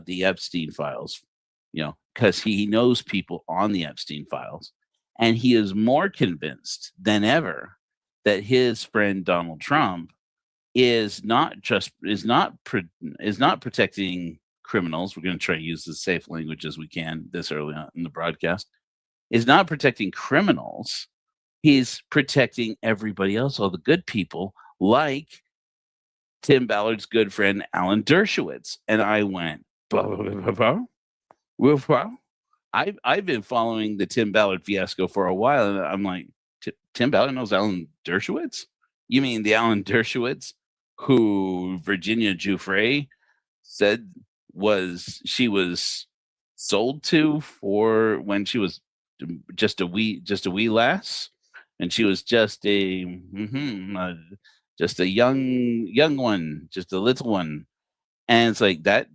the Epstein files, because he knows people on the Epstein files, and he is more convinced than ever that his friend Donald Trump is not protecting criminals. We're going to try to use as safe language as we can this early on in the broadcast. Is not protecting criminals. He's protecting everybody else, all the good people, like Tim Ballard's good friend Alan Dershowitz. And I went, I've been following the Tim Ballard fiasco for a while, and I'm like, Tim Ballard knows Alan Dershowitz? You mean the Alan Dershowitz who Virginia Giuffre said she was sold to for when she was just a wee lass, and she was just a young one, just a little one, and it's like that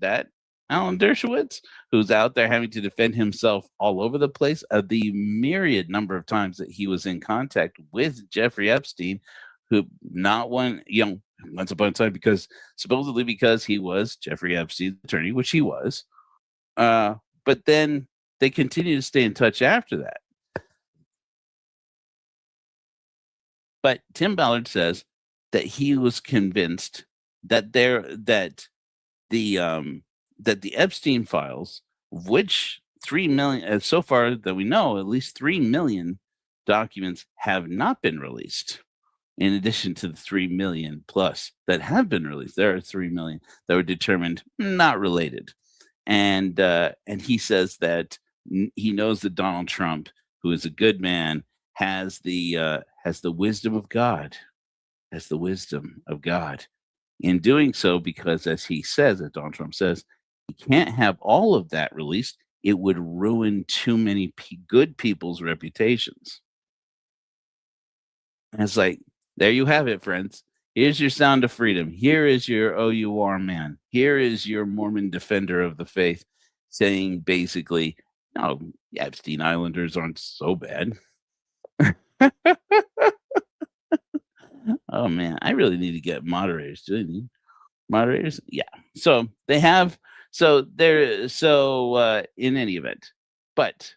Alan Dershowitz, who's out there having to defend himself all over the place, the myriad number of times that he was in contact with Jeffrey Epstein, who not one, once upon a time, supposedly because he was Jeffrey Epstein's attorney, which he was. But then they continue to stay in touch after that. But Tim Ballard says that he was convinced that the Epstein files, of which 3 million, so far that we know, at least 3 million documents have not been released. In addition to the 3 million plus that have been released, there are 3 million that were determined not related. And he says that he knows that Donald Trump, who is a good man, has the wisdom of God, in doing so, because as Donald Trump says, he can't have all of that released. It would ruin too many good people's reputations. And it's like, there you have it, friends. Here's your sound of freedom. Here is your OUR man. Here is your Mormon defender of the faith saying basically, no, Epstein Islanders aren't so bad. Oh, man, I really need to get moderators. Do I need moderators? Yeah. So they have, in any event, but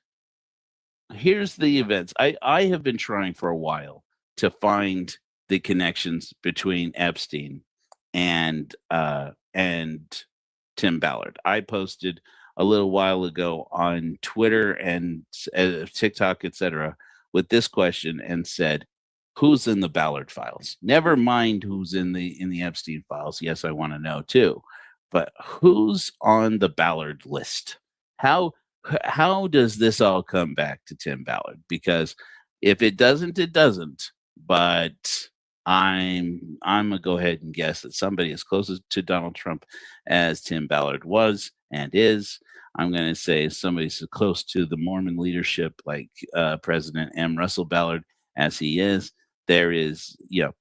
here's the events. I have been trying for a while to find the connections between Epstein and Tim Ballard. I posted a little while ago on Twitter and TikTok, etc., with this question and said, who's in the Ballard files? Never mind who's in the Epstein files. Yes, I want to know too. But who's on the Ballard list? How does this all come back to Tim Ballard? Because if it doesn't, it doesn't. But I'm gonna go ahead and guess that somebody as close to Donald Trump as Tim Ballard was and is. I'm going to say somebody so close to the Mormon leadership, like President M. Russell Ballard, as he is. There's a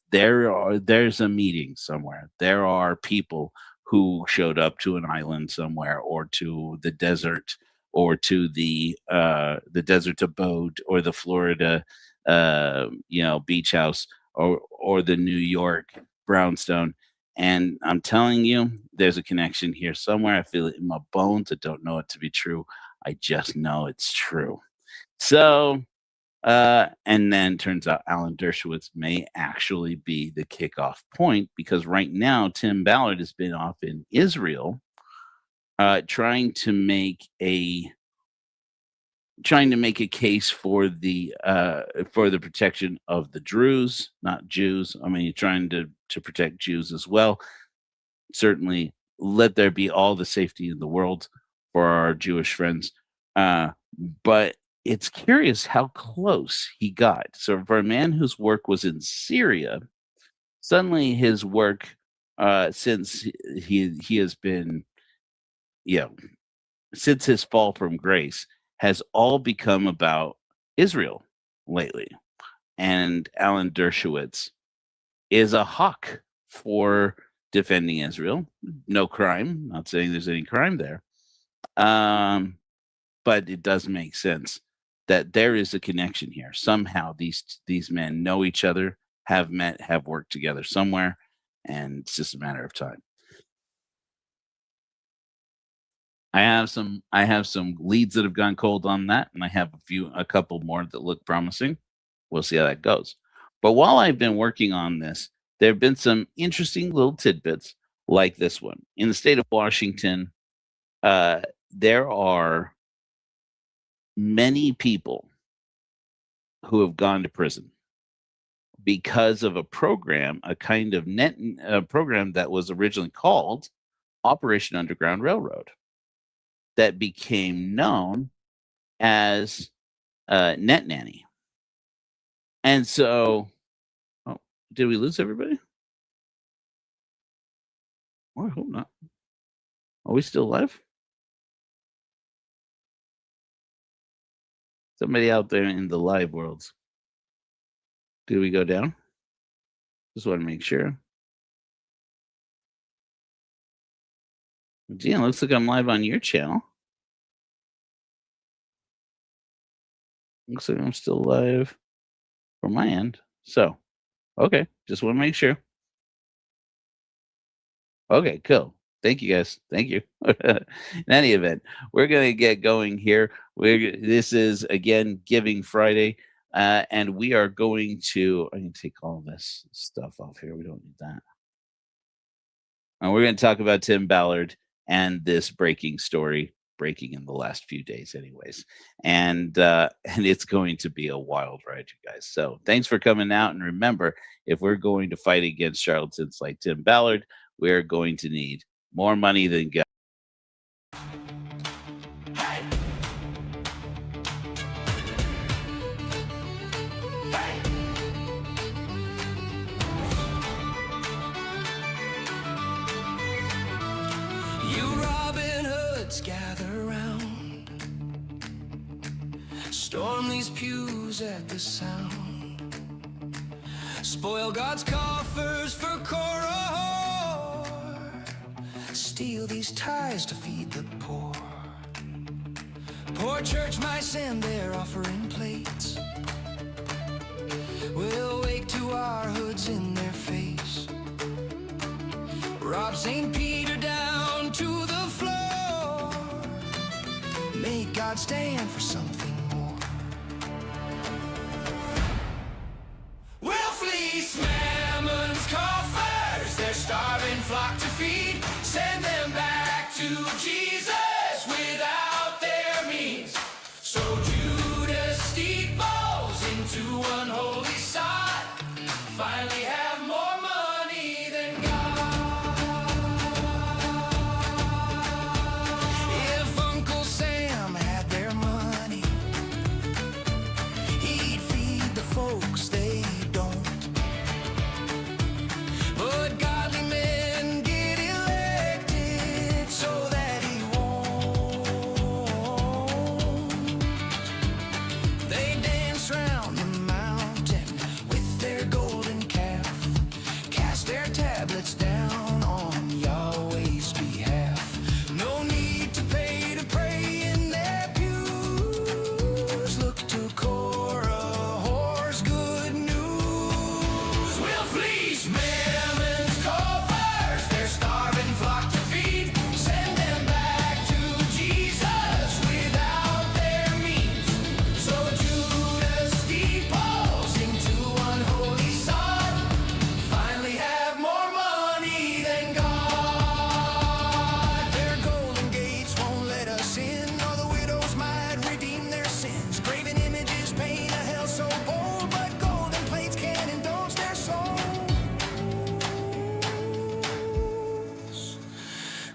meeting somewhere. There are people who showed up to an island somewhere, or to the desert, or to the desert abode, or the Florida beach house, or the New York brownstone. And I'm telling you, there's a connection here somewhere. I feel it in my bones. I don't know it to be true. I just know it's true. So, and then turns out Alan Dershowitz may actually be the kickoff point, because right now Tim Ballard has been off in Israel, trying to make a case for the protection of the Druze, not Jews. I mean, trying to protect Jews as well. Certainly, let there be all the safety in the world for our Jewish friends. But it's curious how close he got. So for a man whose work was in Syria, suddenly his work, since he has been, since his fall from grace, has all become about Israel lately. And Alan Dershowitz is a hawk for defending Israel. No crime. Not saying there's any crime there. But it does make sense that there is a connection here. Somehow these men know each other, have met, have worked together somewhere, and it's just a matter of time. I have some leads that have gone cold on that, and I have a couple more that look promising. We'll see how that goes. But while I've been working on this, there have been some interesting little tidbits like this one. In the state of Washington, there are many people who have gone to prison because of a program, a kind of program that was originally called Operation Underground Railroad, that became known as Net Nanny. And so, oh, did we lose everybody? Oh, I hope not. Are we still live? Somebody out there in the live worlds. Did we go down? Just want to make sure. Gee, it looks like I'm live on your channel. Looks like I'm still live from my end. So, okay, just want to make sure. Okay, cool. Thank you, guys. Thank you. In any event, we're going to get going here. This is, again, Giving Friday, and we are going to... I can take all this stuff off here. We don't need that. And we're going to talk about Tim Ballard and this breaking story, breaking in the last few days anyways. And it's going to be a wild ride, you guys. So thanks for coming out. And remember, if we're going to fight against charlatans like Tim Ballard, we're going to need more money than God. Storm these pews at the sound. Spoil God's coffers for Korihor. Steal these ties to feed the poor. Poor church mice and their offering plates will wake to our hoods in their face. Rob St. Peter down to the floor. Make God stand for something. Mammon's coffers, their starving flock to feed. Send them back to Jesus without their means. So Judas steeples into unholy sod. Finally have more money than God. If Uncle Sam had their money, he'd feed the folks they don't. But godly men get elected so that he won't. They dance round the mountain with their golden calf, cast their tablets down on Yahweh's behalf. No need to pay to pray in their pews. Look to Korihor's good news. We'll fleece men.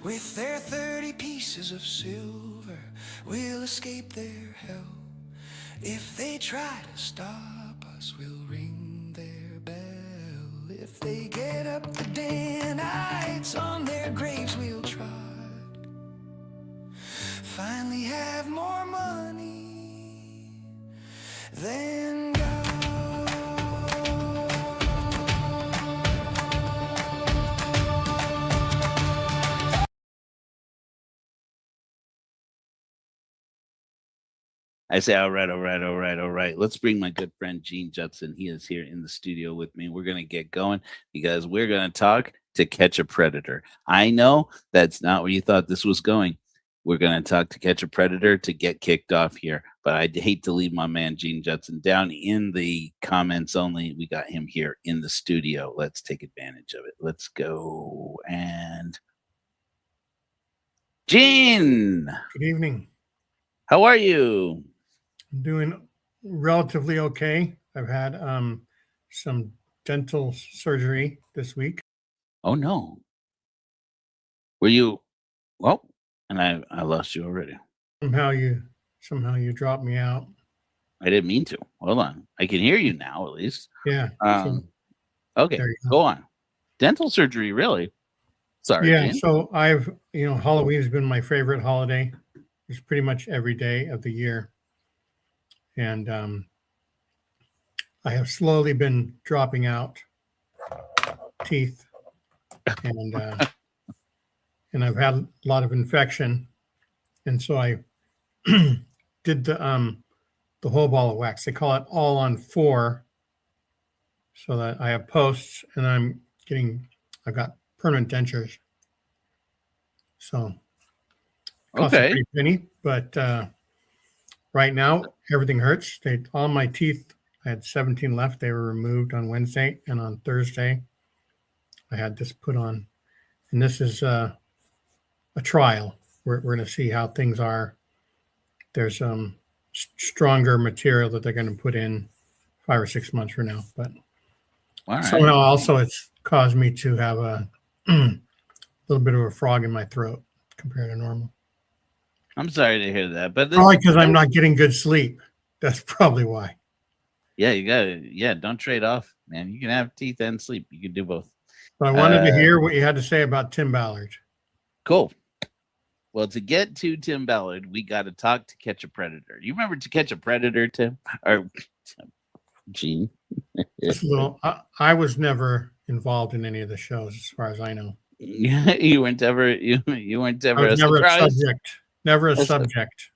With their 30 pieces of silver, we'll escape their hell. If they try to stop us, we'll ring their bell. If they get up the Danites on their graves, we'll trod. Finally have more money than God. I say, all right. Let's bring my good friend Gene Judson. He is here in the studio with me. We're going to get going because we're going to talk To Catch a Predator. I know that's not where you thought this was going. We're going to talk to Catch a Predator to get kicked off here, but I'd hate to leave my man Gene Judson down in the comments only. We got him here in the studio. Let's take advantage of it. Let's go. And Gene, Good evening. how are you? I'm doing relatively okay. I've had some dental surgery this week. Oh no. Were you well? And I lost you already. Somehow you dropped me out. I didn't mean to. Hold on. I can hear you now, at least. Yeah. Okay. there you Go on. Dental surgery, really? Sorry. Yeah. Gene. So Halloween has been my favorite holiday. It's pretty much every day of the year. And I have slowly been dropping out teeth, and I've had a lot of infection, and so I did the whole ball of wax. They call it all on 4, so that I have posts, and I've got permanent dentures. So it costs a Okay. pretty penny, but right now everything hurts. All my teeth, I had 17 left. They were removed on Wednesday, and on Thursday I had this put on. And this is a trial. We're going to see how things are. There's stronger material that they're going to put in 5 or 6 months from now. But All right. somehow also it's caused me to have a little bit of a frog in my throat compared to normal. I'm sorry to hear that, but Probably because I'm not getting good sleep. That's probably why. yeah, you got to. Yeah, don't trade off, man. You can have teeth and sleep. You can do both. But I wanted to hear what you had to say about Tim Ballard. Cool. Well, to get to Tim Ballard, we got to talk to Catch a Predator. You remember To Catch a Predator, Tim? Or Gene? Just a little. I was never involved in any of the shows, as far as I know. Yeah, you weren't ever. You weren't I ever a was never a surprise. subject. Never a That's a- subject.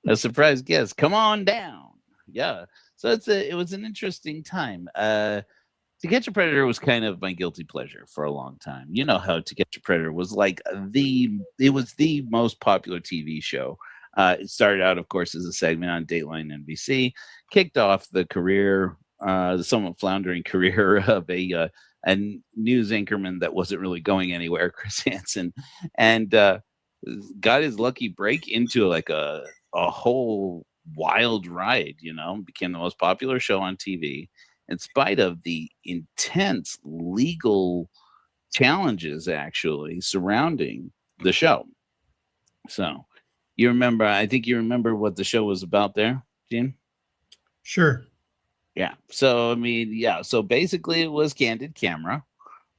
A surprise guest. Come on down. Yeah. So it was an interesting time. To Catch a Predator was kind of my guilty pleasure for a long time. You know how To Catch a Predator was like it was the most popular TV show. It started out, of course, as a segment on Dateline NBC, kicked off the career, the somewhat floundering career of a news anchorman that wasn't really going anywhere, Chris Hansen, and got his lucky break into like a whole wild ride, became the most popular show on TV in spite of the intense legal challenges actually surrounding the show. So I think you remember what the show was about there, Gene? Sure. Yeah. So, so basically it was candid camera,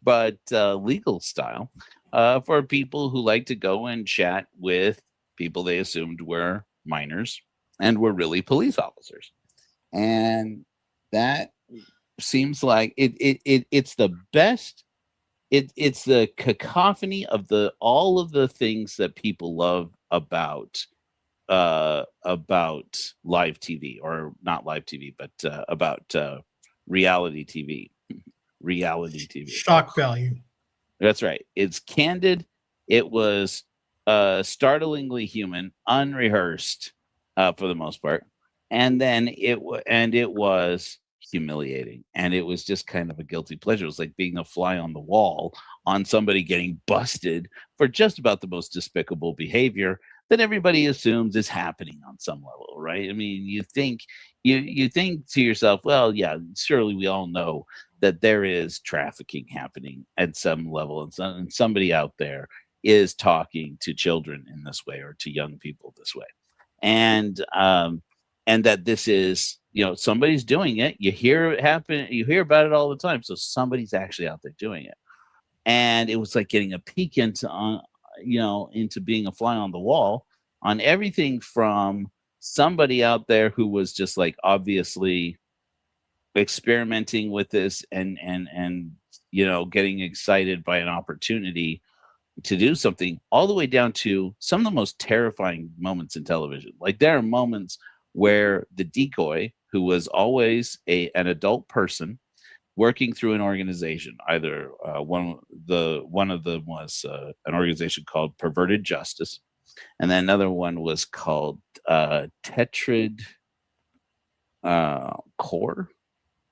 but legal style for people who like to go and chat with people they assumed were minors and were really police officers. And that seems like it's the best. It's the cacophony of all of the things that people love about live TV, or not live TV, but about reality TV. Reality TV. Shock value. That's right. It's candid. It was startlingly human, unrehearsed for the most part, and then it was humiliating, and it was just kind of a guilty pleasure. It was like being a fly on the wall on somebody getting busted for just about the most despicable behavior that everybody assumes is happening on some level, right? I mean, you think to yourself, well, yeah, surely we all know that there is trafficking happening at some level, and somebody out there is talking to children in this way, or to young people this way, and that this is, somebody's doing it. You hear it happen. You hear about it all the time. So somebody's actually out there doing it, and it was like getting a peek into being a fly on the wall on everything from somebody out there who was just like obviously experimenting with this and getting excited by an opportunity to do something, all the way down to some of the most terrifying moments in television. Like, there are moments where the decoy, who was always an adult person working through an organization, either one of them was an organization called Perverted Justice, And then another one was called Tetrad Core.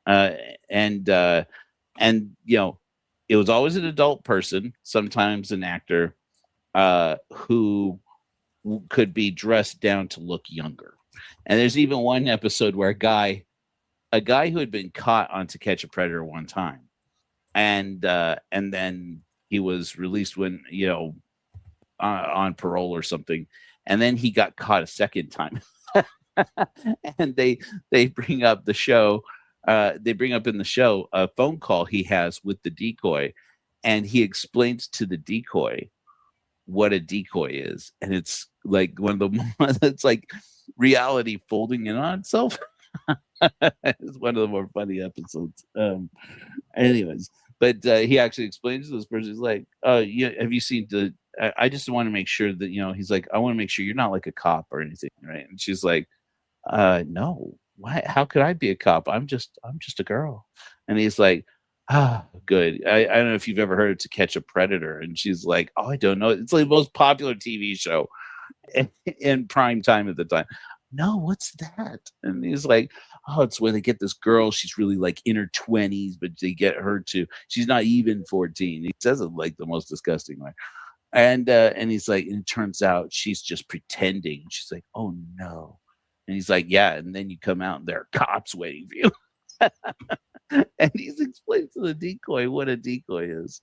And it was always an adult person, sometimes an actor, who could be dressed down to look younger. And there's even one episode where a guy who had been caught on To Catch a Predator one time, and then he was released when on parole or something, and then he got caught a second time. And they bring up the show. They bring up in the show a phone call he has with the decoy, and he explains to the decoy what a decoy is, and it's like one of the it's like reality folding in on itself. It's one of the more funny episodes. Anyways, but he actually explains to this person, he's like, yeah, have you seen the I just want to make sure that he's like, I want to make sure you're not like a cop or anything, right? And she's like, no, why, how could I be a cop? I'm just a girl. And he's like, good. I don't know if you've ever heard of To Catch a Predator. And she's like, oh, I don't know. It's like the most popular TV show in prime time at the time. No, what's that? And he's like, oh, it's where they get this girl. She's really like in her 20s, but they get her to, she's not even 14. He says it like the most disgusting way. And he's like, and it turns out she's just pretending. She's like, oh no. And he's like, yeah. And then you come out and there are cops waiting for you. And he's explained to the decoy what a decoy is.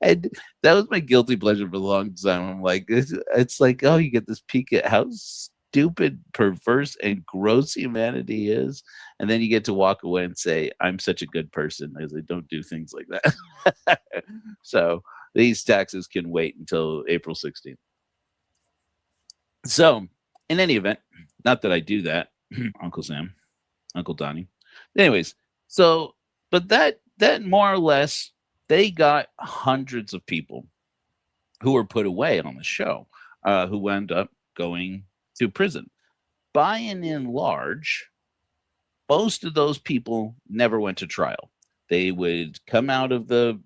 And that was my guilty pleasure for a long time. I'm like, it's like, oh, you get this peek at how stupid, perverse, and gross humanity is. And then you get to walk away and say, I'm such a good person. I like, don't do things like that. So these taxes can wait until April 16th. So in any event, not that I do that, Uncle Sam, Uncle Donnie. Anyways, so, but that more or less, they got hundreds of people who were put away on the show, who wound up going to prison. By and in large, most of those people never went to trial. They would come out of the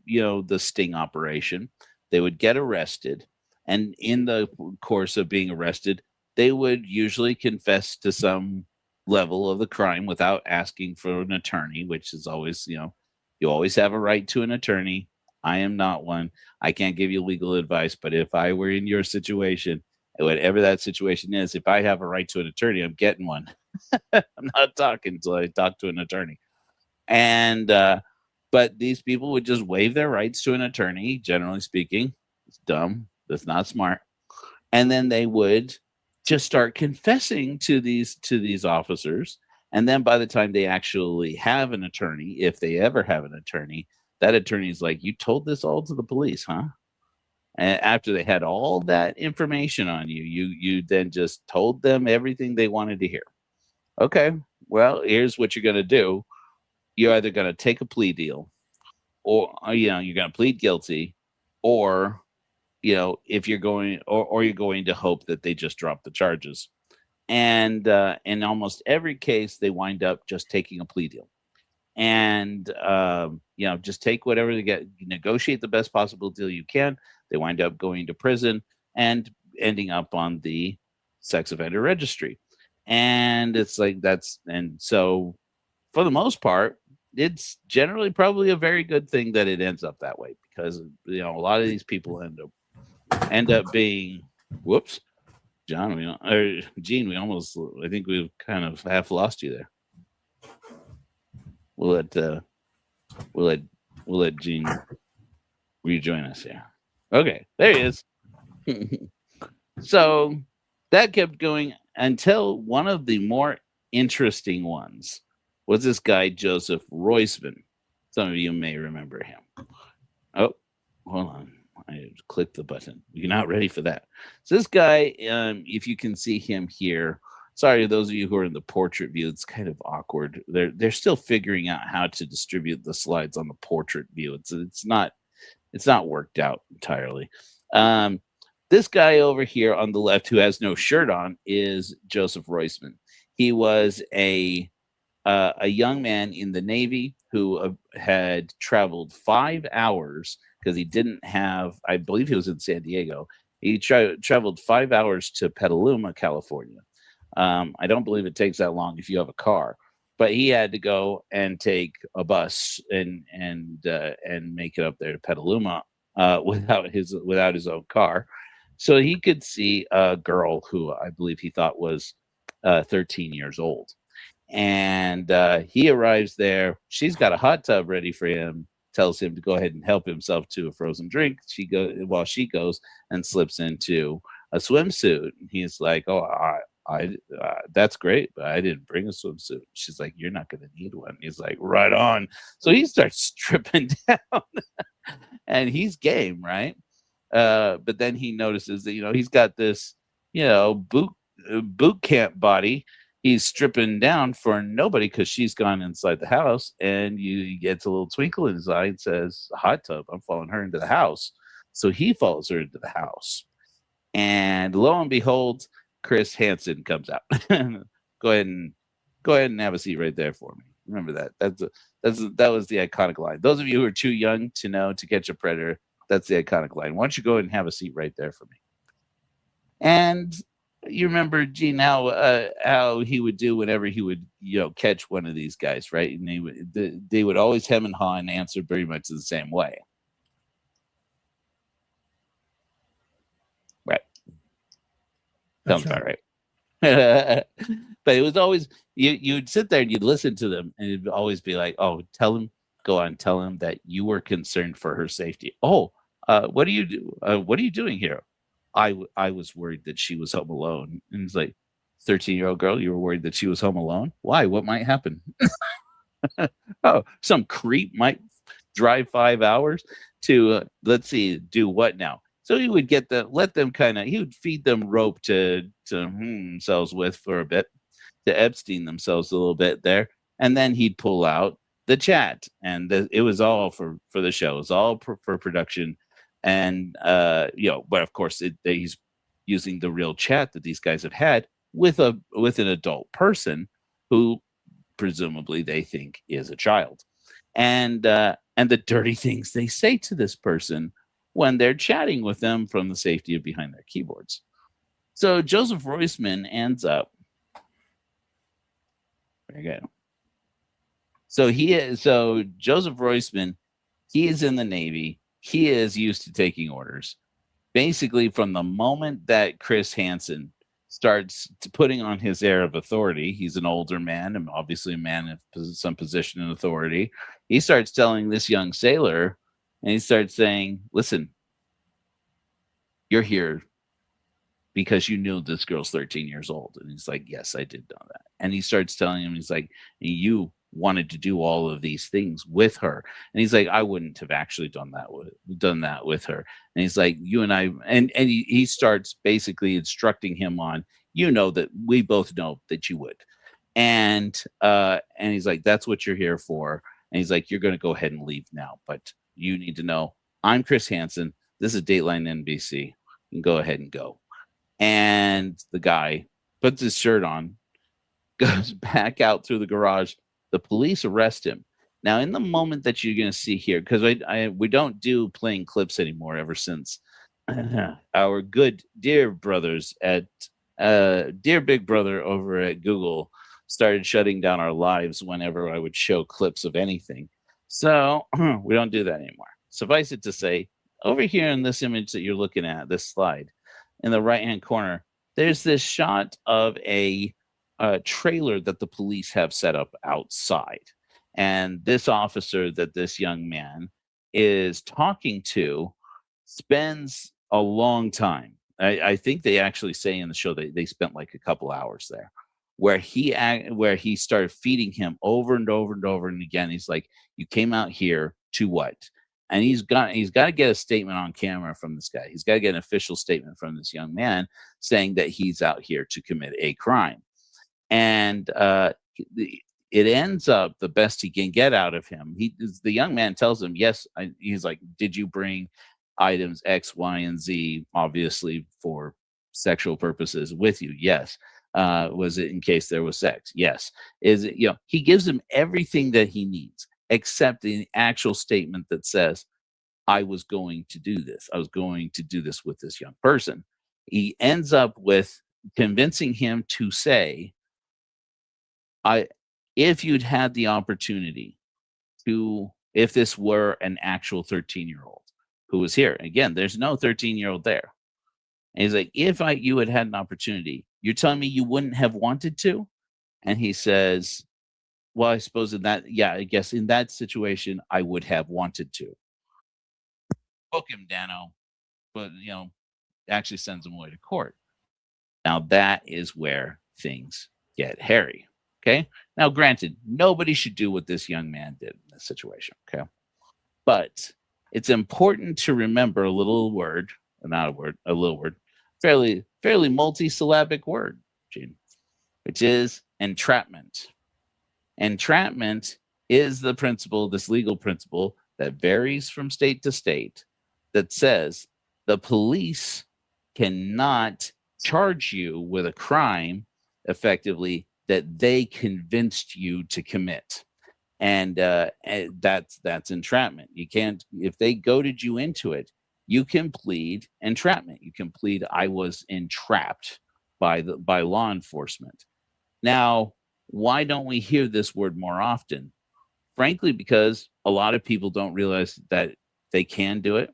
sting operation. They would get arrested. And in the course of being arrested, they would usually confess to some level of the crime without asking for an attorney, which is always, you always have a right to an attorney. I am not one. I can't give you legal advice, but if I were in your situation, whatever that situation is, if I have a right to an attorney, I'm getting one. I'm not talking until I talk to an attorney. And, but these people would just waive their rights to an attorney, generally speaking. It's dumb. That's not smart. And then they would just start confessing to these officers. And then by the time they actually have an attorney, if they ever have an attorney, that attorney is like, you told this all to the police, huh? And after they had all that information on you, you then just told them everything they wanted to hear. Okay, well, here's what you're going to do. You're either going to take a plea deal, or you're going to plead guilty, or if you're going, or you're going to hope that they just drop the charges. And in almost every case, they wind up just taking a plea deal. And just take whatever they get, negotiate the best possible deal you can. They wind up going to prison and ending up on the sex offender registry. And it's like and so for the most part, it's generally probably a very good thing that it ends up that way, because a lot of these people end up being, whoops, John, Gene, we almost, I think we've kind of half lost you there. We'll let Gene rejoin us here. Okay, there he is. So that kept going until one of the more interesting ones was this guy, Joseph Roisman. Some of you may remember him. Oh, hold on. I clicked the button. You're not ready for that. So this guy, if you can see him here, sorry, those of you who are in the portrait view, it's kind of awkward. They're still figuring out how to distribute the slides on the portrait view. It's not worked out entirely. This guy over here on the left, who has no shirt on, is Joseph Roisman. He was a young man in the Navy who had traveled 5 hours because he didn't have, I believe he was in San Diego, He traveled 5 hours to Petaluma, California. I don't believe it takes that long if you have a car, but he had to go and take a bus and make it up there to Petaluma without his own car, so he could see a girl who I believe he thought was 13 years old. And he arrives there. She's got a hot tub ready for him. Tells him to go ahead and help himself to a frozen drink. She goes and slips into a swimsuit. He's like, "Oh, I that's great, but I didn't bring a swimsuit." She's like, "You're not going to need one." He's like, "Right on." So he starts stripping down, and he's game, right? But then he notices that he's got this boot camp body. He's stripping down for nobody because she's gone inside the house, and he gets a little twinkle in his eye and says, "Hot tub, I'm following her into the house." So he follows her into the house, and lo and behold, Chris Hansen comes out. Go ahead and have a seat right there for me. Remember that. That was the iconic line. Those of you who are too young to know To Catch a Predator, that's the iconic line. Why don't you go ahead and have a seat right there for me? And you remember, Gene, how he would do whenever he would catch one of these guys, right? And they would always hem and haw and answer very much the same way. Right. Sounds about right. But it was always you'd sit there and you'd listen to them, and it'd always be like, "Oh, tell him that you were concerned for her safety." "Oh, what do you do? What are you doing here?" I was worried that she was home alone. And it's like, 13-year-old girl, you were worried that she was home alone? Why? What might happen? Oh, some creep might drive 5 hours to let's see, do what now? So he would let them he would feed them rope to themselves with for a bit, to Epstein themselves a little bit there, and then he'd pull out the chat, and it was all for the show. It was all for production. And but of course he's using the real chat that these guys have had with an adult person who presumably they think is a child, and the dirty things they say to this person when they're chatting with them from the safety of behind their keyboards. So Joseph Roisman ends up. There you go. So Joseph Roisman, he is in the Navy. He is used to taking orders. Basically, from the moment that Chris Hansen starts putting on his air of authority, he's an older man and obviously a man of some position and authority. He starts telling this young sailor, and he starts saying, "Listen, you're here because you knew this girl's 13 years old." And he's like, "Yes, I did know that." And he starts telling him, he's like, "You wanted to do all of these things with her." And he's like, "I wouldn't have actually done that with her." And he's like, "You and I," and he starts basically instructing him on, that we both know that you would. And he's like, "That's what you're here for." And he's like, "You're going to go ahead and leave now, but you need to know I'm Chris Hansen. This is Dateline NBC. You can go ahead and go." And the guy puts his shirt on, goes back out through the garage. The police arrest him. Now, in the moment that you're going to see here, because we don't do playing clips anymore ever since our good dear brothers at dear Big Brother over at Google started shutting down our lives whenever I would show clips of anything. So we don't do that anymore. Suffice it to say, over here in this image that you're looking at, this slide, in the right-hand corner, there's this shot of a trailer that the police have set up outside. And this officer that this young man is talking to spends a long time. I think they actually say in the show that they spent like a couple hours there, where he started feeding him over and over and over and again. He's like, "You came out here to what?" And he's got to get a statement on camera from this guy. He's got to get an official statement from this young man saying that he's out here to commit a crime. And it ends up the best he can get out of him. The young man tells him, "Yes." He's like, "Did you bring items X, Y, and Z, obviously for sexual purposes, with you?" "Yes." "Was it in case there was sex?" "Yes." Is it, he gives him everything that he needs, except the actual statement that says, I was going to do this. I was going to do this with this young person. He ends up with convincing him to say, if you'd had the opportunity to, if this were an actual 13-year-old who was here, again, there's no 13-year-old there. And he's like, if you had had an opportunity, you're telling me you wouldn't have wanted to? And he says, well, I suppose I guess in that situation, I would have wanted to. Book him, Dano. But, actually sends him away to court. Now, that is where things get hairy. Okay. Now, granted, nobody should do what this young man did in this situation. Okay. But it's important to remember a little word, fairly multisyllabic word, Gene, which is entrapment. Entrapment is the principle, this legal principle that varies from state to state, that says the police cannot charge you with a crime effectively that they convinced you to commit. And that's entrapment. You can't, if they goaded you into it, you can plead entrapment. You can plead, I was entrapped by law enforcement. Now, why don't we hear this word more often? Frankly, because a lot of people don't realize that they can do it.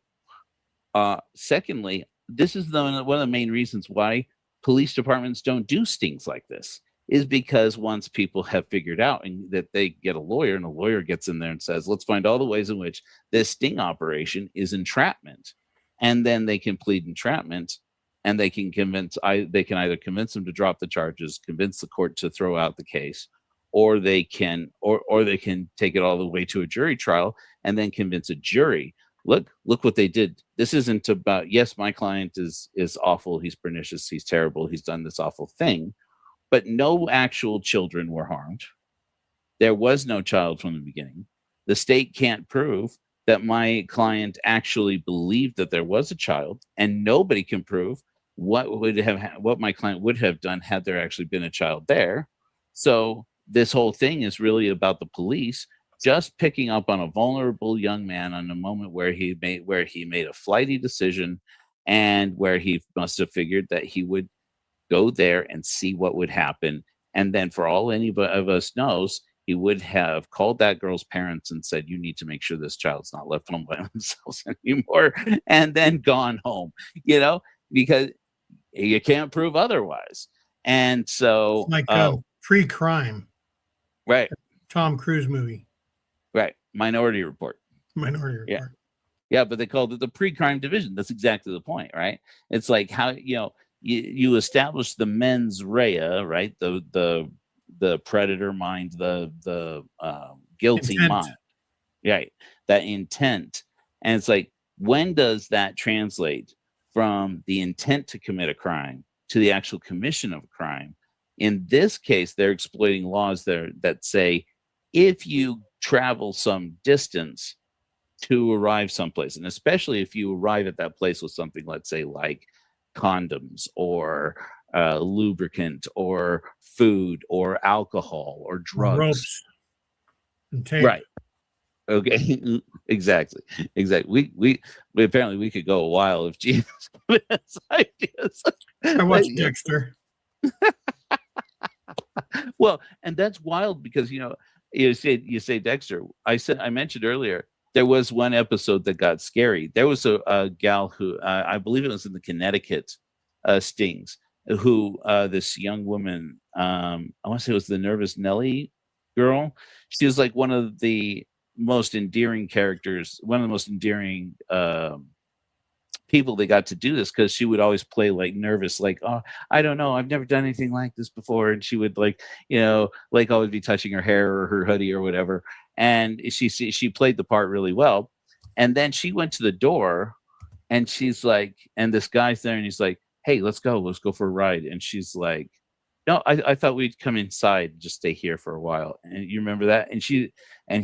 Secondly, this is one of the main reasons why police departments don't do stings like this, is because once people have figured out and that they get a lawyer, and a lawyer gets in there and says, let's find all the ways in which this sting operation is entrapment. And then they can plead entrapment, and they can either convince them to drop the charges, convince the court to throw out the case, or they can take it all the way to a jury trial and then convince a jury, look what they did. This isn't about, yes, my client is awful, he's pernicious, he's terrible, he's done this awful thing, but no actual children were harmed. There was no child from the beginning. The state can't prove that my client actually believed that there was a child, and nobody can prove what my client would have done had there actually been a child there. So this whole thing is really about the police just picking up on a vulnerable young man on a moment where he made a flighty decision, and where he must have figured that he would go there and see what would happen. And then, for all any of us knows, he would have called that girl's parents and said, you need to make sure this child's not left home by themselves anymore, and then gone home, because you can't prove otherwise. And so it's like pre-crime. Right. Tom Cruise movie. Right. Minority Report. Yeah, but they called it the pre-crime division. That's exactly the point, right? It's like how, you establish the mens rea, right? The predator mind, the guilty intent. mind, right? That intent. And it's like, when does that translate from the intent to commit a crime to the actual commission of a crime? In this case, they're exploiting laws there that say, if you travel some distance to arrive someplace, and especially if you arrive at that place with something, let's say, like condoms or lubricant or food or alcohol or drugs, ropes and tape. Right? Okay, exactly. We apparently we could go a while if Jesus gave us ideas. I watched Dexter. Well, and that's wild because you say Dexter. I mentioned earlier, there was one episode that got scary. There was a gal who I believe it was in the Connecticut stings, who this young woman, I want to say it was the Nervous Nelly girl. She was like one of the most endearing characters, one of the most endearing people they got to do this, because she would always play like nervous, like, oh, I don't know, I've never done anything like this before, and she would like always be touching her hair or her hoodie or whatever, and she played the part really well. And then she went to the door, and she's like, and this guy's there, and he's like, hey, let's go for a ride. And she's like, no, I thought we'd come inside and just stay here for a while. And you remember that? And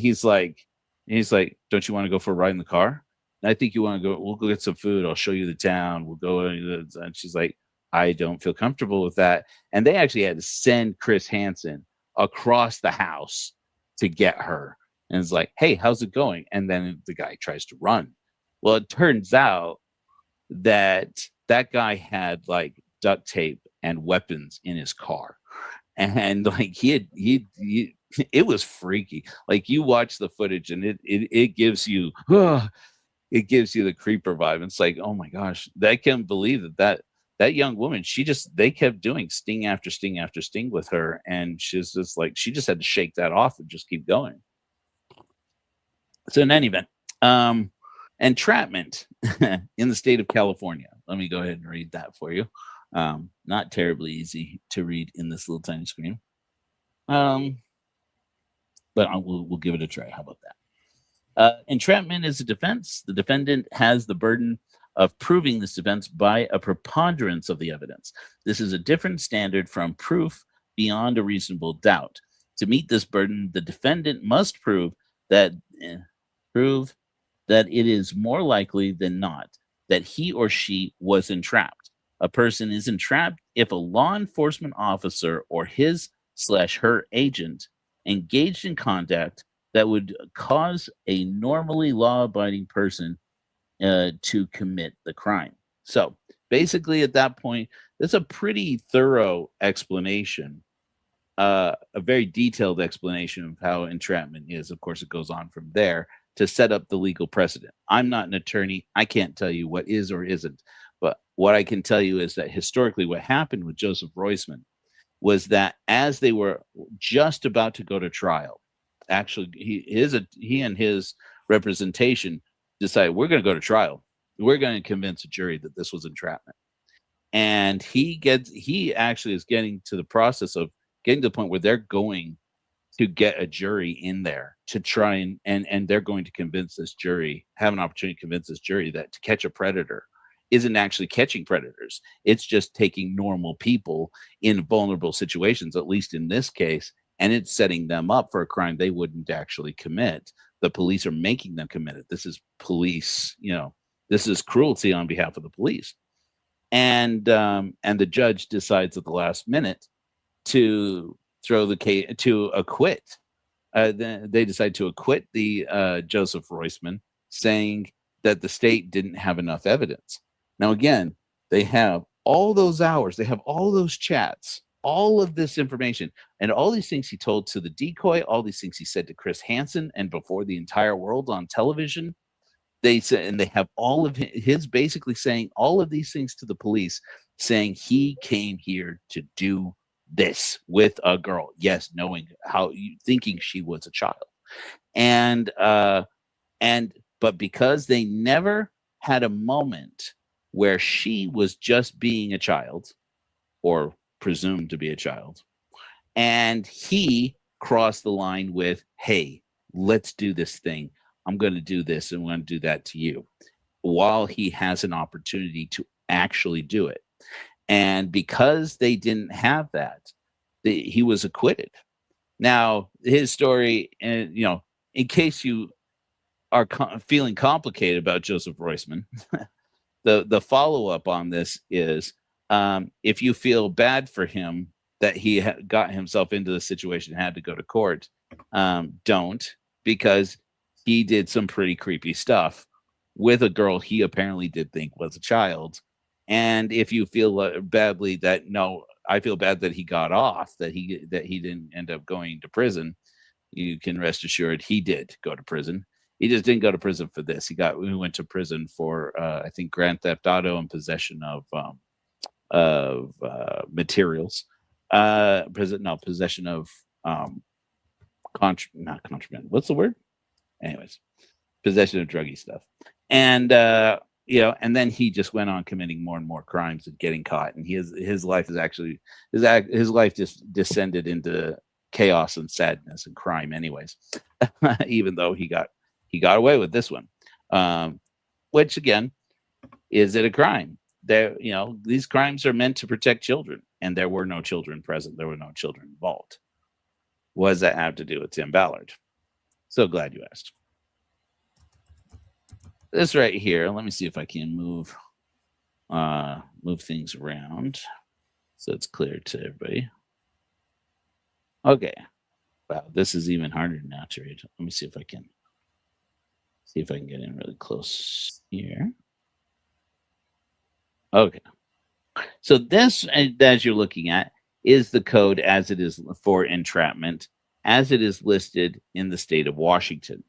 he's like, don't you want to go for a ride in the car? I think you want to go, we'll go get some food. I'll show you the town. We'll go. And she's like, I don't feel comfortable with that. And they actually had to send Chris Hansen across the house to get her. And it's like, hey, how's it going? And then the guy tries to run. Well, it turns out that that guy had like duct tape and weapons in his car, and like he it was freaky. Like you watch the footage, and it gives you it gives you the creeper vibe. It's like, oh my gosh, I can't believe that young woman, they kept doing sting after sting after sting with her, and she's just like, she just had to shake that off and just keep going. So in any event, entrapment in the state of California. Let me go ahead and read that for you. Not terribly easy to read in this little tiny screen. But we'll give it a try. How about that? Entrapment is a defense. The defendant has the burden of proving this defense by a preponderance of the evidence. This is a different standard from proof beyond a reasonable doubt. To meet this burden, the defendant must prove that it is more likely than not that he or she was entrapped. A person is entrapped if a law enforcement officer or his/her agent engaged in conduct that would cause a normally law-abiding person to commit the crime. So basically at that point, that's a pretty thorough explanation, a very detailed explanation of how entrapment is. Of course, it goes on from there to set up the legal precedent. I'm not an attorney. I can't tell you what is or isn't. But what I can tell you is that historically what happened with Joseph Roisman was that as they were just about to go to trial, actually he and his representation decided, we're going to go to trial. We're going to convince a jury that this was entrapment. And he actually is getting to the process of getting to the point where they're going to get a jury in there to try and they're going to convince this jury, have an opportunity to convince this jury that to catch a predator isn't actually catching predators. It's just taking normal people in vulnerable situations, at least in this case, and it's setting them up for a crime they wouldn't actually commit. The police are making them commit it. This is police, this is cruelty on behalf of the police. And the judge decides at the last minute to throw the case, to acquit. They decide to acquit the Joseph Roisman, saying that the state didn't have enough evidence. Now, again, they have all those hours, they have all those chats, all of this information, and all these things he told to the decoy, all these things he said to Chris Hansen and before the entire world on television. They said, and they have all of his basically saying all of these things to the police, saying he came here to do this with a girl. Yes, knowing thinking she was a child. But because they never had a moment where she was just being a child or presumed to be a child, and he crossed the line with, hey, let's do this thing. I'm going to do this and I'm going to do that to you, while he has an opportunity to actually do it. And because they didn't have that, he was acquitted. Now, his story, and in case you are feeling complicated about Joseph Roisman, the follow-up on this is, if you feel bad for him that he got himself into the situation, had to go to court, don't, because he did some pretty creepy stuff with a girl he apparently did think was a child. And if you feel badly that, no, I feel bad that he got off, that he didn't end up going to prison, you can rest assured he did go to prison. He just didn't go to prison for this. He went to prison for I think grand theft auto and possession of materials. Possession of not contraband. What's the word? Anyways, possession of druggy stuff. And and then he just went on committing more and more crimes and getting caught. And his life is actually his life just descended into chaos and sadness and crime, anyways. Even though he got away with this one, which again, is it a crime? These crimes are meant to protect children, and there were no children present. There were no children involved. What does that have to do with Tim Ballard? So glad you asked. This right here, let me see if I can move things around so it's clear to everybody. Okay. Wow, this is even harder now to read. Let me see if I can. See if I can get in really close here. Okay. So this, as you're looking at, is the code as it is for entrapment, as it is listed in the state of Washington.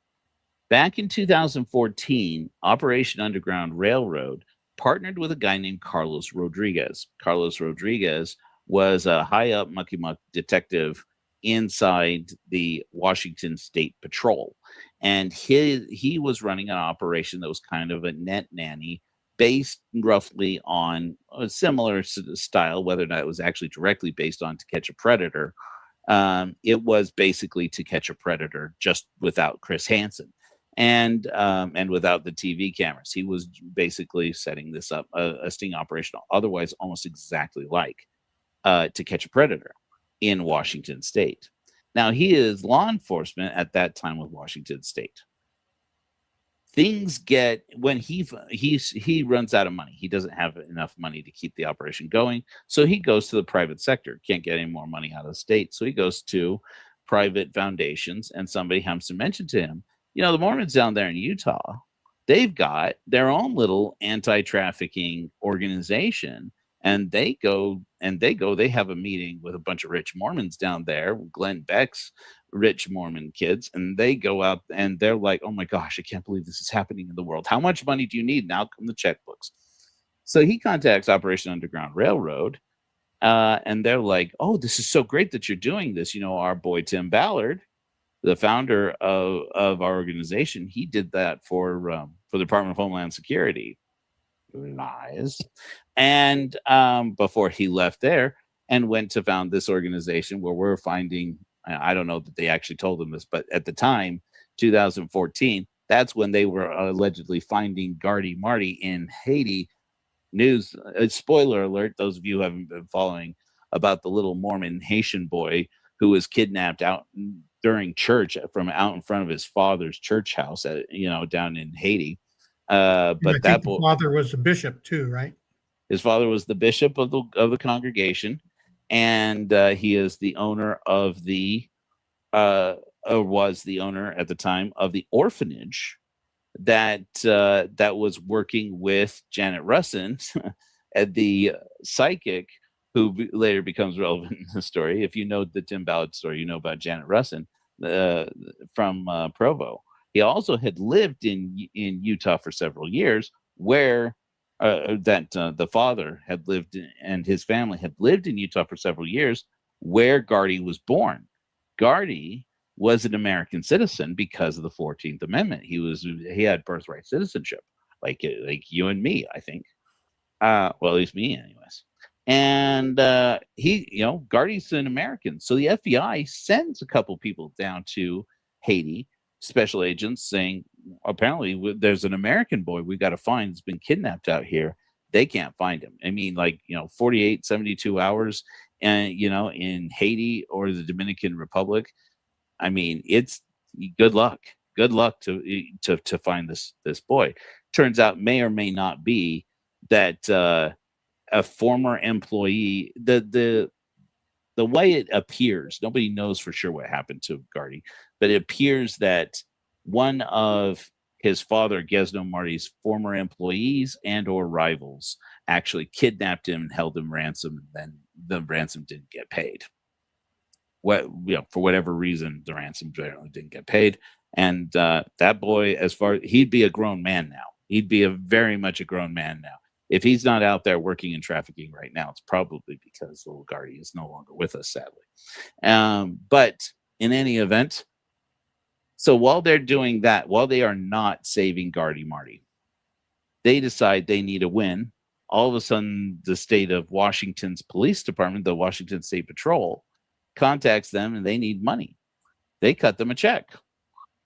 Back in 2014, Operation Underground Railroad partnered with a guy named Carlos Rodriguez. Carlos Rodriguez was a high-up mucky-muck detective inside the Washington State Patrol. And he was running an operation that was kind of a net nanny, based roughly on a similar style, whether or not it was actually directly based on To Catch a Predator. It was basically To Catch a Predator, just without Chris Hansen and without the TV cameras. He was basically setting this up, a sting operation, otherwise almost exactly like To Catch a Predator in Washington State. Now, he is law enforcement at that time with Washington State. Things get, when he runs out of money. He doesn't have enough money to keep the operation going, so he goes to the private sector. Can't get any more money out of the state, so he goes to private foundations, and somebody happens to mention to him, the Mormons down there in Utah, they've got their own little anti-trafficking organization, and they have a meeting with a bunch of rich Mormons down there, Glenn Beck's rich Mormon kids, and they go out and they're like, oh my gosh, I can't believe this is happening in the world. How much money do you need? Now come the checkbooks. So he contacts Operation Underground Railroad, and they're like, oh, this is so great that you're doing this. Our boy Tim Ballard, the founder of our organization, he did that for the Department of Homeland Security. Lies. And before he left there and went to found this organization where we're finding, I don't know that they actually told him this, but at the time, 2014, that's when they were allegedly finding Gardy Marty in Haiti. News, spoiler alert, those of you who haven't been following, about the little Mormon Haitian boy who was kidnapped out during church from out in front of his father's church house at, down in Haiti. But that boy, father was a bishop too, right? His father was the bishop of the congregation, and he is the owner of was the owner at the time of the orphanage that was working with Janet Russin, the psychic, who later becomes relevant in the story. If you know the Tim Ballard story, you know about Janet Russin from Provo. He also had lived in Utah for several years, where the father had lived and his family had lived in Utah for several years, where Gardy was born. Gardy was an American citizen because of the 14th Amendment. He had birthright citizenship, like you and me, I think. Well, at least me, anyways. And Gardy's an American, so the FBI sends a couple people down to Haiti, special agents, saying, apparently there's an American boy we got to find. Has been kidnapped out here. They can't find him. I mean, 48, 72 hours, and in Haiti or the Dominican Republic. I mean, it's good luck. Good luck to find this boy. Turns out, may or may not be that a former employee. The way it appears, nobody knows for sure what happened to Gardy, but it appears that one of his father, Gesno Marty's former employees and or rivals, actually kidnapped him and held him ransom, and then the ransom didn't get paid. For whatever reason, the ransom generally didn't get paid. And that boy, he'd be a grown man now. He'd be very much a grown man now. If he's not out there working in trafficking right now, it's probably because little Gardy is no longer with us, sadly. But in any event, so while they're doing that, while they are not saving Gardy Marty, they decide they need a win. All of a sudden, the state of Washington's police department, the Washington State Patrol, contacts them and they need money. They cut them a check.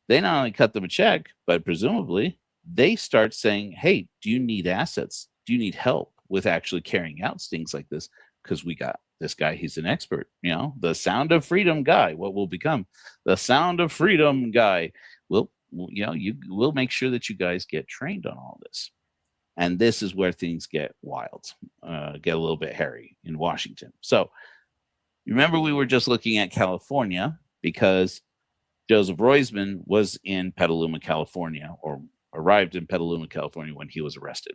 They not only cut them a check, but presumably they start saying, hey, do you need assets? Do you need help with actually carrying out things like this? Because we got this guy, he's an expert, the Sound of Freedom guy, what will become the Sound of Freedom guy. We'll make sure that you guys get trained on all this. And this is where things get wild, get a little bit hairy in Washington. So remember, we were just looking at California because Joseph Roisman was in Petaluma, California, or arrived in Petaluma, California when he was arrested.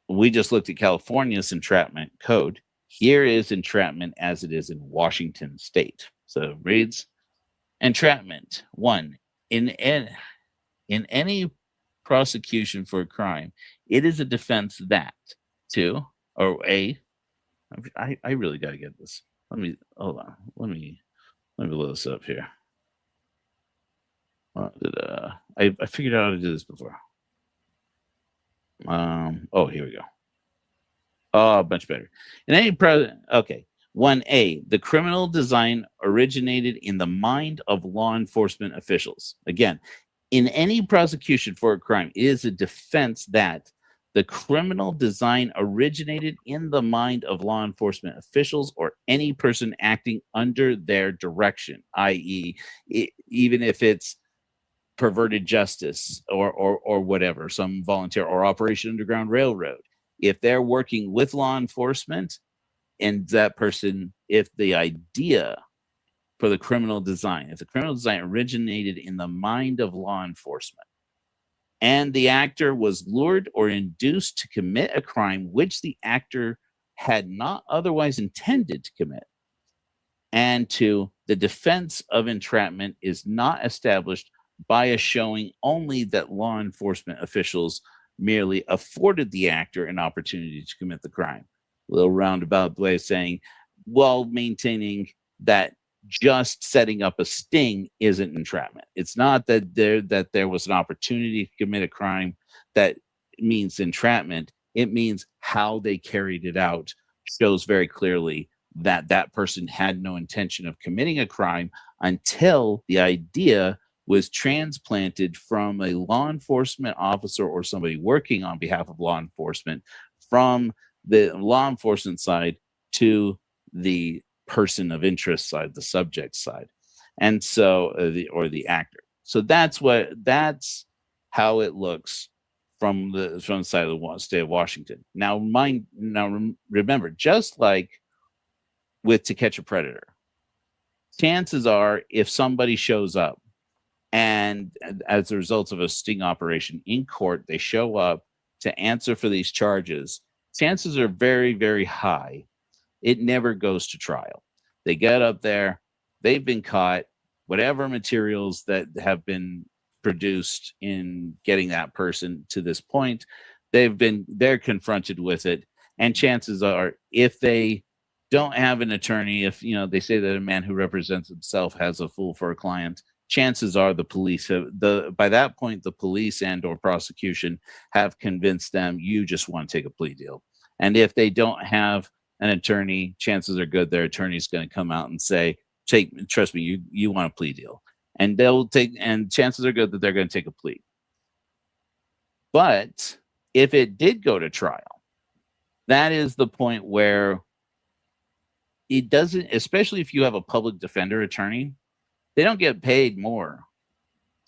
We just looked at California's entrapment code. Here is entrapment as it is in Washington state. So it reads, entrapment, 1, in any prosecution for a crime, it is a defense that, 2, or A, I really got to get this. Hold on. Let me load this up here. I figured out how to do this before. Oh, here we go. Oh, much better. In any okay. 1A, the criminal design originated in the mind of law enforcement officials. Again, in any prosecution for a crime, it is a defense that the criminal design originated in the mind of law enforcement officials or any person acting under their direction, i.e., even if it's perverted justice or whatever, some volunteer or Operation Underground Railroad. If they're working with law enforcement and that person, if the idea for the criminal design, if the criminal design originated in the mind of law enforcement and the actor was lured or induced to commit a crime which the actor had not otherwise intended to commit, and 2, the defense of entrapment is not established by a showing only that law enforcement officials merely afforded the actor an opportunity to commit the crime. A little roundabout way of saying, while maintaining that just setting up a sting isn't entrapment. It's not that there was an opportunity to commit a crime that means entrapment. It means how they carried it out shows very clearly that that person had no intention of committing a crime until the idea was transplanted from a law enforcement officer or somebody working on behalf of law enforcement from the law enforcement side to the person of interest side, the subject side, and so the actor. So that's how it looks from the side of the state of Washington. Now, remember, just like with To Catch a Predator, chances are if somebody shows up and as a result of a sting operation in court, they show up to answer for these charges, chances are very, very high it never goes to trial. They get up there, they've been caught, whatever materials that have been produced in getting that person to this point, they're confronted with it. And chances are, if they don't have an attorney, if they say that a man who represents himself has a fool for a client, chances are the police by that point, the police and or prosecution have convinced them you just want to take a plea deal. And if they don't have an attorney, chances are good their attorney's going to come out and say, trust me, you want a plea deal. And chances are good that they're going to take a plea. But if it did go to trial, that is the point where it doesn't, especially if you have a public defender attorney, they don't get paid more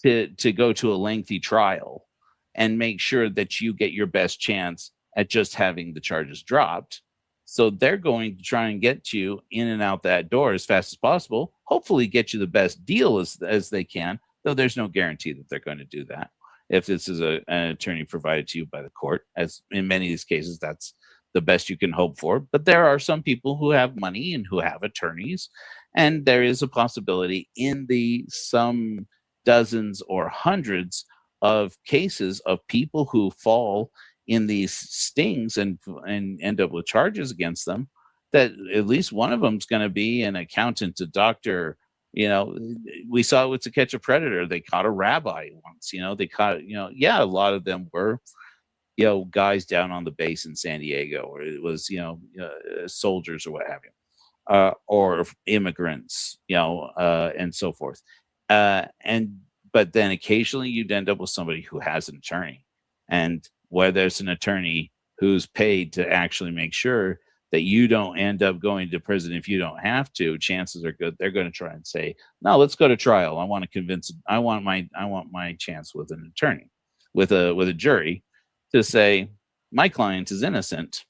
to go to a lengthy trial and make sure that you get your best chance at just having the charges dropped. So they're going to try and get you in and out that door as fast as possible, hopefully get you the best deal as they can, though there's no guarantee that they're going to do that. If this is an attorney provided to you by the court, as in many of these cases, that's the best you can hope for. But there are some people who have money and who have attorneys, and there is a possibility in some dozens or hundreds of cases of people who fall in these stings and end up with charges against them, that at least one of them is going to be an accountant, a doctor. We saw it with To Catch a Predator. They caught a rabbi once. They caught, a lot of them were, guys down on the base in San Diego, or it was, soldiers or what have you, or immigrants, and so forth. But then occasionally you'd end up with somebody who has an attorney, and whether it's an attorney who's paid to actually make sure that you don't end up going to prison if you don't have to, chances are good they're going to try and say, no, let's go to trial. I want my chance with an attorney, with a jury, to say my client is innocent.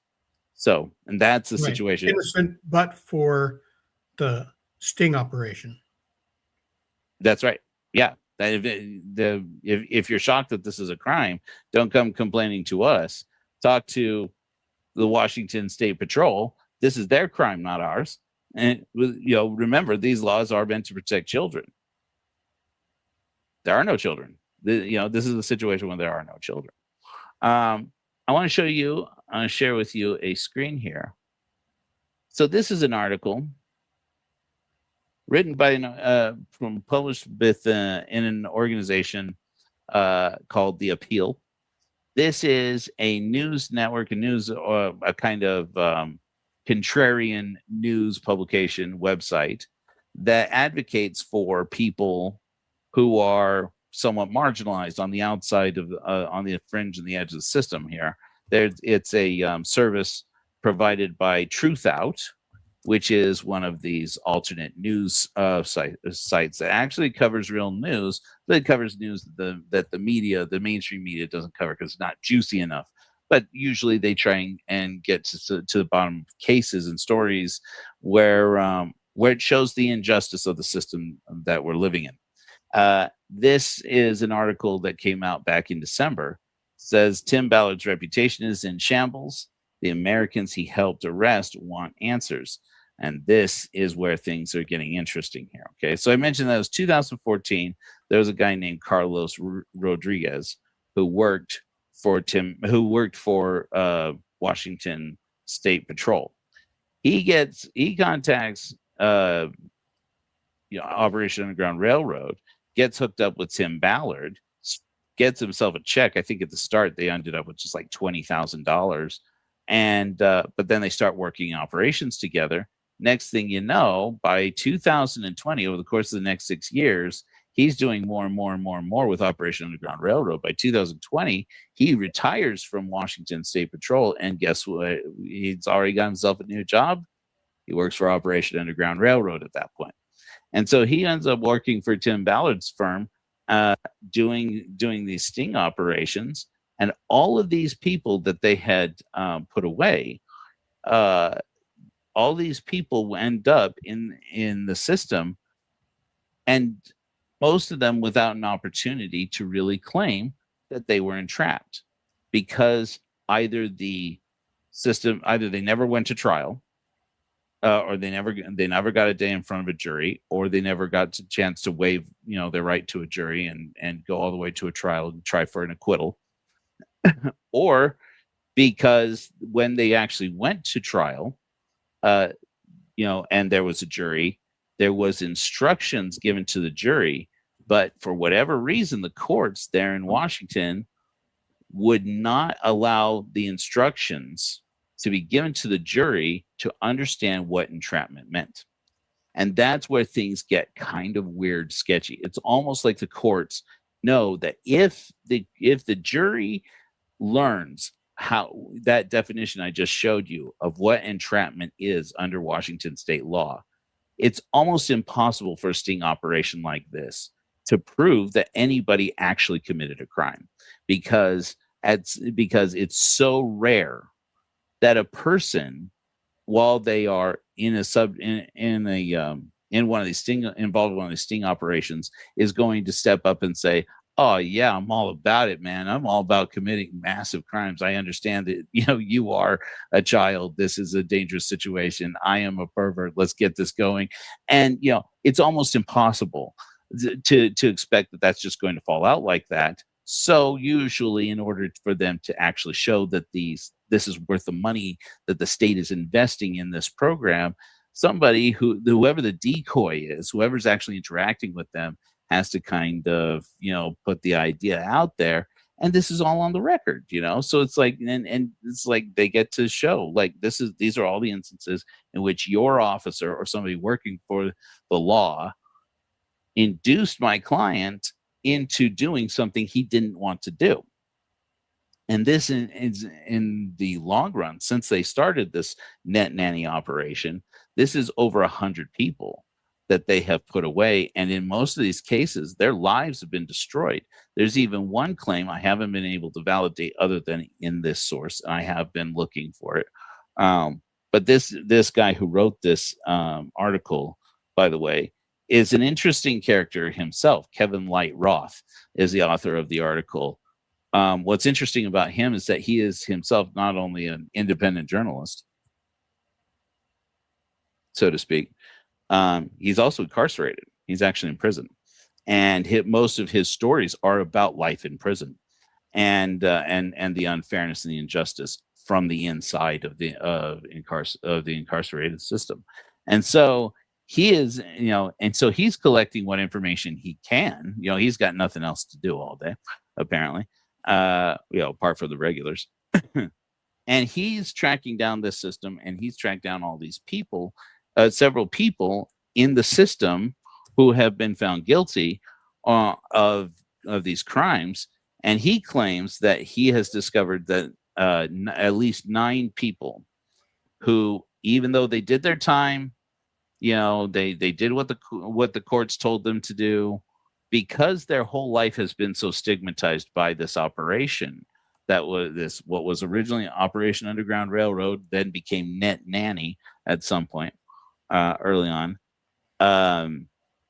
So, and that's the situation. Innocent, but for the sting operation. That's right. Yeah. That if you're shocked that this is a crime, don't come complaining to us. Talk to the Washington State Patrol. This is their crime, not ours. And remember, these laws are meant to protect children. There are no children. This is a situation where there are no children. I want to share with you a screen here. So this is an article written by published with in an organization called The Appeal. This is a news network, a kind of contrarian news publication website that advocates for people who are somewhat marginalized on the outside of on the fringe and the edge of the system here. It's a service provided by Truth Out, which is one of these alternate news sites that actually covers real news, but it covers news that the mainstream media doesn't cover because it's not juicy enough. But usually they try and get to the bottom of cases and stories where it shows the injustice of the system that we're living in. This is an article that came out back in December. It says Tim Ballard's reputation is in shambles. The Americans he helped arrest want answers. And this is where things are getting interesting here. Okay, so I mentioned that it was 2014. There was a guy named Carlos Rodriguez who worked for Washington State Patrol. He contacts Operation Underground Railroad, gets hooked up with Tim Ballard, gets himself a check. I think at the start they ended up with just like $20,000, and but then they start working operations together. Next thing you know, by 2020, over the course of the next 6 years, he's doing more and more and more and more with Operation Underground Railroad. By 2020, he retires from Washington State Patrol, and guess what? He's already got himself a new job. He works for Operation Underground Railroad at that point. And so he ends up working for Tim Ballard's firm, doing these sting operations. And all of these people that they had put away, all these people end up in the system, and most of them without an opportunity to really claim that they were entrapped, because either they never went to trial, or they never got a day in front of a jury, or they never got a chance to waive their right to a jury and go all the way to a trial and try for an acquittal, or because when they actually went to trial, and there was a jury, there was instructions given to the jury, but for whatever reason, the courts there in Washington would not allow the instructions to be given to the jury to understand what entrapment meant. And that's where things get kind of weird, sketchy. It's almost like the courts know that if the jury learns how that definition I just showed you of what entrapment is under Washington state law, it's almost impossible for a sting operation like this to prove that anybody actually committed a crime, because it's so rare that a person, while they are involved in one of these sting operations, is going to step up and say, "Oh yeah, I'm all about it, man. I'm all about committing massive crimes. I understand that, you are a child. This is a dangerous situation. I am a pervert. Let's get this going." And, it's almost impossible to expect that that's just going to fall out like that. So usually, in order for them to actually show that this is worth the money that the state is investing in this program, whoever the decoy is, whoever's actually interacting with them, has to kind of, put the idea out there. And this is all on the record, so it's like, and it's like they get to show, like, these are all the instances in which your officer or somebody working for the law induced my client into doing something he didn't want to do. And this is in the long run, since they started this Net Nanny operation, this is over 100 people that they have put away. And in most of these cases, their lives have been destroyed. There's even one claim I haven't been able to validate other than in this source, and I have been looking for it. But this guy who wrote this article, by the way, is an interesting character himself. Kevin Light Roth is the author of the article. What's interesting about him is that he is himself not only an independent journalist, so to speak, he's also incarcerated. He's actually in prison, and most of his stories are about life in prison, and the unfairness and the injustice from the inside of the incarcerated system. And so he is, and so he's collecting what information he can. He's got nothing else to do all day, apparently, apart from the regulars. And he's tracking down this system, and he's tracked down all these people, several people in the system who have been found guilty of these crimes. And he claims that he has discovered that at least 9 people who, even though they did their time, they did what the courts told them to do, because their whole life has been so stigmatized by this operation. That was what was originally Operation Underground Railroad, then became Net Nanny at some point early on.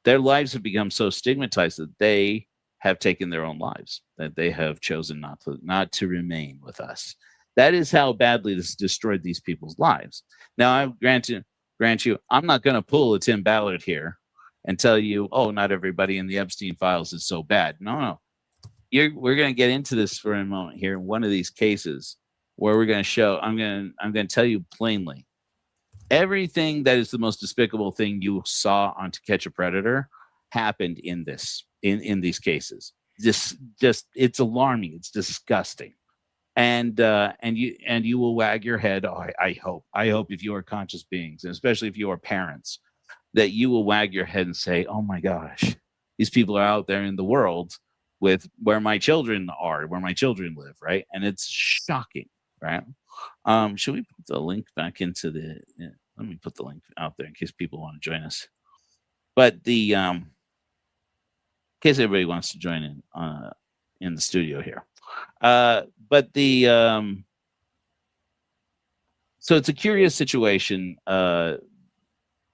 Their lives have become so stigmatized that they have taken their own lives, that they have chosen not to remain with us. That is how badly this destroyed these people's lives. Now, I grant you, I'm not going to pull a Tim Ballard here and tell you, oh, not everybody in the Epstein files is so bad. No. We're going to get into this for a moment here in one of these cases where we're going to show, I'm going to tell you plainly, everything that is the most despicable thing you saw on To Catch a Predator happened in these cases. It's alarming. It's disgusting. And you will wag your head. Oh, I hope if you are conscious beings, and especially if you are parents, that you will wag your head and say, oh my gosh, these people are out there in the world with where my children are, where my children live, right? And it's shocking, right? Should we put the link back into the? Let me put the link out there in case people want to join us. But in case everybody wants to join in the studio here, so it's a curious situation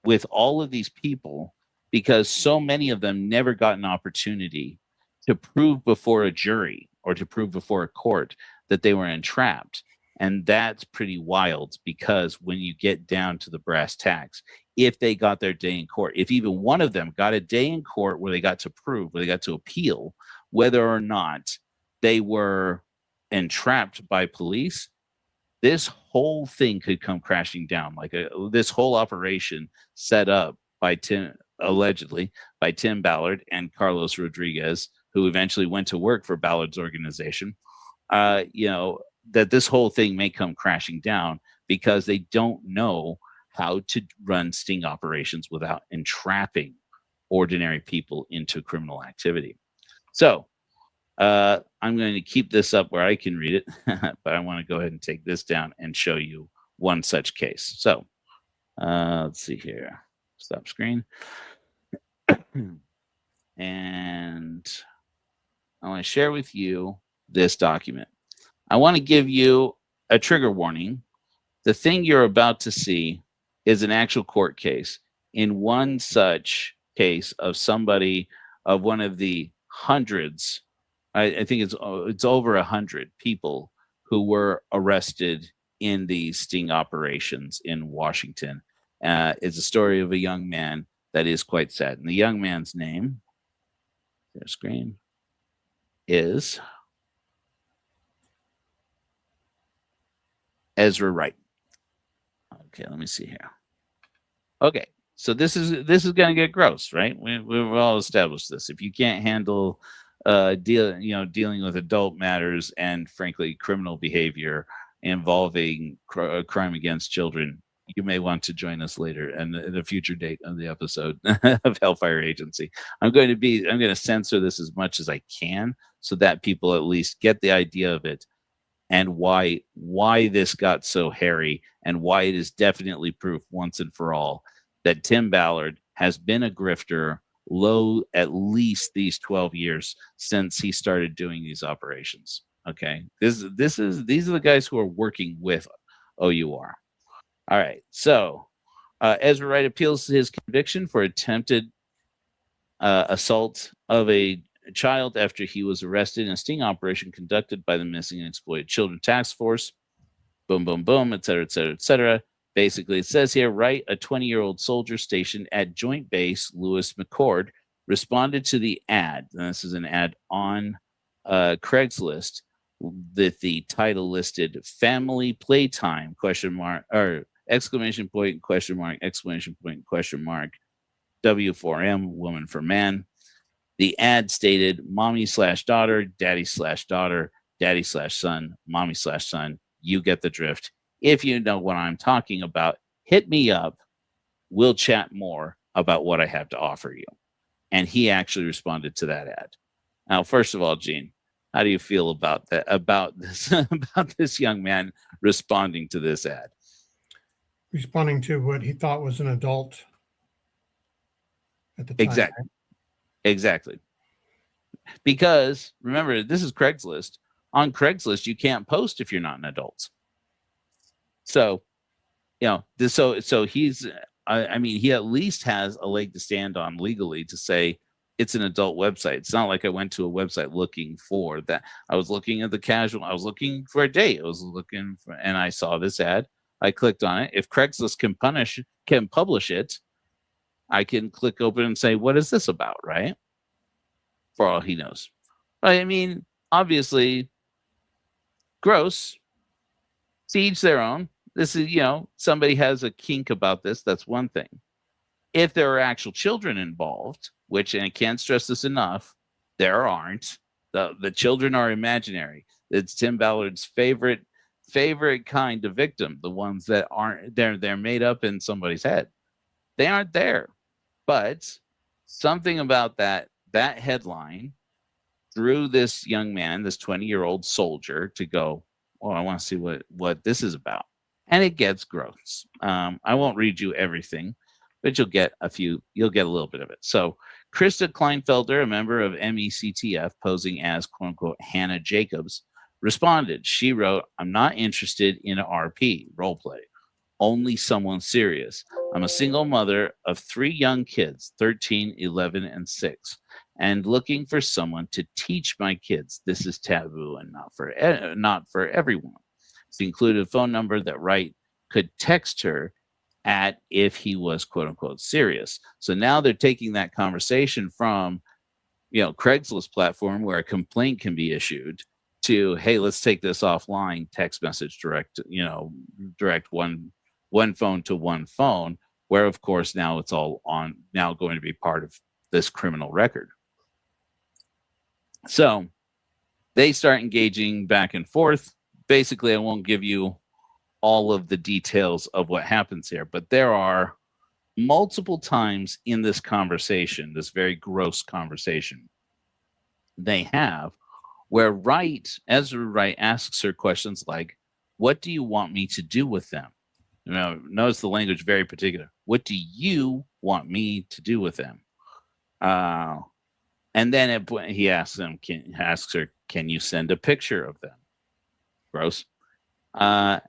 with all of these people, because so many of them never got an opportunity to prove before a jury or to prove before a court that they were entrapped. And that's pretty wild, because when you get down to the brass tacks, if they got their day in court, if even one of them got a day in court where they got to prove, where they got to appeal whether or not they were entrapped by police, this whole thing could come crashing down. Like this whole operation set up by allegedly by Tim Ballard and Carlos Rodriguez, who eventually went to work for Ballard's organization, that this whole thing may come crashing down because they don't know how to run sting operations without entrapping ordinary people into criminal activity. So I'm going to keep this up where I can read it, but I want to go ahead and take this down and show you one such case. So let's see here. Stop screen. And I want to share with you this document. I want to give you a trigger warning. The thing you're about to see is an actual court case. In one such case of somebody, of one of the hundreds, I think it's over 100 people who were arrested in these sting operations in Washington. It's a story of a young man that is quite sad. And the young man's name, their screen, is Ezra Wright. Okay, let me see here. Okay, so this is going to get gross, right? We've all established this. If you can't handle dealing with adult matters and frankly criminal behavior involving crime against children, you may want to join us later and at a future date of the episode of Hellfire Agency. I'm going to censor this as much as I can so that people at least get the idea of it and why this got so hairy, and why it is definitely proof once and for all that Tim Ballard has been a grifter at least these 12 years since he started doing these operations. Okay, these are the guys who are working with OUR. All right, so Ezra Wright appeals his conviction for attempted assault of a child after he was arrested in a sting operation conducted by the Missing and Exploited Children Task Force. Boom, boom, boom, et cetera, et cetera, et cetera. Basically, it says here, Wright, a 20-year-old soldier stationed at Joint Base Lewis McChord, responded to the ad. And this is an ad on Craigslist that the title listed "Family Playtime?" or exclamation point, question mark, exclamation point, question mark, W4M, woman for man. The ad stated mommy/daughter, daddy/daughter, daddy/son, mommy/son. You get the drift. If you know what I'm talking about, hit me up. We'll chat more about what I have to offer you. And he actually responded to that ad. Now, first of all, Gene, how do you feel about that? About this young man responding to this ad? Responding to what he thought was an adult at the time. Exactly. Exactly. Because remember, this is Craigslist. On Craigslist, you can't post if you're not an adult. So, so he's, I mean, he at least has a leg to stand on legally to say it's an adult website. It's not like I went to a website looking for that. I was looking at I was looking for a date. I was looking for, and I saw this ad. I clicked on it. If Craigslist can publish it, I can click open and say, what is this about? Right. For all he knows. I mean, obviously, gross. To each their own. This is, somebody has a kink about this. That's one thing. If there are actual children involved, which, and I can't stress this enough, there aren't. The children are imaginary. It's Tim Ballard's favorite kind of victim. The ones that aren't, they're made up in somebody's head. They aren't there. But something about that headline drew this young man, this 20-year-old soldier, to go, oh, I want to see what this is about. And it gets gross. I won't read you everything, but you'll get a little bit of it. So Krista Kleinfelder, a member of MECTF, posing as quote unquote Hannah Jacobs, responded. She wrote, I'm not interested in a RP, role play, only someone serious. I'm a single mother of 3 young kids, 13, 11, and 6, and looking for someone to teach my kids this is taboo and not for everyone. She included a phone number that Wright could text her at if he was quote unquote serious. So now they're taking that conversation from, Craigslist platform where a complaint can be issued to, hey, let's take this offline, text message direct one phone to one phone, where of course now it's all now going to be part of this criminal record. So they start engaging back and forth. Basically, I won't give you all of the details of what happens here, but there are multiple times in this conversation, this very gross conversation they have, where Ezra Wright asks her questions like, what do you want me to do with them? Notice the language very particular. What do you want me to do with them? And then he asks her, can you send a picture of them? Gross. And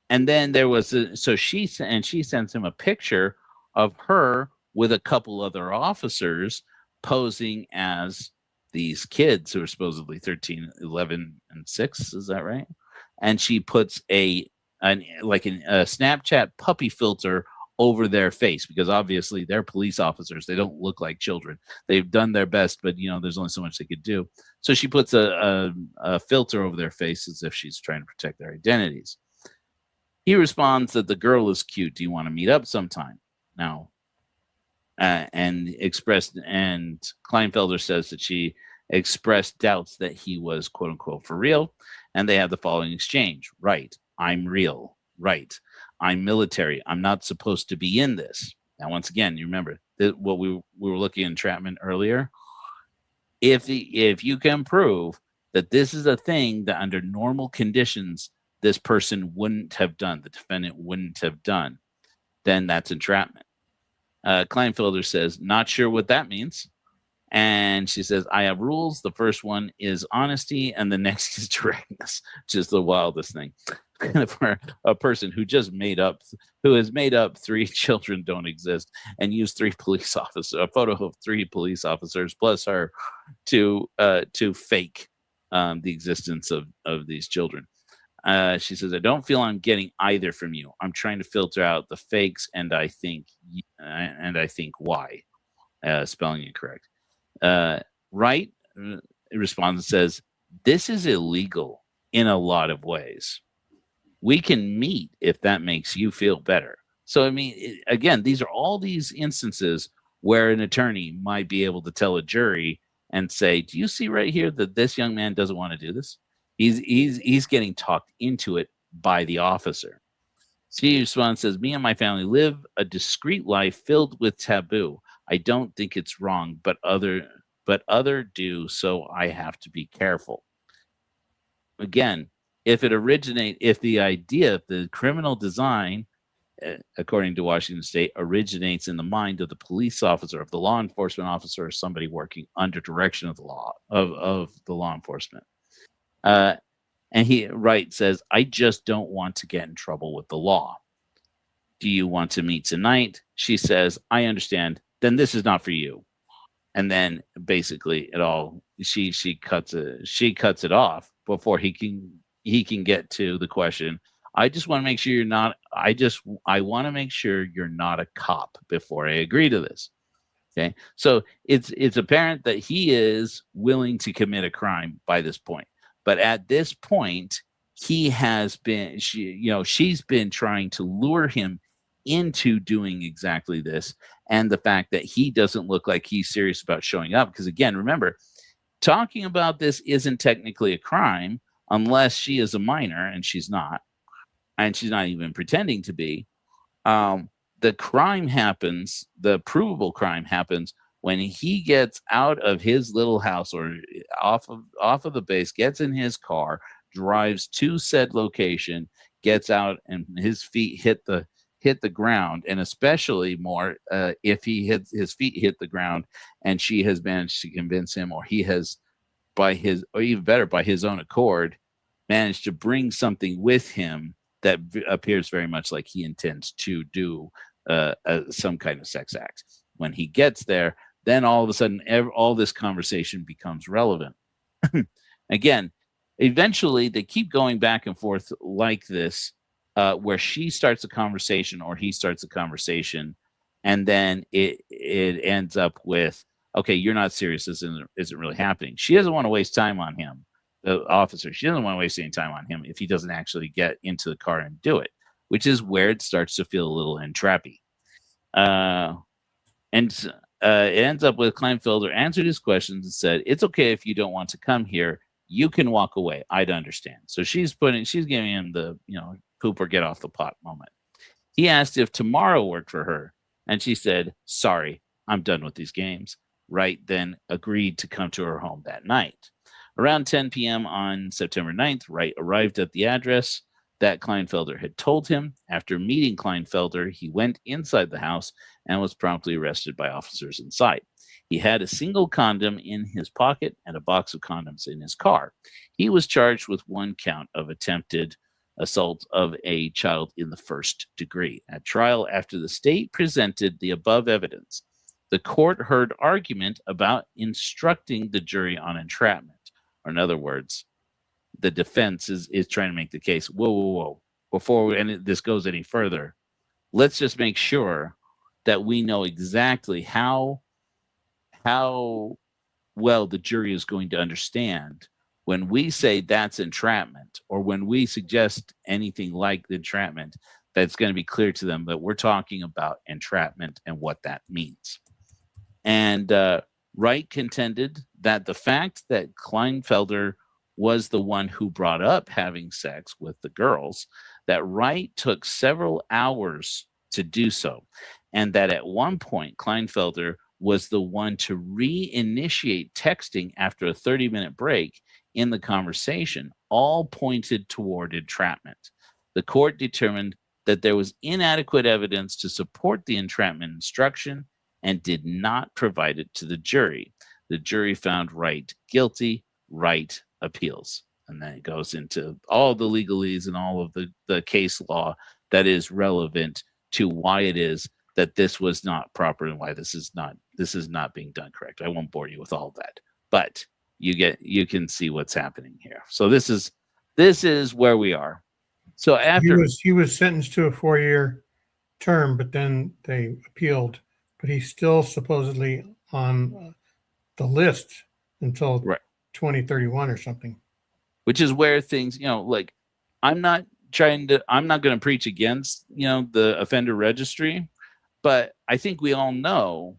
then there was she sends him a picture of her with a couple other officers posing as these kids who are supposedly 13, 11, and 6. Is that right? And she puts a Snapchat puppy filter over their face because obviously they're police officers. They don't look like children. They've done their best, but there's only so much they could do. So she puts a filter over their face as if she's trying to protect their identities. He responds that the girl is cute. Do you want to meet up sometime? Now, and Kleinfelder says that she expressed doubts that he was quote unquote for real. And they have the following exchange. Right. I'm real. Right. I'm military. I'm not supposed to be in this. Now, once again, you remember what we were looking at entrapment earlier. If you can prove that this is a thing that under normal conditions, this person wouldn't have done, the defendant wouldn't have done, then that's entrapment. Kleinfelder says, not sure what that means. And she says, I have rules. The first one is honesty, and the next is directness, which is the wildest thing. for a person who has made up 3 children don't exist and used 3 police officers, a photo of 3 police officers plus her to fake the existence of these children. She says, I don't feel I'm getting either from you. I'm trying to filter out the fakes, and I think why. Spelling incorrect. Wright responds and says, this is illegal in a lot of ways. We can meet if that makes you feel better. So, I mean, again, these are all these instances where an attorney might be able to tell a jury and say, do you see right here that this young man doesn't want to do this? He's getting talked into it by the officer. She responds, says, me and my family live a discreet life filled with taboo. I don't think it's wrong, but other do, so I have to be careful. Again, if the criminal design, according to Washington State, originates in the mind of the police officer, of the law enforcement officer, or somebody working under direction of the law of the law enforcement. And Wright says, I just don't want to get in trouble with the law. Do you want to meet tonight? She says, I understand. Then this is not for you. And then basically she cuts it off before he can get to the question. I just want to make sure you're not. I want to make sure you're not a cop before I agree to this. Okay, so it's apparent that he is willing to commit a crime by this point. But at this point, she's been trying to lure him into doing exactly this, and the fact that he doesn't look like he's serious about showing up. Because again, remember, talking about this isn't technically a crime unless she is a minor, and she's not, and she's not even pretending to be. The crime happens, the provable crime happens when he gets out of his little house or off of the base, gets in his car, drives to said location, gets out, and his feet hit the ground, and especially more if his feet hit the ground and she has managed to convince him, or he has, by his own accord, managed to bring something with him that appears very much like he intends to do some kind of sex act. When he gets there, then all of a sudden, all this conversation becomes relevant. Again, eventually, they keep going back and forth like this, where she starts a conversation or he starts a conversation, and then it ends up with, okay, you're not serious. This isn't really happening. She doesn't want to waste time on him, the officer. She doesn't want to waste any time on him if he doesn't actually get into the car and do it, which is where it starts to feel a little entrappy. It ends up with Kleinfelder answered his questions and said, it's okay if you don't want to come here. You can walk away. I'd understand. So she's giving him the, poop or get off the pot moment. He asked if tomorrow worked for her, and she said, sorry, I'm done with these games. Wright then agreed to come to her home that night. Around 10 p.m. on September 9th, Wright arrived at the address that Kleinfelder had told him. After meeting Kleinfelder, he went inside the house and was promptly arrested by officers inside. He had a single condom in his pocket and a box of condoms in his car. He was charged with 1 count of attempted assault of a child in the first degree. At trial, after the state presented the above evidence, the court heard argument about instructing the jury on entrapment. Or in other words, the defense is trying to make the case, whoa. Before this goes any further, let's just make sure that we know exactly how well the jury is going to understand when we say that's entrapment, or when we suggest anything like the entrapment, that's going to be clear to them that we're talking about entrapment and what that means. And Wright contended that the fact that Kleinfelder was the one who brought up having sex with the girls, that Wright took several hours to do so, and that at one point Kleinfelder was the one to reinitiate texting after a 30-minute break in the conversation, all pointed toward entrapment. The court determined that there was inadequate evidence to support the entrapment instruction and did not provide it to the jury. The jury found Wright guilty. Wright appeals. And then it goes into all the legalese and all of the case law that is relevant to why it is that this was not proper and why this is not being done correct. I won't bore you with all that, but you can see what's happening here. So this is where we are. So after he was sentenced to a 4-year term, but then they appealed, but he's still supposedly on the list until 2031 or something. Which is where things, like I'm not going to preach against, the offender registry, but I think we all know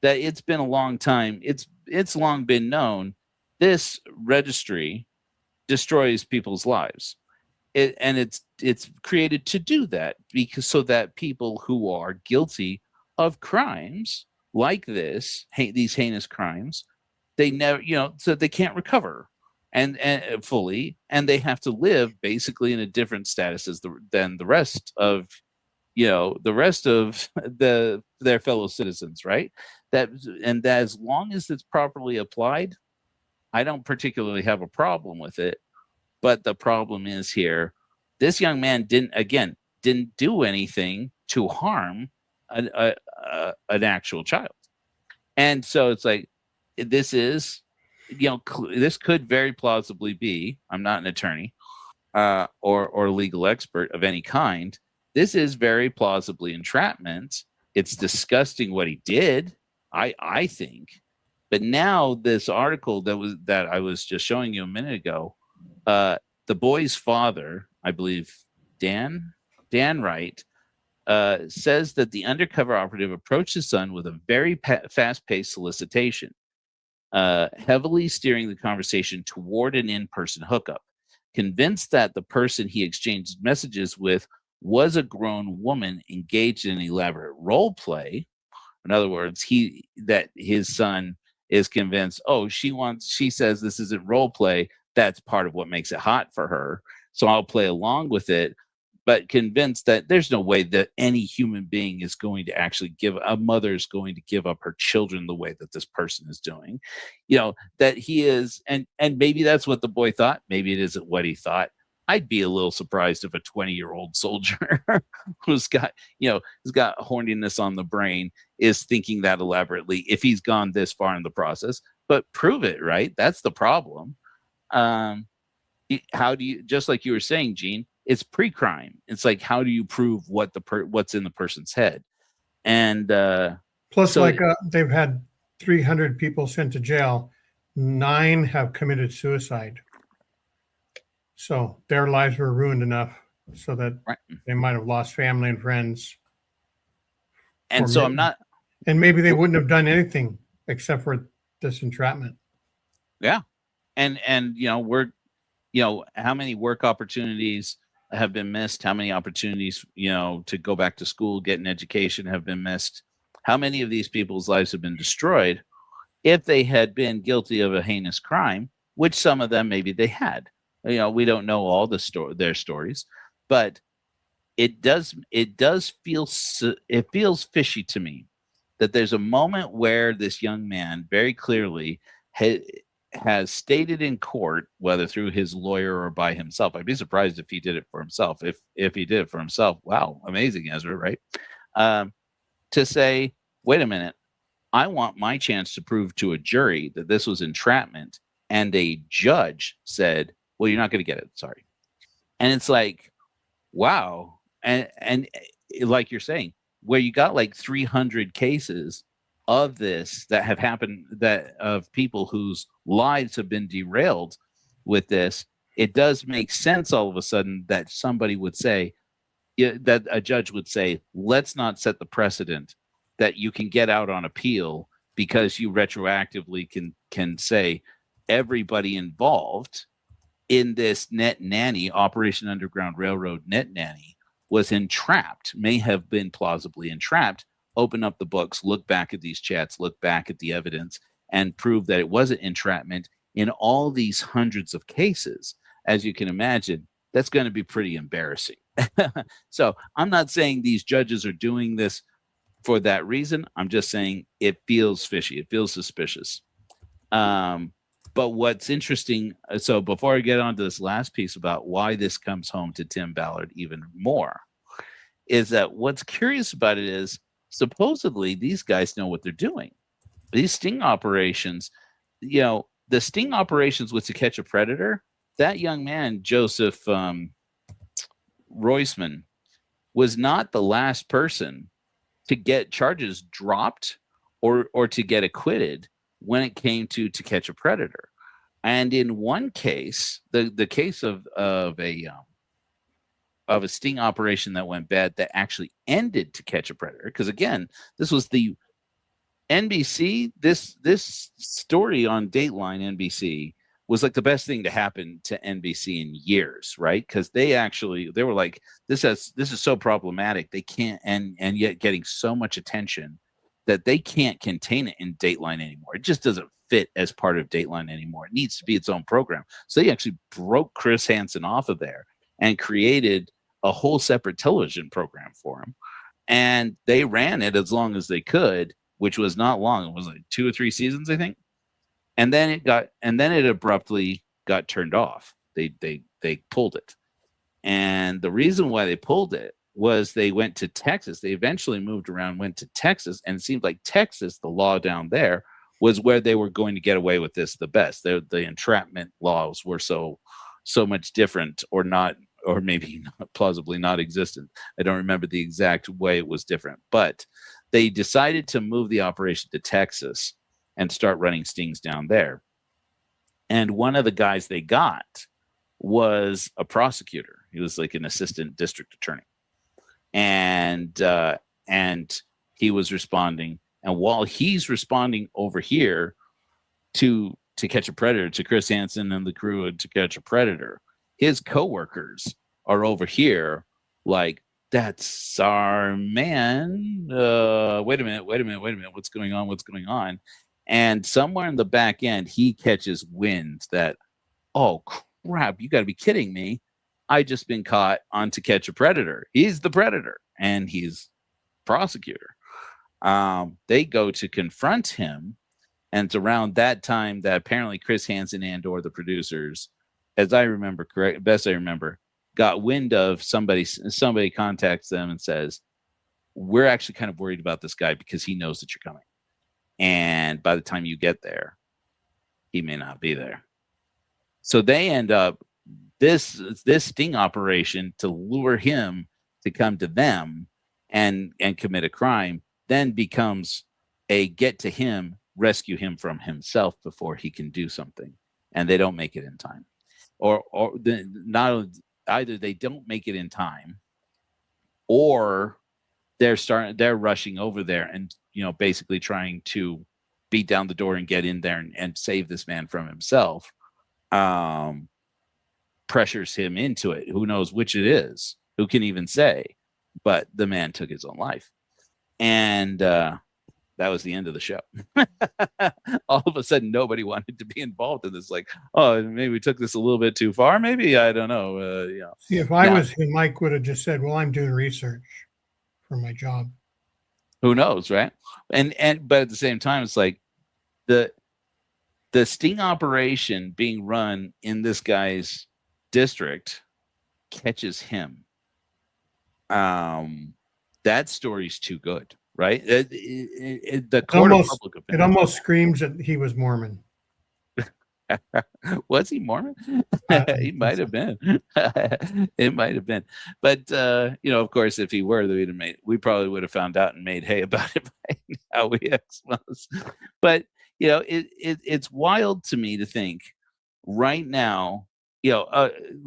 that it's been a long time. It's long been known this registry destroys people's lives. It's created to do that so that people who are guilty of crimes like these heinous crimes, they never, so they can't recover and fully, and they have to live basically in a different status than the rest of their fellow citizens, right? That as long as it's properly applied, I don't particularly have a problem with it. But the problem is here, this young man didn't do anything to harm an actual child. And so it's like, this is, this could very plausibly be, I'm not an attorney or legal expert of any kind. This is very plausibly entrapment. It's disgusting what he did, I think. But now this article that I was just showing you a minute ago, the boy's father, I believe, Dan Wright, says that the undercover operative approached his son with a very fast-paced solicitation, heavily steering the conversation toward an in-person hookup. Convinced that the person he exchanged messages with was a grown woman engaged in elaborate role play. In other words, his son is convinced, she says this isn't role play. That's part of what makes it hot for her. So I'll play along with it, but convinced that there's no way that any human being is going to actually a mother's going to give up her children the way that this person is doing, that he is. And maybe that's what the boy thought. Maybe it isn't what he thought. I'd be a little surprised if a 20-year-old soldier who's got horniness on the brain is thinking that elaborately if he's gone this far in the process. But prove it, right? That's the problem. How do you, just like you were saying, Gene, it's pre-crime. It's like, how do you prove what's in the person's head? And plus, they've had 300 people sent to jail. 9 have committed suicide. So their lives were ruined enough so that they might have lost family and friends. And so and maybe they wouldn't have done anything except for this entrapment. Yeah. And we're, how many work opportunities have been missed? How many opportunities, to go back to school, get an education have been missed? How many of these people's lives have been destroyed if they had been guilty of a heinous crime, which some of them maybe they had? We don't know all their stories, but it does feel, it feels fishy to me that there's a moment where this young man very clearly has stated in court, whether through his lawyer or by himself. I'd be surprised if he did it for himself. If he did it for himself, wow, amazing, Ezra, right? To say, wait a minute, I want my chance to prove to a jury that this was entrapment, and a judge said, well, you're not going to get it. Sorry. And it's like, wow. And like you're saying, where you got like 300 cases of this that have happened, that of people whose lives have been derailed with this, it does make sense all of a sudden that somebody would say, that a judge would say, let's not set the precedent that you can get out on appeal because you retroactively can say everybody involved in this Net Nanny, Operation Underground Railroad Net Nanny, was entrapped, may have been plausibly entrapped. Open up the books, look back at these chats, look back at the evidence, and prove that it wasn't entrapment in all these hundreds of cases. As you can imagine, that's going to be pretty embarrassing. So I'm not saying these judges are doing this for that reason. I'm just saying it feels fishy. It feels suspicious. But But what's interesting, so before I get on to this last piece about why this comes home to Tim Ballard even more, is that what's curious about it is supposedly these guys know what they're doing. These sting operations, the sting operations was to catch a predator. That young man, Joseph Roisman, was not the last person to get charges dropped or to get acquitted when it came to catch a predator. And in one case, the case of a sting operation that went bad that actually ended to catch a predator, because again, this was the NBC, this story on Dateline NBC was like the best thing to happen to NBC in years, right? Because they were like, this is so problematic. They can't, and yet getting so much attention that they can't contain it in Dateline anymore. It just doesn't fit as part of Dateline anymore. It needs to be its own program. So they actually broke Chris Hansen off of there and created a whole separate television program for him. And they ran it as long as they could, which was not long. It was like 2 or 3 seasons, I think. And then it abruptly got turned off. They pulled it. And the reason why they pulled it was they went to Texas. They eventually moved around, went to Texas, and it seemed like Texas, the law down there, was where they were going to get away with this the best. The entrapment laws were so much different, or not, or maybe not, plausibly not existent. I don't remember the exact way it was different, but they decided to move the operation to Texas and start running stings down there. And one of the guys they got was a prosecutor. He was like an assistant district attorney. And he was responding. And while he's responding over here to catch a predator, to Chris Hansen and the crew to catch a predator, his coworkers are over here like, that's our man. Wait a minute. What's going on? And somewhere in the back end, he catches wind that, oh, crap, you got to be kidding me. I just been caught on To Catch a Predator. He's the predator, and he's prosecutor. They go to confront him, and it's around that time that apparently Chris Hansen and or the producers, as I remember, best I remember, got wind of somebody contacts them and says, we're actually kind of worried about this guy because he knows that you're coming. And by the time you get there, he may not be there. So they end up this sting operation to lure him to come to them and commit a crime then becomes a get to him, rescue him from himself before he can do something. And they don't make it in time. Either they don't make it in time, or they're rushing over there and basically trying to beat down the door and get in there and save this man from himself. Pressures him into it. Who knows which it is? Who can even say? But the man took his own life, and that was the end of the show. All of a sudden, nobody wanted to be involved in this. Like, oh, maybe we took this a little bit too far. Maybe, I don't know. See, if I was him, Mike would have just said, "Well, I'm doing research for my job." Who knows, right? And but at the same time, it's like the sting operation being run in this guy's district catches him. That story's too good, right? The court of public opinion. It almost screams that he was Mormon. Was he Mormon? He might have been. It might have been. But of course, if he were, we probably would have found out and made hay about it by now. We expose. But it's wild to me to think right now.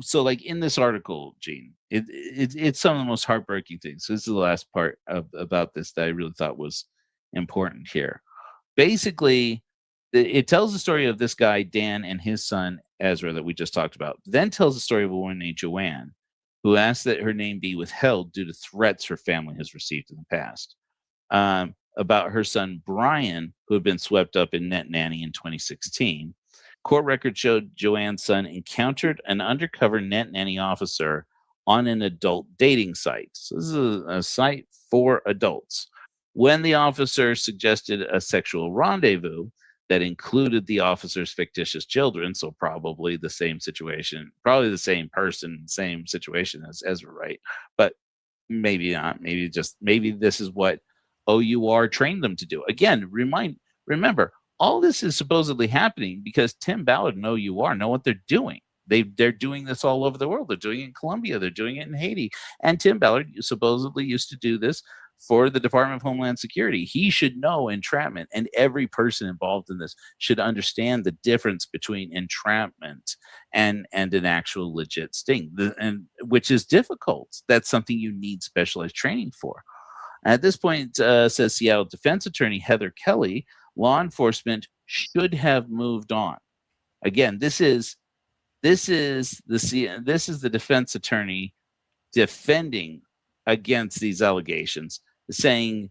So like in this article, Gene, it's some of the most heartbreaking things. This is the last part about this that I really thought was important here. Basically, it tells the story of this guy, Dan, and his son, Ezra, that we just talked about. Then tells the story of a woman named Joanne, who asked that her name be withheld due to threats her family has received in the past. About her son, Brian, who had been swept up in Net Nanny in 2016. Court records showed Joanne's son encountered an undercover Net Nanny officer on an adult dating site. So this is a site for adults. When the officer suggested a sexual rendezvous, that included the officer's fictitious children. So probably the same situation, probably the same person, same situation as Ezra Wright, but maybe not. Maybe this is what OUR trained them to do. Again, remember, all this is supposedly happening because Tim Ballard and OUR know what they're doing. They're doing this all over the world. They're doing it in Colombia. They're doing it in Haiti. And Tim Ballard supposedly used to do this for the Department of Homeland Security. He should know entrapment, and every person involved in this should understand the difference between entrapment and an actual legit sting, and which is difficult. That's something you need specialized training for. At this point, says Seattle defense attorney Heather Kelly, law enforcement should have moved on. Again, this is the defense attorney defending against these allegations, saying,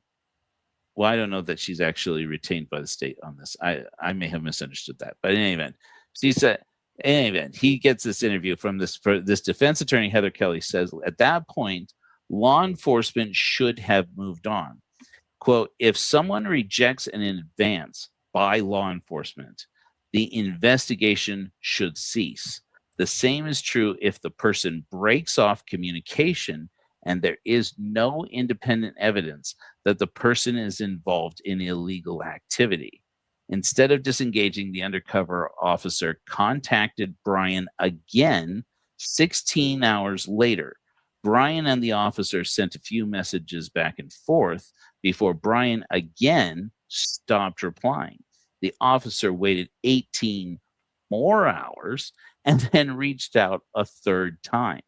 well, I don't know that she's actually retained by the state on this. I may have misunderstood that. But in any event, she said, he gets this interview from this defense attorney, Heather Kelly, says, at that point, law enforcement should have moved on. Quote, if someone rejects an advance by law enforcement, the investigation should cease. The same is true if the person breaks off communication and there is no independent evidence that the person is involved in illegal activity. Instead of disengaging, the undercover officer contacted Brian again 16 hours later. Brian and the officer sent a few messages back and forth before Brian again stopped replying. The officer waited 18 more hours and then reached out a third time.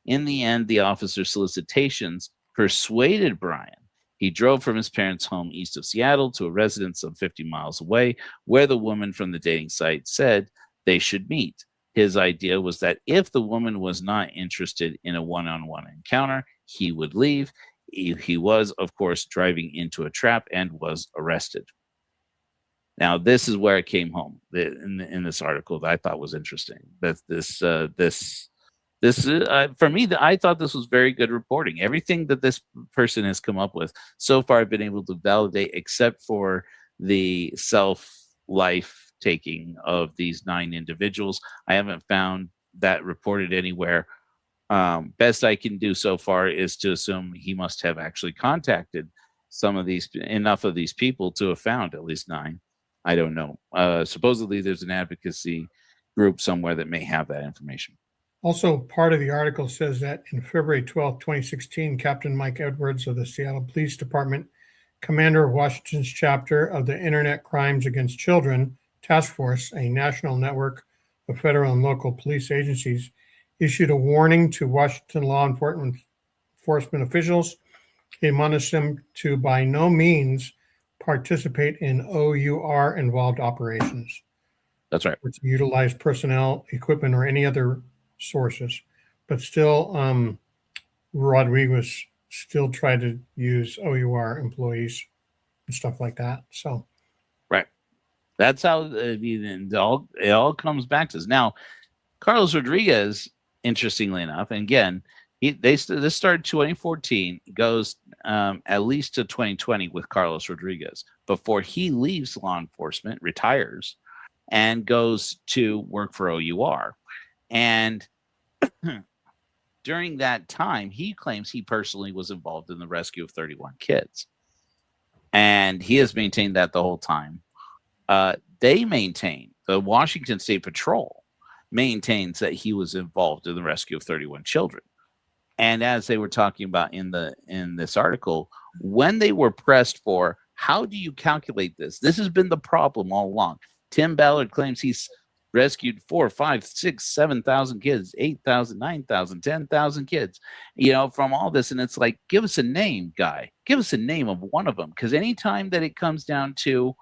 In the end, the officer's solicitations persuaded Brian. He drove from his parents' home east of Seattle to a residence some 50 miles away, where the woman from the dating site said they should meet. His idea was that if the woman was not interested in a one-on-one encounter, he would leave. He was, of course, driving into a trap and was arrested. Now, this is where it came home in this article that I thought was interesting. That for me, I thought this was very good reporting. Everything that this person has come up with so far, I've been able to validate, except for the self-life taking of these 9 individuals. I haven't found that reported anywhere. Best I can do so far is to assume he must have actually contacted enough of these people to have found at least 9. I don't know. Supposedly there's an advocacy group somewhere that may have that information. Also, part of the article says that in February 12, 2016, Captain Mike Edwards of the Seattle Police Department, commander of Washington's chapter of the Internet Crimes Against Children Task Force, a national network of federal and local police agencies, issued a warning to Washington law enforcement officials. He admonished them to by no means participate in OUR-involved operations. That's right. Which utilize personnel, equipment, or any other sources. But still, Rodriguez still tried to use OUR employees and stuff like that. So, right. That's how it all comes back to us. Now, Carlos Rodriguez, interestingly enough, and again, this started 2014, goes at least to 2020 with Carlos Rodriguez before he leaves law enforcement, retires, and goes to work for OUR. And during that time, he claims he personally was involved in the rescue of 31 kids. And he has maintained that the whole time. They maintain, the Washington State Patrol maintains that he was involved in the rescue of 31 children. And as they were talking about in this article, when they were pressed for, how do you calculate this? This has been the problem all along. Tim Ballard claims he's rescued 4, 5, 6, 7,000 kids, 8,000, 9,000, 10,000 kids, from all this. And it's like, give us a name, guy. Give us a name of one of them. Because anytime that it comes down to,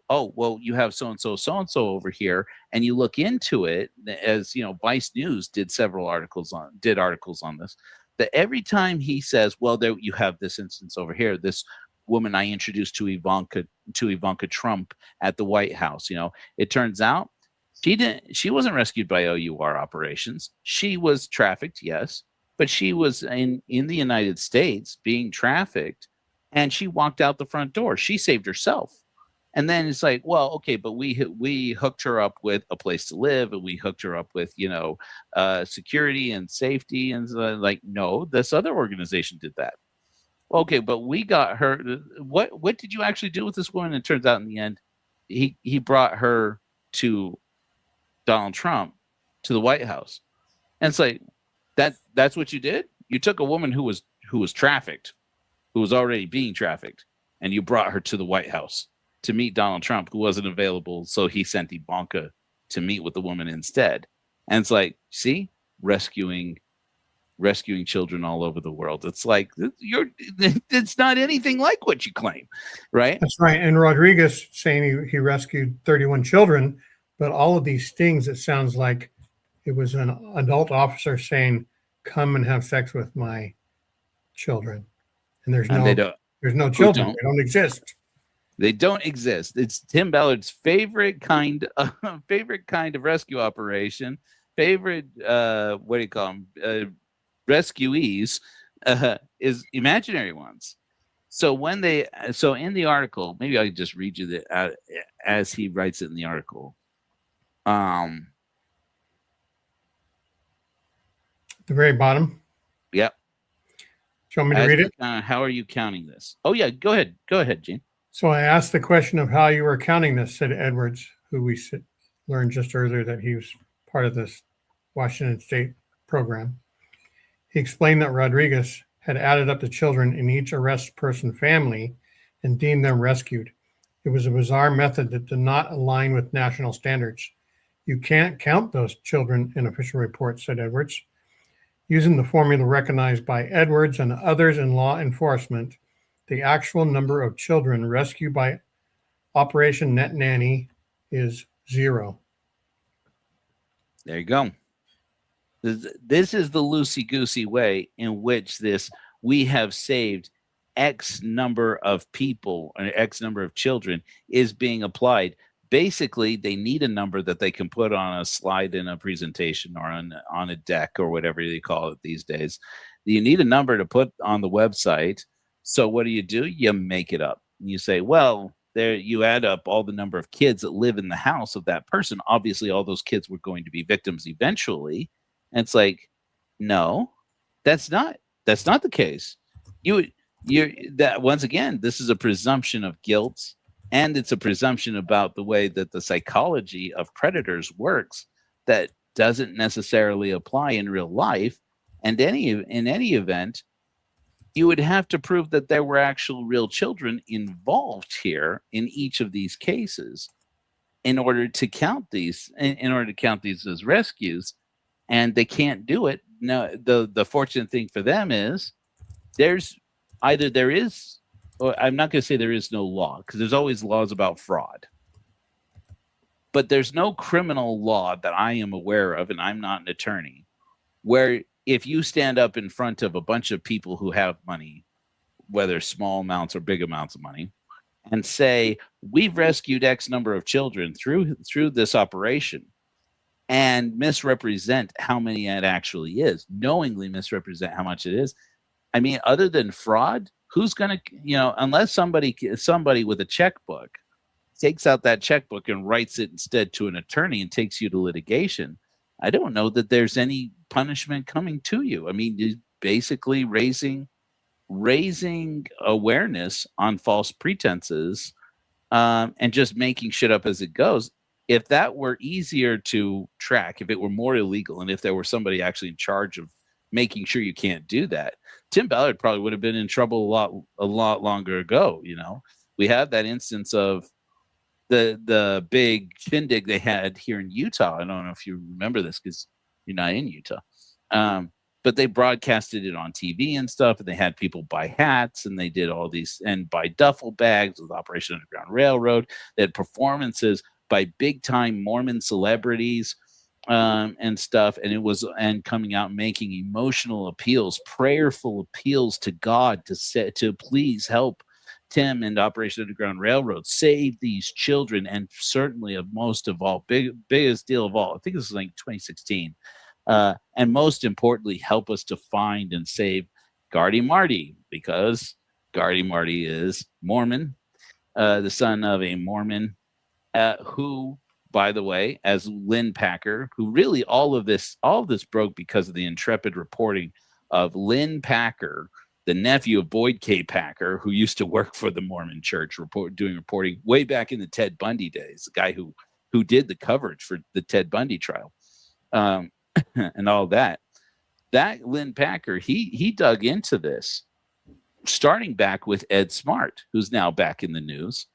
oh, well, you have so-and-so over here, and you look into it, as, Vice News did articles on this, that every time he says, well, there you have this instance over here, this woman I introduced to Ivanka Trump at the White House, it turns out she wasn't rescued by OUR operations. She was trafficked, yes, but she was in the United States being trafficked, and she walked out the front door. She saved herself. And then it's like, well, okay, but we hooked her up with a place to live, and we hooked her up with, security and safety, and like, no, this other organization did that. Okay, but we got her. What did you actually do with this woman? And it turns out in the end, he brought her to Donald Trump, to the White House, and it's like that's what you did. You took a woman who was trafficked, who was already being trafficked, and you brought her to the White House to meet Donald Trump, who wasn't available, so he sent Ivanka to meet with the woman instead. And it's like, see, rescuing children all over the world. It's like it's not anything like what you claim, right? That's right. And Rodriguez saying he rescued 31 children, but all of these stings, it sounds like it was an adult officer saying, "Come and have sex with my children," and there's no children. They don't exist. They don't exist. It's Tim Ballard's favorite kind of rescue operation. Favorite what do you call them? Rescuees is imaginary ones. So in the article, maybe I could just read you as he writes it in the article. The very bottom. Yep. Do you want me to read it? How are you counting this? Oh yeah, go ahead, Gene. So I asked the question of how you were counting this, said Edwards, who we learned just earlier that he was part of this Washington State program. He explained that Rodriguez had added up the children in each arrest person family and deemed them rescued. It was a bizarre method that did not align with national standards. You can't count those children in official reports, said Edwards. Using the formula recognized by Edwards and others in law enforcement, the actual number of children rescued by Operation Net Nanny is 0. There you go. This is the loosey-goosey way in which we have saved X number of people or X number of children is being applied. Basically, they need a number that they can put on a slide in a presentation or on a deck or whatever they call it these days. You need a number to put on the website. So what do? You make it up. You say, well, there you add up all the number of kids that live in the house of that person. Obviously, all those kids were going to be victims eventually. And it's like, no, that's not the case. That once again, this is a presumption of guilt, and it's a presumption about the way that the psychology of predators works that doesn't necessarily apply in real life. And in any event, you would have to prove that there were actual real children involved here in each of these cases in order to count these as rescues. And they can't do it. No, the fortunate thing for them is or I'm not going to say there is no law, because there's always laws about fraud. But there's no criminal law that I am aware of, and I'm not an attorney, where if you stand up in front of a bunch of people who have money, whether small amounts or big amounts of money, and say, we've rescued X number of children through this operation, and misrepresent how many it actually is, knowingly misrepresent how much it is. I mean, other than fraud, who's going to, unless somebody with a checkbook takes out that checkbook and writes it instead to an attorney and takes you to litigation, I don't know that there's any punishment coming to you. I mean, you're basically raising awareness on false pretenses and just making shit up as it goes. If that were easier to track, if it were more illegal, and if there were somebody actually in charge of making sure you can't do that, Tim Ballard probably would have been in trouble a lot longer ago. We have that instance of the big shindig they had here in Utah. I don't know if you remember this because you're not in Utah. But they broadcasted it on TV and stuff, and they had people buy hats, and they did all these, and buy duffel bags with Operation Underground Railroad. They had performances by big time Mormon celebrities and stuff, and coming out making emotional appeals, prayerful appeals to God to please help Tim and Operation Underground Railroad save these children, and certainly biggest deal of all, I think this was like 2016, and most importantly, help us to find and save Gardy Marty, because Gardy Marty is Mormon, the son of a Mormon, who, by the way, as Lynn Packer, who really all of this broke because of the intrepid reporting of Lynn Packer, the nephew of Boyd K. Packer, who used to work for the Mormon Church, doing reporting way back in the Ted Bundy days, the guy who did the coverage for the Ted Bundy trial, and all that. That Lynn Packer, he dug into this, starting back with Ed Smart, who's now back in the news.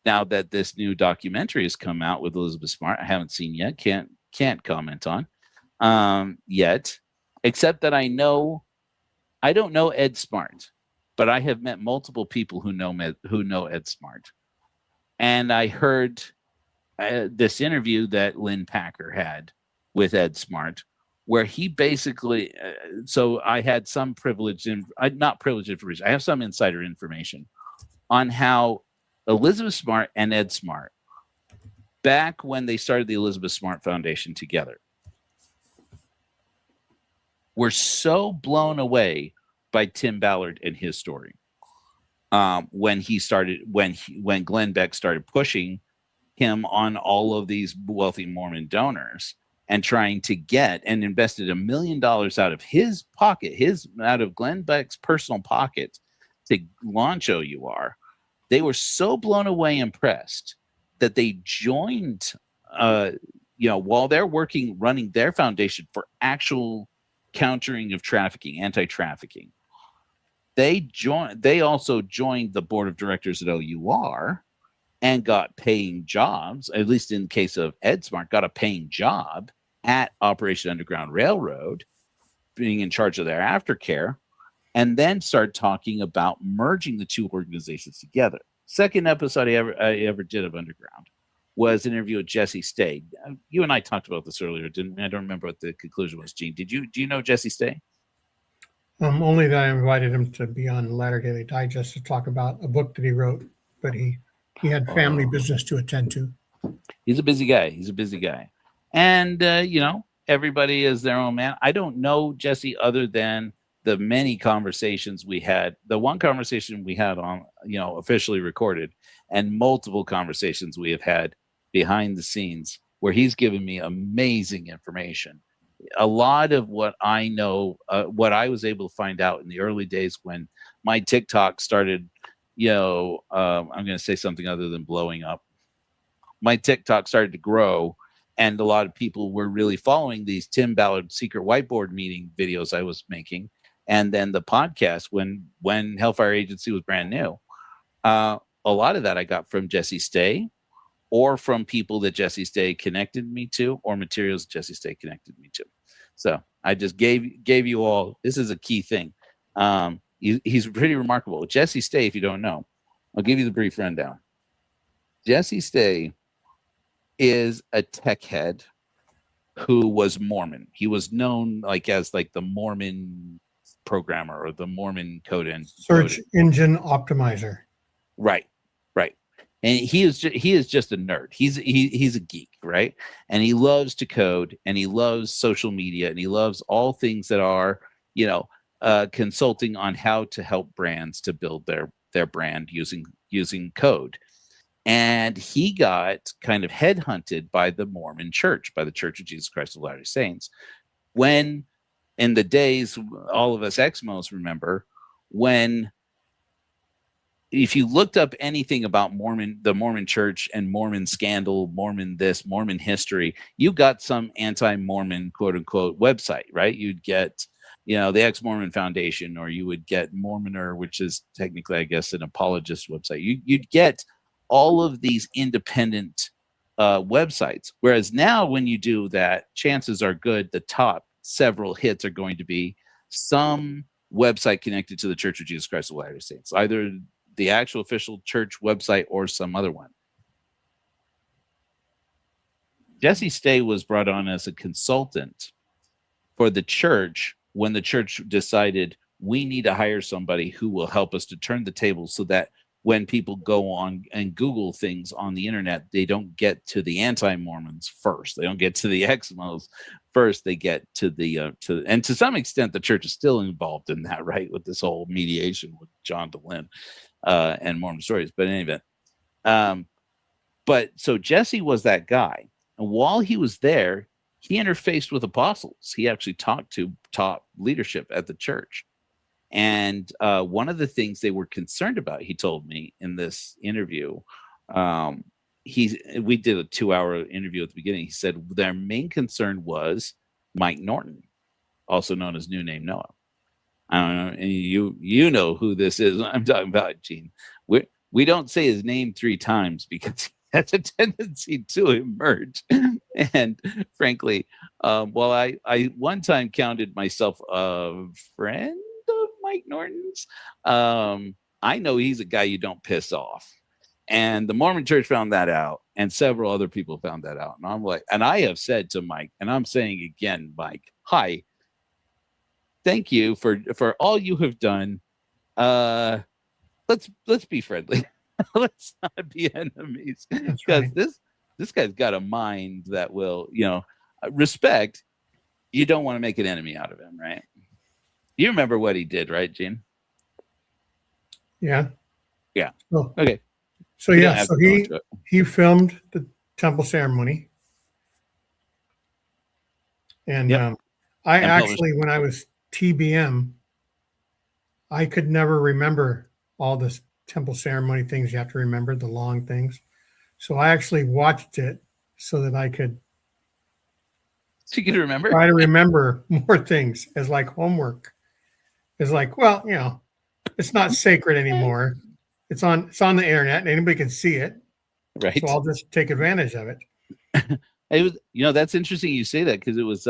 Now that this new documentary has come out with Elizabeth Smart, I haven't seen yet, can't comment on yet, except that I don't know Ed Smart, but I have met multiple people who know Ed Smart, and I heard this interview that Lynn Packer had with Ed Smart, where he basically, so I had some not privileged information. I have some insider information on how Elizabeth Smart and Ed Smart, back when they started the Elizabeth Smart Foundation together, were so blown away by Tim Ballard and his story. When Glenn Beck started pushing him on all of these wealthy Mormon donors and trying to get and invested $1 million out of his pocket, out of Glenn Beck's personal pocket, to launch OUR. They were so blown away, impressed, that they joined, while they're running their foundation for actual countering of trafficking, anti-trafficking. They also joined the board of directors at OUR and got paying jobs, at least in the case of Ed Smart, got a paying job at Operation Underground Railroad, being in charge of their aftercare, and then start talking about merging the two organizations together. Second episode I ever did of Underground was an interview with Jesse Stay. You and I talked about this earlier, didn't we? I don't remember what the conclusion was. Gene, do you know Jesse Stay? Only that I invited him to be on Latter Daily Digest to talk about a book that he wrote, but he had family business to attend to. He's a busy guy. And, everybody is their own man. I don't know Jesse other than the many conversations we had. The one conversation we had on, officially recorded, and multiple conversations we have had behind the scenes where he's given me amazing information. A lot of what I know, what I was able to find out in the early days when my TikTok started, I'm going to say something other than blowing up. My TikTok started to grow, and a lot of people were really following these Tim Ballard secret whiteboard meeting videos I was making. And then the podcast, when Hellfire Agency was brand new, a lot of that I got from Jesse Stay, or from people that Jesse Stay connected me to, or materials Jesse Stay connected me to. So I just gave you all. This is a key thing. He's pretty remarkable. Jesse Stay, if you don't know, I'll give you the brief rundown. Jesse Stay is a tech head who was Mormon. He was known as the Mormon programmer or the Mormon search engine optimizer. Right. And he is just a nerd. He's a geek, right? And he loves to code, and he loves social media, and he loves all things that are, consulting on how to help brands to build their brand using code. And he got kind of headhunted by the Mormon Church, by the Church of Jesus Christ of Latter-day Saints, when in the days all of us Exmos remember, when if you looked up anything about the Mormon Church and Mormon scandal, Mormon this, Mormon history, you got some anti-Mormon quote unquote website, right? You'd get, the Ex-Mormon Foundation, or you would get Mormoner, which is technically, I guess, an apologist website. You'd get all of these independent websites. Whereas now when you do that, chances are good the top several hits are going to be some website connected to the Church of Jesus Christ of Latter-day Saints, either the actual official church website or some other one. Jesse Stay was brought on as a consultant for the church when the church decided we need to hire somebody who will help us to turn the tables so that when people go on and Google things on the internet, they don't get to the anti-Mormons first. They don't get to the Exmos first. They get to and to some extent, the church is still involved in that, right? With this whole mediation with John DeLynn and Mormon Stories. But in any event, But so Jesse was that guy. And while he was there, he interfaced with apostles. He actually talked to top leadership at the church. And one of the things they were concerned about, he told me in this interview, we did a 2-hour interview at the beginning. He said their main concern was Mike Norton, also known as New Name Noah. I don't know, and you know who this is. I'm talking about, Gene. We don't say his name 3 times because he has a tendency to emerge. And frankly, well, I one time counted myself a friend of Mike Norton's. I know he's a guy you don't piss off. And the Mormon Church found that out, and several other people found that out. And I'm like, and I have said to Mike, and I'm saying again, Mike, hi, thank you for all you have done. Let's be friendly. Let's not be enemies, because this guy's got a mind that will, respect. You don't want to make an enemy out of him, right? You remember what he did, right, Gene? Yeah. Oh. Okay. So yeah, so he filmed the temple ceremony, and I actually, when I was TBM, I could never remember all this temple ceremony things you have to remember, the long things. So I actually watched it so that I could. So you can remember? Try to remember more things as like homework. It's like, well, it's not sacred anymore. It's on the internet and anybody can see it. Right. So I'll just take advantage of it. It was, that's interesting you say that, because it was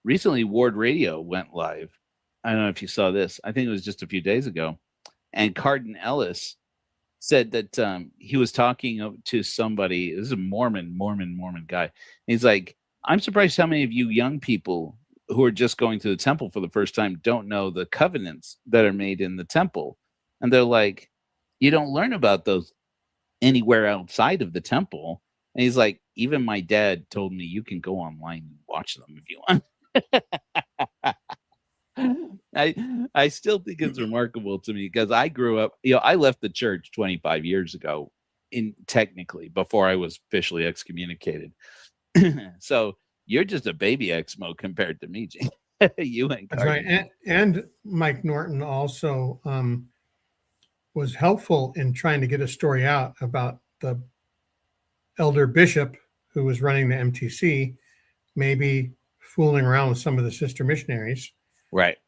recently Ward Radio went live. I don't know if you saw this. I think it was just a few days ago. And Cardin Ellis said that he was talking to somebody. This is a Mormon guy. And he's like, I'm surprised how many of you young people who are just going to the temple for the first time don't know the covenants that are made in the temple. And they're like, you don't learn about those anywhere outside of the temple. And he's like, even my dad told me you can go online and watch them if you want. I still think it's remarkable to me, because I grew up, I left the church 25 years ago, technically, before I was officially excommunicated. So you're just a baby Exmo compared to me, Jane. You and That's right. And Mike Norton also was helpful in trying to get a story out about the elder bishop who was running the MTC, maybe fooling around with some of the sister missionaries. Right.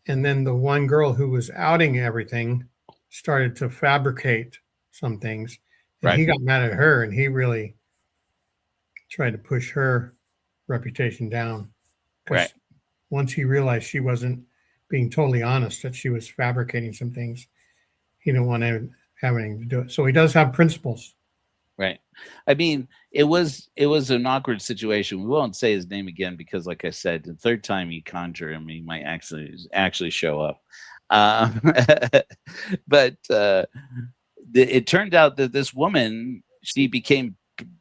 And then the one girl who was outing everything started to fabricate some things. And right. He got mad at her, and he really tried to push her reputation down. Right. Once he realized she wasn't being totally honest, that she was fabricating some things, he didn't want to have anything to do it. So he does have principles. Right. I mean, it was an awkward situation. We won't say his name again because, like I said, the third time you conjure him, he might actually show up. But it turned out that this woman, she became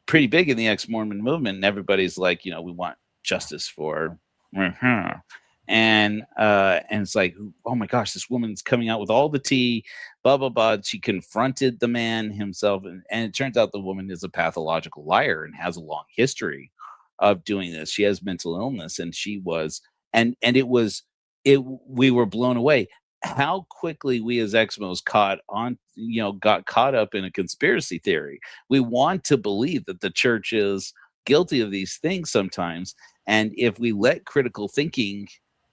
pretty big in the ex-Mormon movement, and everybody's like, we want justice for her. And it's like, oh my gosh, this woman's coming out with all the tea, blah, blah, blah. She confronted the man himself. And it turns out the woman is a pathological liar and has a long history of doing this. She has mental illness, and she was, we were blown away how quickly we as Exmos got caught up in a conspiracy theory. We want to believe that the church is guilty of these things sometimes. And if we let critical thinking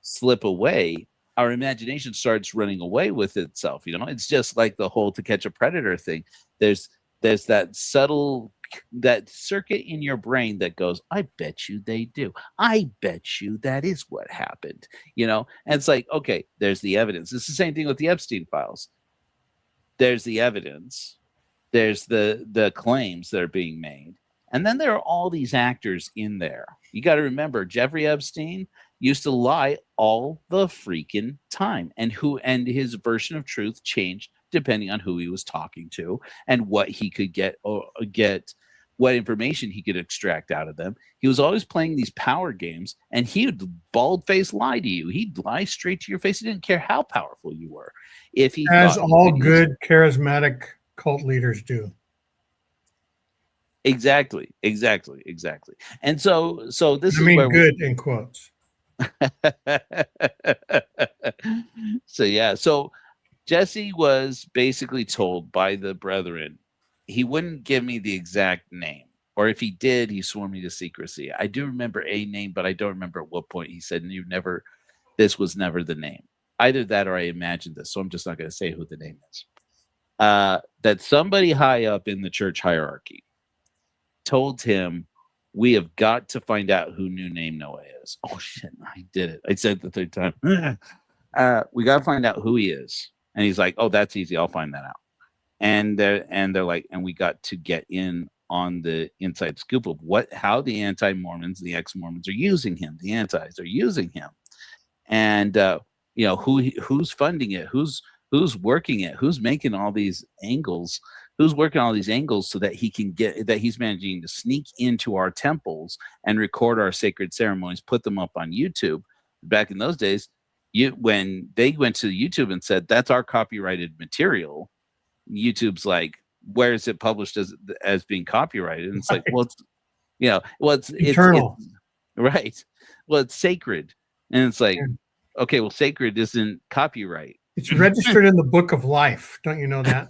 slip away, our imagination starts running away with itself. It's just like the whole To Catch a Predator thing. There's that subtle, that circuit in your brain that goes, I bet you they do. I bet you that is what happened. And it's like, okay, there's the evidence. It's the same thing with the Epstein files. There's the evidence. There's the claims that are being made. And then there are all these actors in there. You got to remember, Jeffrey Epstein used to lie all the freaking time, and his version of truth changed depending on who he was talking to and what he could get what information he could extract out of them. He was always playing these power games, and he would bald-faced lie to you. He'd lie straight to your face. He didn't care how powerful you were. If he, as all good charismatic cult leaders do. Exactly. And so this I is mean, where good in quotes. so yeah, so Jesse was basically told by the brethren he wouldn't give me the exact name, or if he did, he swore me to secrecy. I do remember a name, but I don't remember at what point he said this was never the name. Either that or I imagined this, so I'm just not going to say who the name is. That somebody high up in the church hierarchy told him, we have got to find out who New Name Noah is. Oh shit, I did it. I said it the third time. We got to find out who he is. And he's like, oh, that's easy. I'll find that out. And they're like, and we got to get in on the inside scoop of how the anti-Mormons, the ex-Mormons are using him. The antis are using him. And who's funding it, who's working it, who's making all these angles, who's working all these angles so that he's managing to sneak into our temples and record our sacred ceremonies, put them up on YouTube. Back in those days, when they went to YouTube and said that's our copyrighted material, YouTube's like, where is it published as being copyrighted? And it's like, well, it's eternal. It's right. Well, it's sacred. And it's like, okay, well, sacred isn't copyright. It's registered in the book of life. Don't you know that?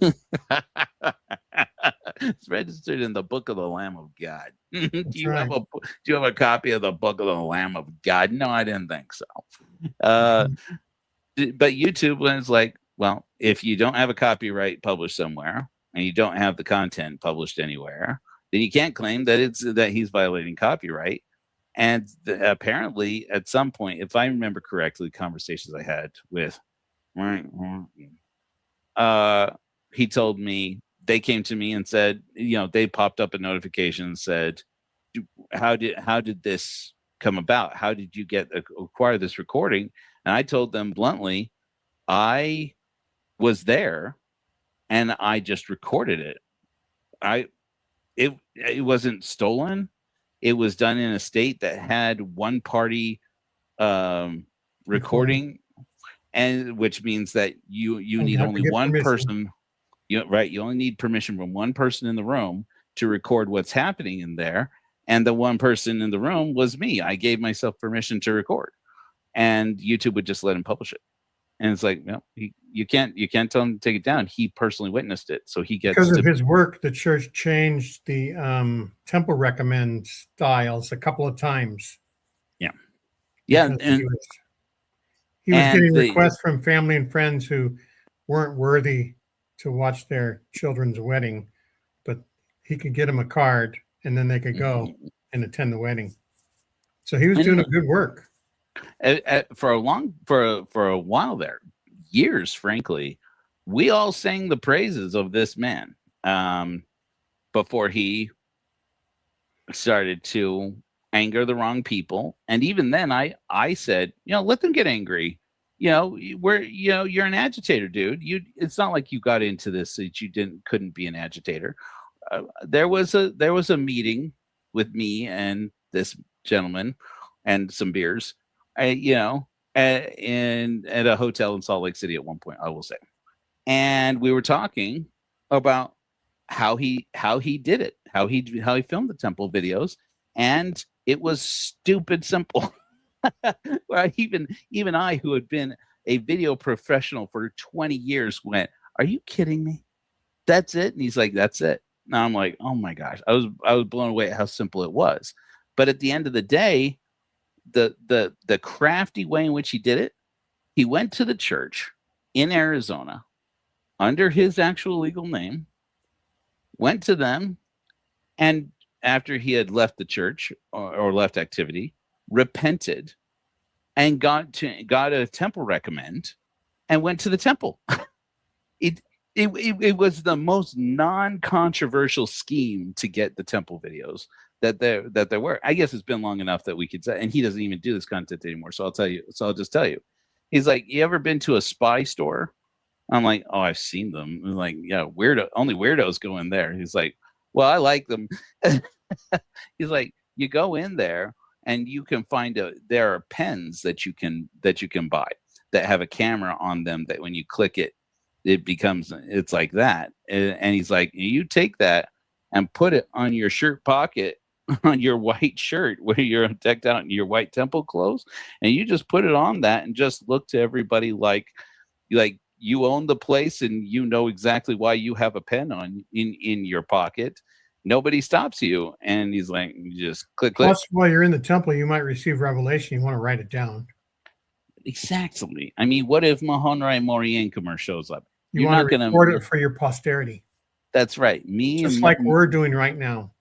It's registered in the book of the Lamb of God. Do you right. have a copy of the book of the Lamb of God? No, I didn't think so. But YouTube was like, well, if you don't have a copyright published somewhere and you don't have the content published anywhere, then you can't claim that he's violating copyright. And apparently, at some point, if I remember correctly, conversations I had with, he told me, they came to me and said, they popped up a notification and said, how did this come about? How did you acquire this recording? And I told them bluntly, I was there and I just recorded it. It wasn't stolen. It was done in a state that had one party recording, and which means that you need only one person. You only need permission from one person in the room to record what's happening in there. And the one person in the room was me. I gave myself permission to record, and YouTube would just let him publish it. And it's like, you can't tell him to take it down. He personally witnessed it, so he gets because of his work. The church changed the temple recommend styles a couple of times. Yeah, and he was getting requests from family and friends who weren't worthy to watch their children's wedding, but he could get them a card, and then they could go and attend the wedding. So he was doing a good work. For a while there, years, frankly, we all sang the praises of this man before he started to anger the wrong people. And even then, I said, let them get angry. You're an agitator, dude. It's not like you got into this that you couldn't be an agitator. There was a meeting with me and this gentleman and some beers, at a hotel in Salt Lake City at one point, I will say. And we were talking about how he did it, how he filmed the temple videos, and it was stupid simple. Well, even I, who had been a video professional for 20 years, went, "Are you kidding me? That's it?" And he's like, "That's it." Now I'm like, "Oh my gosh!" I was blown away at how simple it was. But at the end of the day, the crafty way in which he did it, he went to the church in Arizona under his actual legal name, went to them, and after he had left the church or left activity, repented and got a temple recommend and went to the temple. It was the most non-controversial scheme to get the temple videos that there were. I guess it's been long enough that we could say, and he doesn't even do this content anymore. So I'll just tell you. He's like, "You ever been to a spy store?" I'm like, "Oh, I've seen them." I'm like, "Yeah, only weirdos go in there." He's like, "Well, I like them." He's like, "You go in there and you can find there are pens that you can buy that have a camera on them that when you click it, it's like that." And he's like, "You take that and put it on your shirt pocket on your white shirt where you're decked out in your white temple clothes, and you just put it on that and just look to everybody like you own the place and you know exactly why you have a pen on in your pocket. Nobody stops you. And he's like, you just click. Plus, while you're in the temple, you might receive revelation. You want to write it down. Exactly. I mean, what if Mahonrai Morienkamer shows up? You're not going to record it for your posterity. That's right. Just like we're doing right now.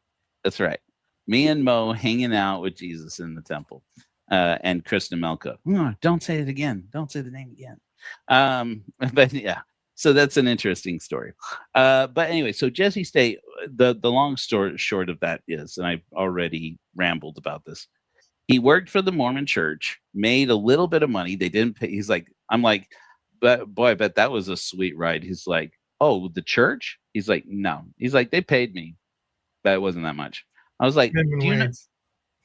That's right. Me and Mo hanging out with Jesus in the temple, and Krista Melka. Oh, don't say it again. Don't say the name again. But yeah, so that's an interesting story. But anyway, so Jesse State, the long story short of that is, and I've already rambled about this. He worked for the Mormon church, made a little bit of money. They didn't pay. He's like, I'm like, but boy, I bet that was a sweet ride. He's like, oh, the church? He's like, no. He's like, they paid me, but it wasn't that much. I was like, do you know?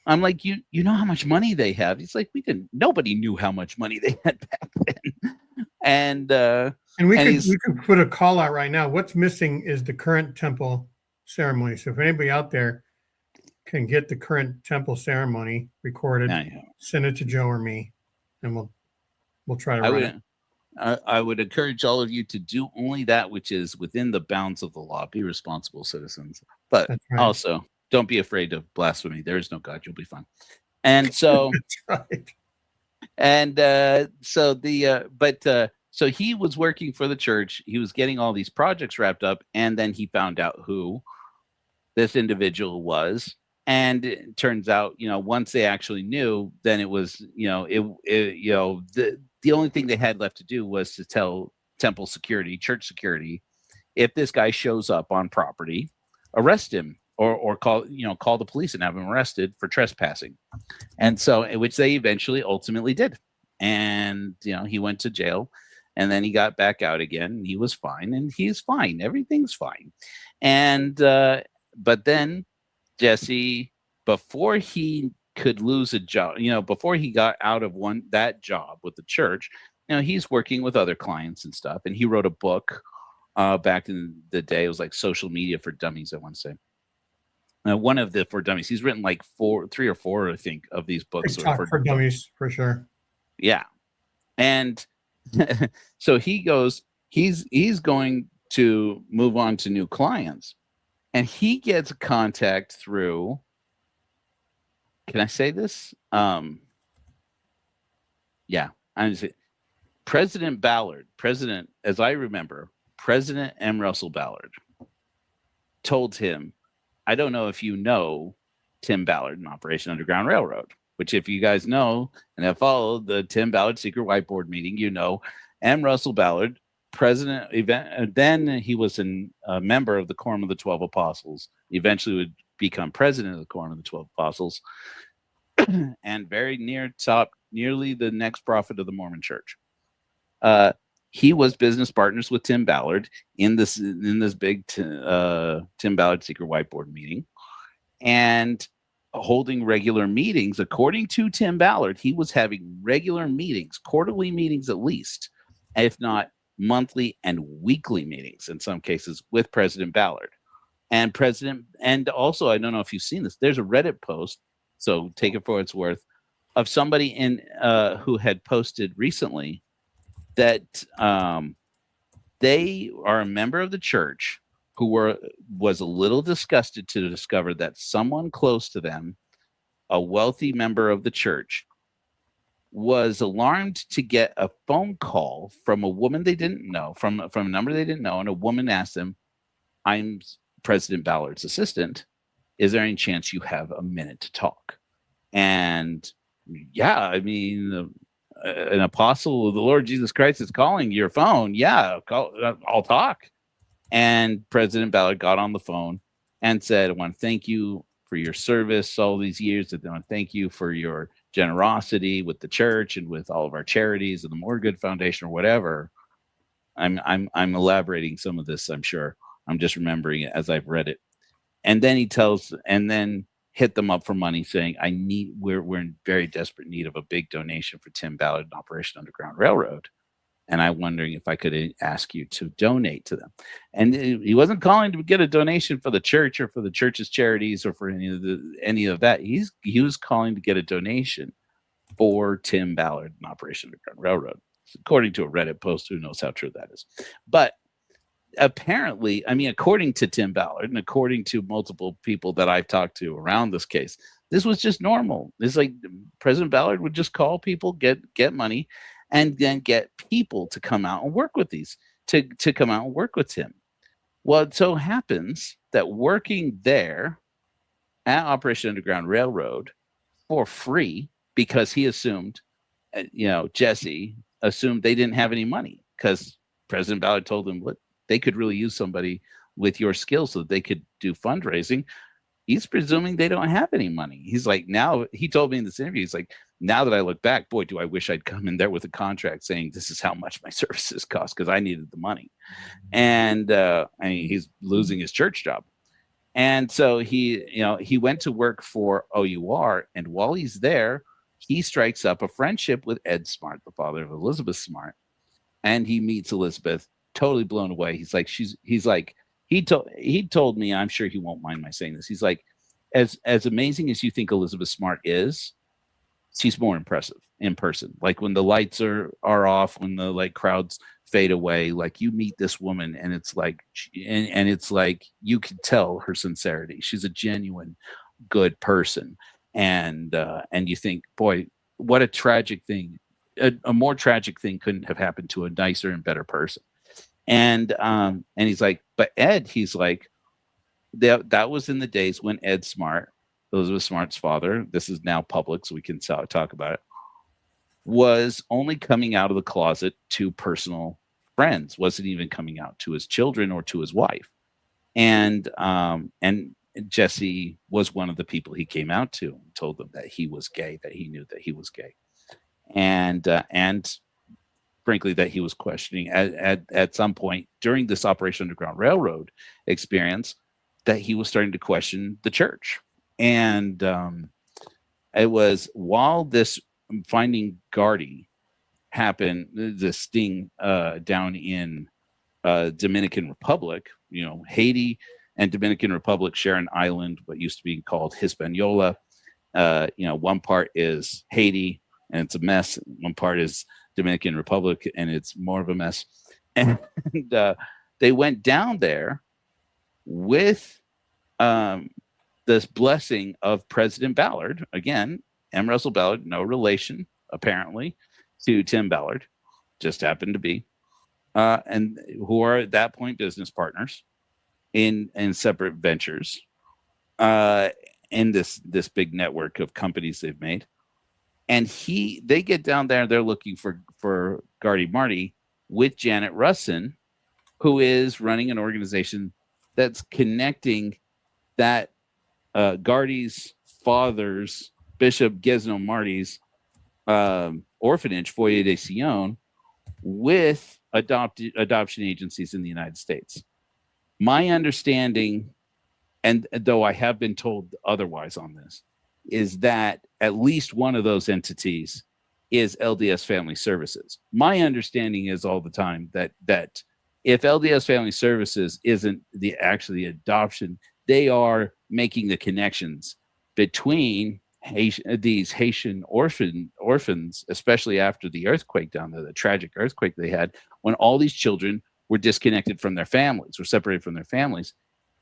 I'm like, you know how much money they have? He's like, nobody knew how much money they had back then. And we could put a call out right now. What's missing is the current temple ceremony. So if anybody out there can get the current temple ceremony recorded, send it to Joe or me, and we'll try to run it. I would encourage all of you to do only that which is within the bounds of the law. Be responsible citizens, but also don't be afraid of blasphemy. There is no God. You'll be fine. And so, that's right. And so he was working for the church. He was getting all these projects wrapped up, and then he found out who this individual was. And it turns out, once they actually knew, then it was, the only thing they had left to do was to tell temple security, church security, if this guy shows up on property, arrest him or call the police and have him arrested for trespassing. And so, which they eventually ultimately did. And, he went to jail, and then he got back out again, and he was fine, and he's fine. Everything's fine. And, but then Jesse, before he could lose a job, before he got out of that job with the church, he's working with other clients and stuff. And he wrote a book back in the day. It was like Social Media for Dummies, I want to say. One of the for dummies. He's written like 3 or 4, I think, of these books. For dummies, for sure. Yeah. And so he goes, he's going to move on to new clients. And he gets contact through, can I say this? Yeah. President Ballard, as I remember, President M. Russell Ballard told him, I don't know if you know Tim Ballard and Operation Underground Railroad, which if you guys know and have followed the Tim Ballard secret whiteboard meeting, M. Russell Ballard, president, then he was a member of the Quorum of the 12 Apostles, eventually would become president of the Quorum of the 12 Apostles, and very nearly the next prophet of the Mormon Church. He was business partners with Tim Ballard in this big Tim Ballard secret whiteboard meeting, and holding regular meetings. According to Tim Ballard, he was having regular meetings, quarterly meetings at least, if not monthly and weekly meetings in some cases, with President Ballard. And also, I don't know if you've seen this, there's a Reddit post, so take it for what it's worth, of somebody who had posted recently that they are a member of the church who was a little disgusted to discover that someone close to them, a wealthy member of the church, was alarmed to get a phone call from a woman they didn't know, from a number they didn't know, and a woman asked them, I'm President Ballard's assistant. Is there any chance you have a minute to talk? And yeah, I mean, an apostle of the Lord Jesus Christ is calling your phone. Yeah, I'll talk. And President Ballard got on the phone and said, I want to thank you for your service all these years. I want to thank you for your generosity with the church and with all of our charities and the More Good Foundation or whatever. I'm elaborating some of this, I'm sure. I'm just remembering it as I've read it. And then then hit them up for money, saying, we're in very desperate need of a big donation for Tim Ballard and Operation Underground Railroad. and I'm wondering if I could ask you to donate to them. And he wasn't calling to get a donation for the church or for the church's charities or for any of that. He was calling to get a donation for Tim Ballard and Operation Underground Railroad, according to a Reddit post. Who knows how true that is? But apparently, I mean, according to Tim Ballard and according to multiple people that I've talked to around this case, this was just normal. It's like President Ballard would just call people, get money, and then get people to come out and work with to come out and work with him. Well, it so happens that working there at Operation Underground Railroad for free, because he assumed, Jesse assumed they didn't have any money, because President Ballard told them, look, they could really use somebody with your skills so that they could do fundraising. He's presuming they don't have any money. He's like, now, he told me in this interview, he's like, now that I look back, boy, do I wish I'd come in there with a contract saying this is how much my services cost, because I needed the money. And he's losing his church job. And so he went to work for OUR, and while he's there, he strikes up a friendship with Ed Smart, the father of Elizabeth Smart, and he meets Elizabeth, totally blown away. He told me, I'm sure he won't mind my saying this, he's like, as amazing as you think Elizabeth Smart is, she's more impressive in person. Like when the lights are off, when the crowds fade away, like you meet this woman and it's like, and it's like you can tell her sincerity. She's a genuine good person. And you think, boy, what a tragic thing. A more tragic thing couldn't have happened to a nicer and better person. And he's like, but Ed, he's like, that was in the days when Ed Smart, Elizabeth Smart's father, this is now public, so we can talk about it, was only coming out of the closet to personal friends, wasn't even coming out to his children or to his wife. And Jesse was one of the people he came out to and told them that he was gay, that he knew that he was gay. And frankly, that he was questioning at some point during this Operation Underground Railroad experience, that he was starting to question the church. And it was while this Finding Gardy happened, the sting down in Dominican Republic, Haiti and Dominican Republic share an island, what used to be called Hispaniola. One part is Haiti and it's a mess. One part is Dominican Republic and it's more of a mess. And they went down there with this blessing of President Ballard. Again, M. Russell Ballard, no relation, apparently, to Tim Ballard, just happened to be, and who are at that point business partners in separate ventures in this big network of companies they've made. And they get down there, they're looking for Gardy Marty with Janet Russin, who is running an organization that's connecting that Gardy's father's, Bishop Gesno Marty's orphanage, Foyer de Sion, with adoption agencies in the United States. My understanding, and though I have been told otherwise on this, is that at least one of those entities is LDS Family Services. My understanding is all the time that if LDS Family Services isn't actually adoption, they are making the connections between these Haitian orphans, especially after the earthquake down there, the tragic earthquake they had, when all these children were disconnected from their families, were separated from their families,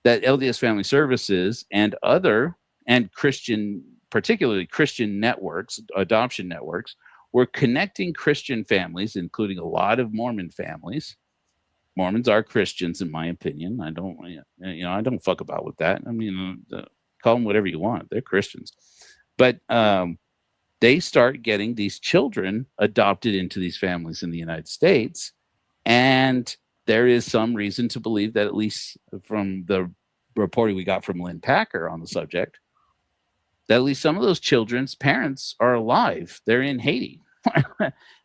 that LDS Family Services and Christian, particularly Christian networks, adoption networks, were connecting Christian families, including a lot of Mormon families. Mormons are Christians, in my opinion. I don't fuck about with that. I mean, call them whatever you want. They're Christians. But they start getting these children adopted into these families in the United States. And there is some reason to believe that, at least from the reporting we got from Lynn Packer on the subject, that at least some of those children's parents are alive. They're in Haiti.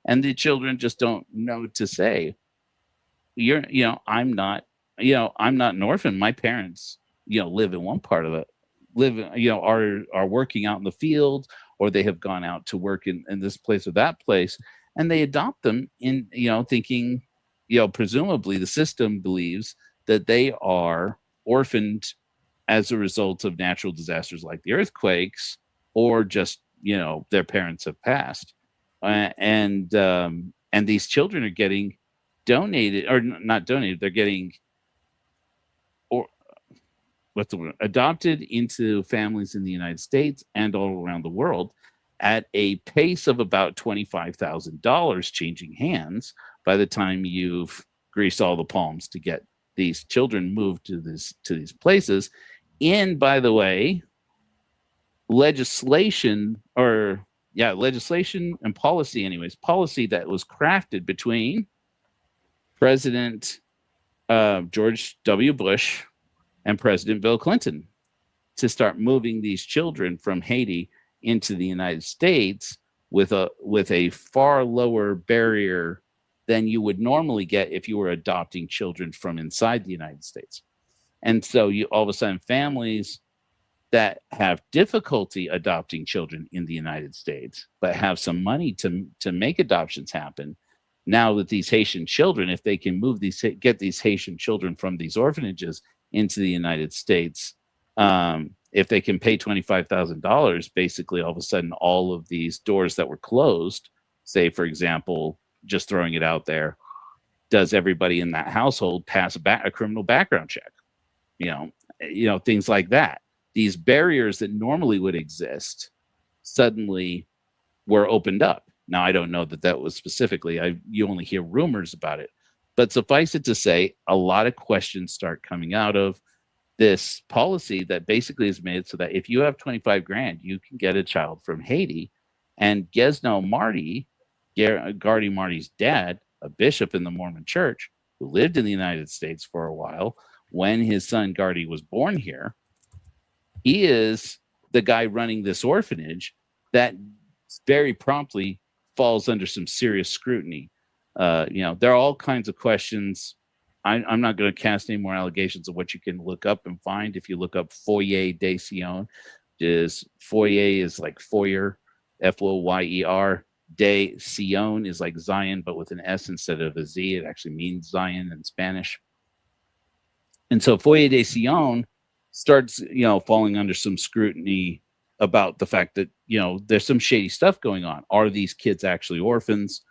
And the children just don't know to say, I'm not an orphan. My parents, live in one part of are working out in the field, or they have gone out to work in this place or that place. and they adopt them in, thinking, presumably the system believes that they are orphaned as a result of natural disasters like the earthquakes, or just, their parents have passed. And these children are getting donated, or not donated, they're getting, or what's the word, adopted into families in the United States and all around the world at a pace of about $25,000 changing hands by the time you've greased all the palms to get these children moved to these places. In, by the way, legislation and policy that was crafted between President George W. Bush and President Bill Clinton to start moving these children from Haiti into the United States with a far lower barrier than you would normally get if you were adopting children from inside the United States. And so you all of a sudden, families that have difficulty adopting children in the United States, but have some money to make adoptions happen. Now that these Haitian children, if they can get these Haitian children from these orphanages into the United States, if they can pay $25,000, basically all of a sudden, all of these doors that were closed, say, for example, just throwing it out there, does everybody in that household pass a criminal background check? Things like that. These barriers that normally would exist suddenly were opened up. Now, I don't know that was specifically, you only hear rumors about it, but suffice it to say, a lot of questions start coming out of this policy that basically is made so that if you have 25 grand, you can get a child from Haiti. And Gesno Marty, Gardy Marty's dad, a bishop in the Mormon church who lived in the United States for a while, when his son Gardy was born here, he is the guy running this orphanage that very promptly falls under some serious scrutiny. There are all kinds of questions. I'm not going to cast any more allegations of what you can look up and find. If you look up Foyer de Sion, Foyer is like foyer, Foyer. De Sion is like Zion, but with an S instead of a Z. It actually means Zion in Spanish. And so Foyer de Sion starts, falling under some scrutiny about the fact that, there's some shady stuff going on. Are these kids actually orphans?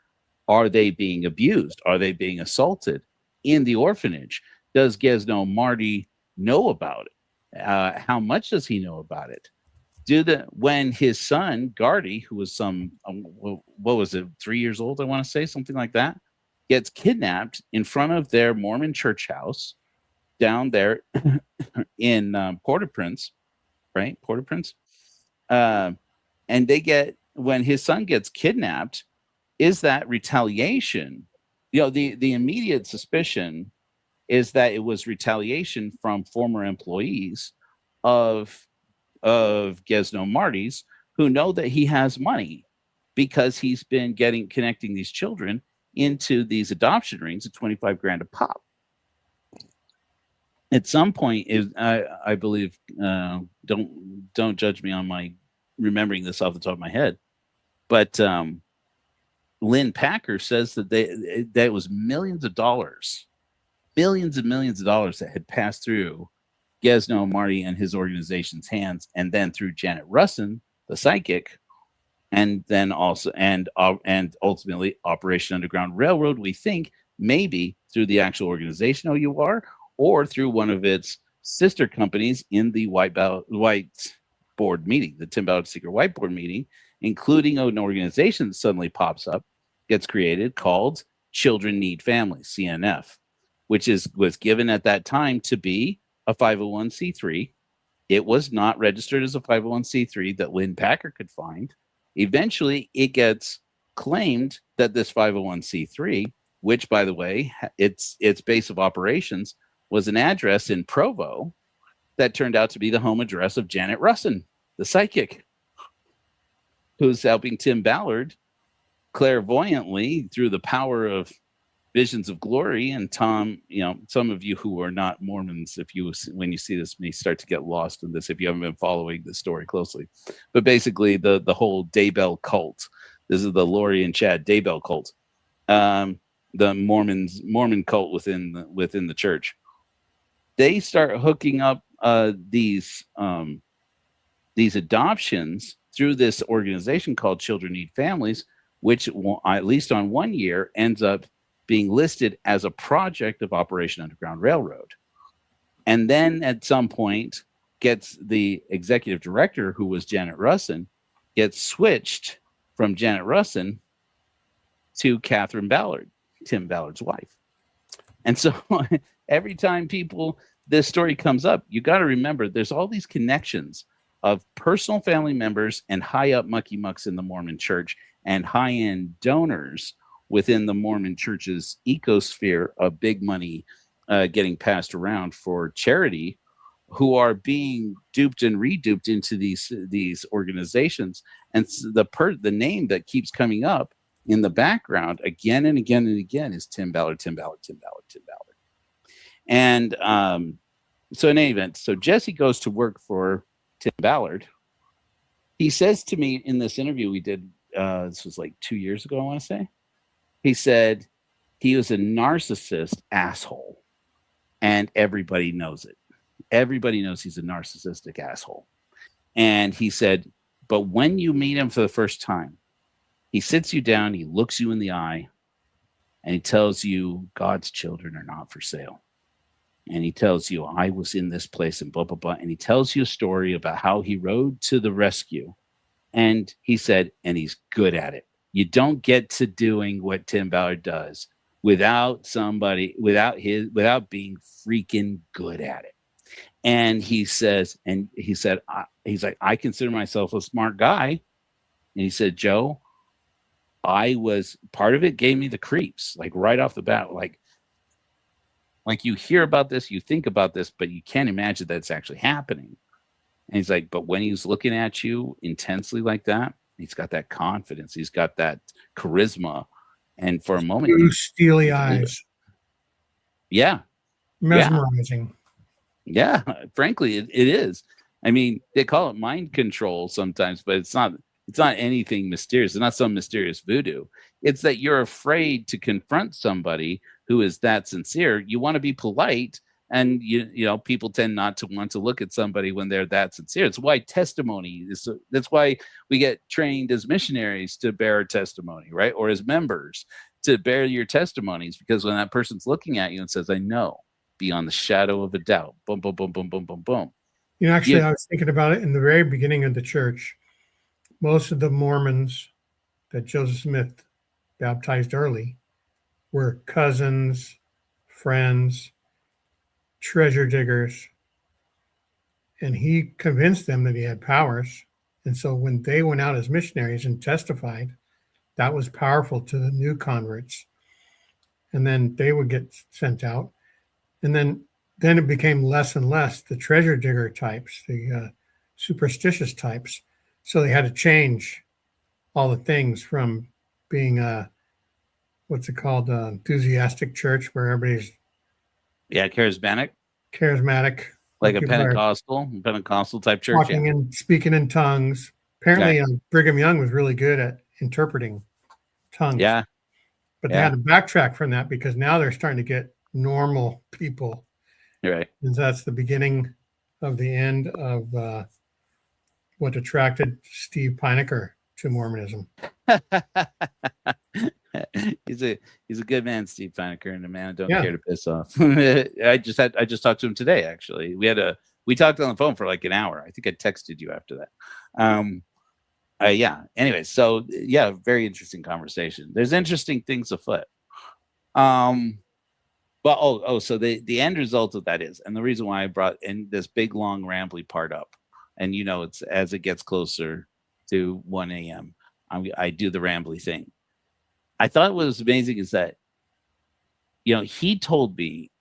Are they being abused? Are they being assaulted in the orphanage? Does Gesno Marty know about it? How much does he know about it? When his son Gardy, who was 3 years old, I want to say, something like that, gets kidnapped in front of their Mormon church house down there in Port-au-Prince, right? Port-au-Prince. And when his son gets kidnapped, is that retaliation? The immediate suspicion is that it was retaliation from former employees of Gesno Marty's, who know that he has money because he's been connecting these children into these adoption rings at 25 grand a pop. At some point, I believe, don't judge me on my remembering this off the top of my head, but Lynn Packer says that it was millions and millions of dollars that had passed through Gesno Marty and his organization's hands, and then through Janet Russin, the psychic, and then also and ultimately Operation Underground Railroad. We think maybe through the actual organization OUR, or through one of its sister companies in the White Board meeting, the Tim Ballard Secret White Board meeting, including an organization that suddenly pops up, gets created, called Children Need Families, CNF, which was given at that time to be a 501c3. It was not registered as a 501c3 that Lynn Packer could find. Eventually, it gets claimed that this 501c3, which, by the way, its base of operations was an address in Provo that turned out to be the home address of Janet Russin, the psychic, who's helping Tim Ballard clairvoyantly through the power of visions of glory. And Tom, some of you who are not Mormons, when you see this, may start to get lost in this if you haven't been following the story closely. But basically, the whole Daybell cult This is the Lori and Chad Daybell cult, the Mormon cult within the church. They start hooking up these adoptions through this organization called Children Need Families, which at least on one year ends up being listed as a project of Operation Underground Railroad. And then at some point gets the executive director, who was Janet Russin, gets switched from Janet Russin to Catherine Ballard, Tim Ballard's wife. And so every time this story comes up, you got to remember there's all these connections of personal family members and high up mucky mucks in the Mormon church and high end donors within the Mormon church's ecosphere of big money getting passed around for charity, who are being duped and reduped into these organizations. And the name that keeps coming up in the background again and again and again is Tim Ballard, Tim Ballard, Tim Ballard, Tim Ballard. And so in any event, so Jesse goes to work for Tim Ballard. He says to me in this interview we did, this was like 2 years ago, I want to say, he said he was a narcissist asshole and everybody knows it. Everybody knows he's a narcissistic asshole. And he said, but when you meet him for the first time, he sits you down, he looks you in the eye, and he tells you God's children are not for sale. And he tells you, I was in this place and blah, blah, blah. And he tells you a story about how he rode to the rescue. And he said, and he's good at it. You don't get to doing what Tim Ballard does without being freaking good at it. And he said, he's like, I consider myself a smart guy. And he said, Joe, part of it gave me the creeps, like right off the bat, like you hear about this, you think about this, but you can't imagine that it's actually happening. And he's like, but when he's looking at you intensely like that, he's got that confidence, he's got that charisma. And for a moment, blue, steely eyes. Yeah. Mesmerizing. Yeah, frankly, it is. I mean, they call it mind control sometimes, but it's not anything mysterious. It's not some mysterious voodoo. It's that you're afraid to confront somebody who is that sincere. You want to be polite, and you know people tend not to want to look at somebody when they're that sincere. It's why testimony is. That's why we get trained as missionaries to bear our testimony, right? Or as members to bear your testimonies, because when that person's looking at you and says, "I know," beyond the shadow of a doubt, boom, boom, boom, boom, boom, boom, boom. You know, actually, I was thinking about it in the very beginning of the church. Most of the Mormons that Joseph Smith baptized early were cousins, friends, treasure diggers. And he convinced them that he had powers. And so when they went out as missionaries and testified, that was powerful to the new converts. And then they would get sent out. And then it became less and less the treasure digger types, the superstitious types. So they had to change all the things from being what's it called, enthusiastic church where everybody's charismatic, like a Pentecostal type church, talking and speaking in tongues. Apparently, Brigham Young was really good at interpreting tongues. Yeah, but they had to backtrack from that because now they're starting to get normal people. Right, and that's the beginning of the end of what attracted Steve Pinecker to Mormonism. He's a good man, Steve Pinecker, and a man I don't care to piss off. I just talked to him today. Actually, we talked on the phone for like an hour. I think I texted you after that. Anyway, so very interesting conversation. There's interesting things afoot. But so the end result of that is, and the reason why I brought in this big long rambly part up, and it's as it gets closer to 1 a.m. I do the rambly thing. I thought what was amazing is that, Jesse told me,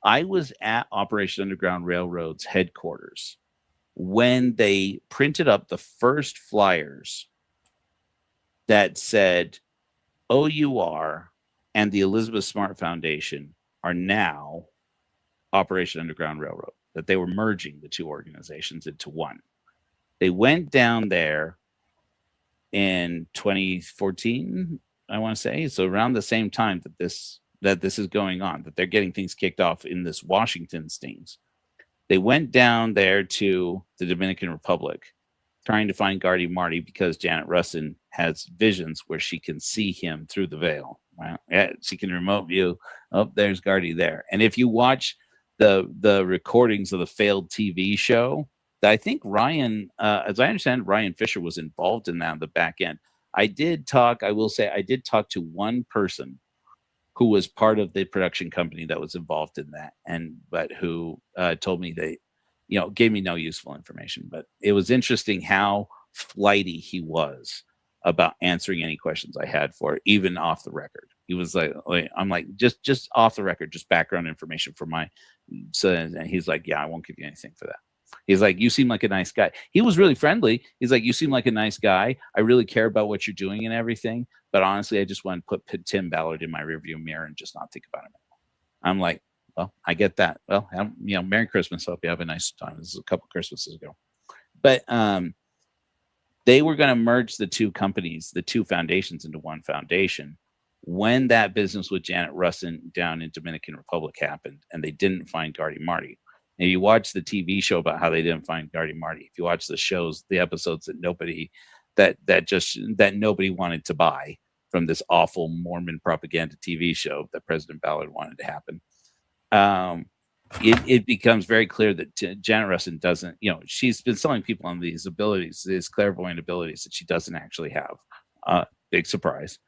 I was at Operation Underground Railroad's headquarters when they printed up the first flyers that said OUR and the Elizabeth Smart Foundation are now Operation Underground Railroad, that they were merging the two organizations into one. They went down there in 2014, I want to say. So around the same time that this is going on, that they're getting things kicked off in this Washington stings. They went down there to the Dominican Republic trying to find Gardy Marty because Janet Russin has visions where she can see him through the veil. Right? Yeah, she can remote view. Oh, there's Gardy there. And if you watch the recordings of the failed TV show, I think Ryan, as I understand, Ryan Fisher was involved in that on the back end. I did talk to one person who was part of the production company that was involved in that, but who told me they, gave me no useful information. But it was interesting how flighty he was about answering any questions I had for it, even off the record. He was like I'm like, just off the record, just background information for my. So and he's like, yeah, I won't give you anything for that. He's like, you seem like a nice guy. He was really friendly. He's like, you seem like a nice guy. I really care about what you're doing and everything. But honestly, I just want to put Tim Ballard in my rearview mirror and just not think about him. I'm like, well, I get that. Well, Merry Christmas. Hope you have a nice time. This is a couple Christmases ago. But they were going to merge the two companies, the two foundations, into one foundation when that business with Janet Russin down in Dominican Republic happened, and they didn't find Gardy Marty. Now, you watch the TV show about how they didn't find Gardy Marty. If you watch the shows, the episodes that nobody wanted to buy from this awful Mormon propaganda TV show that President Ballard wanted to happen, it becomes very clear that Janet Russin doesn't, she's been selling people on these abilities, these clairvoyant abilities that she doesn't actually have. Big surprise.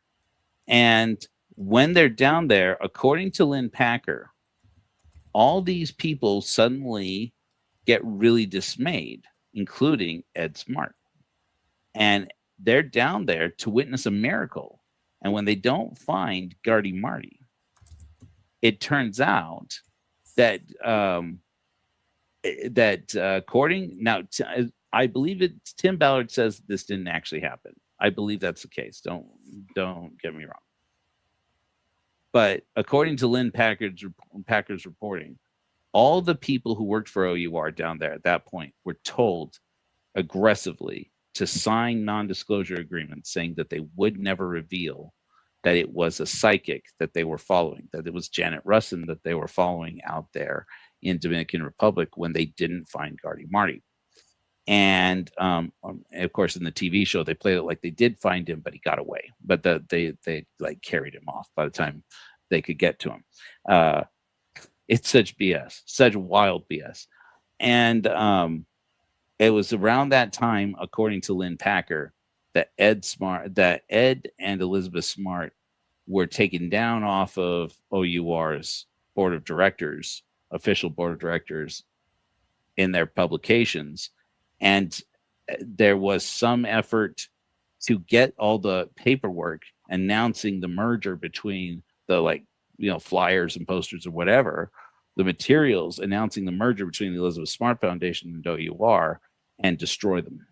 And when they're down there, according to Lynn Packer, all these people suddenly get really dismayed, including Ed Smart. And they're down there to witness a miracle. And when they don't find Gardy Marty, it turns out that I believe Tim Ballard says this didn't actually happen. I believe that's the case. Don't get me wrong. But according to Lynn Packer's reporting, all the people who worked for OUR down there at that point were told aggressively to sign non-disclosure agreements saying that they would never reveal that it was a psychic that they were following, that it was Janet Russin that they were following out there in Dominican Republic when they didn't find Gardy Marty. And of course, in the TV show, they played it like they did find him, but he got away. But they like carried him off by the time they could get to him. It's such BS, such wild BS. And it was around that time, according to Lynn Packer, that Ed and Elizabeth Smart were taken down off of OUR's board of directors, official board of directors, in their publications. And there was some effort to get all the paperwork announcing the merger between the flyers and posters or whatever, the materials announcing the merger between the Elizabeth Smart Foundation and OUR, and destroy them.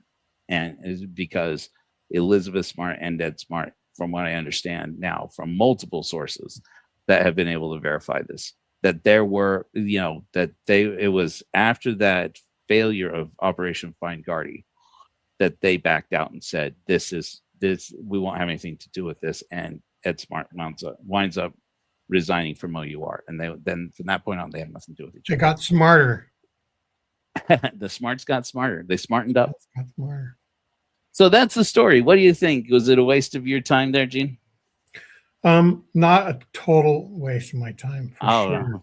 And because Elizabeth Smart and Ed Smart, from what I understand now from multiple sources that have been able to verify this, that there were, it was after that failure of Operation Find Gardy that they backed out and said, this we won't have anything to do with this. And Ed Smart winds up resigning from OUR. And then from that point on, they had nothing to do with each other. They got smarter. The smarts got smarter. They smartened up. Got smarter. So that's the story. What do you think? Was it a waste of your time there, Gene? Not a total waste of my time. Sure.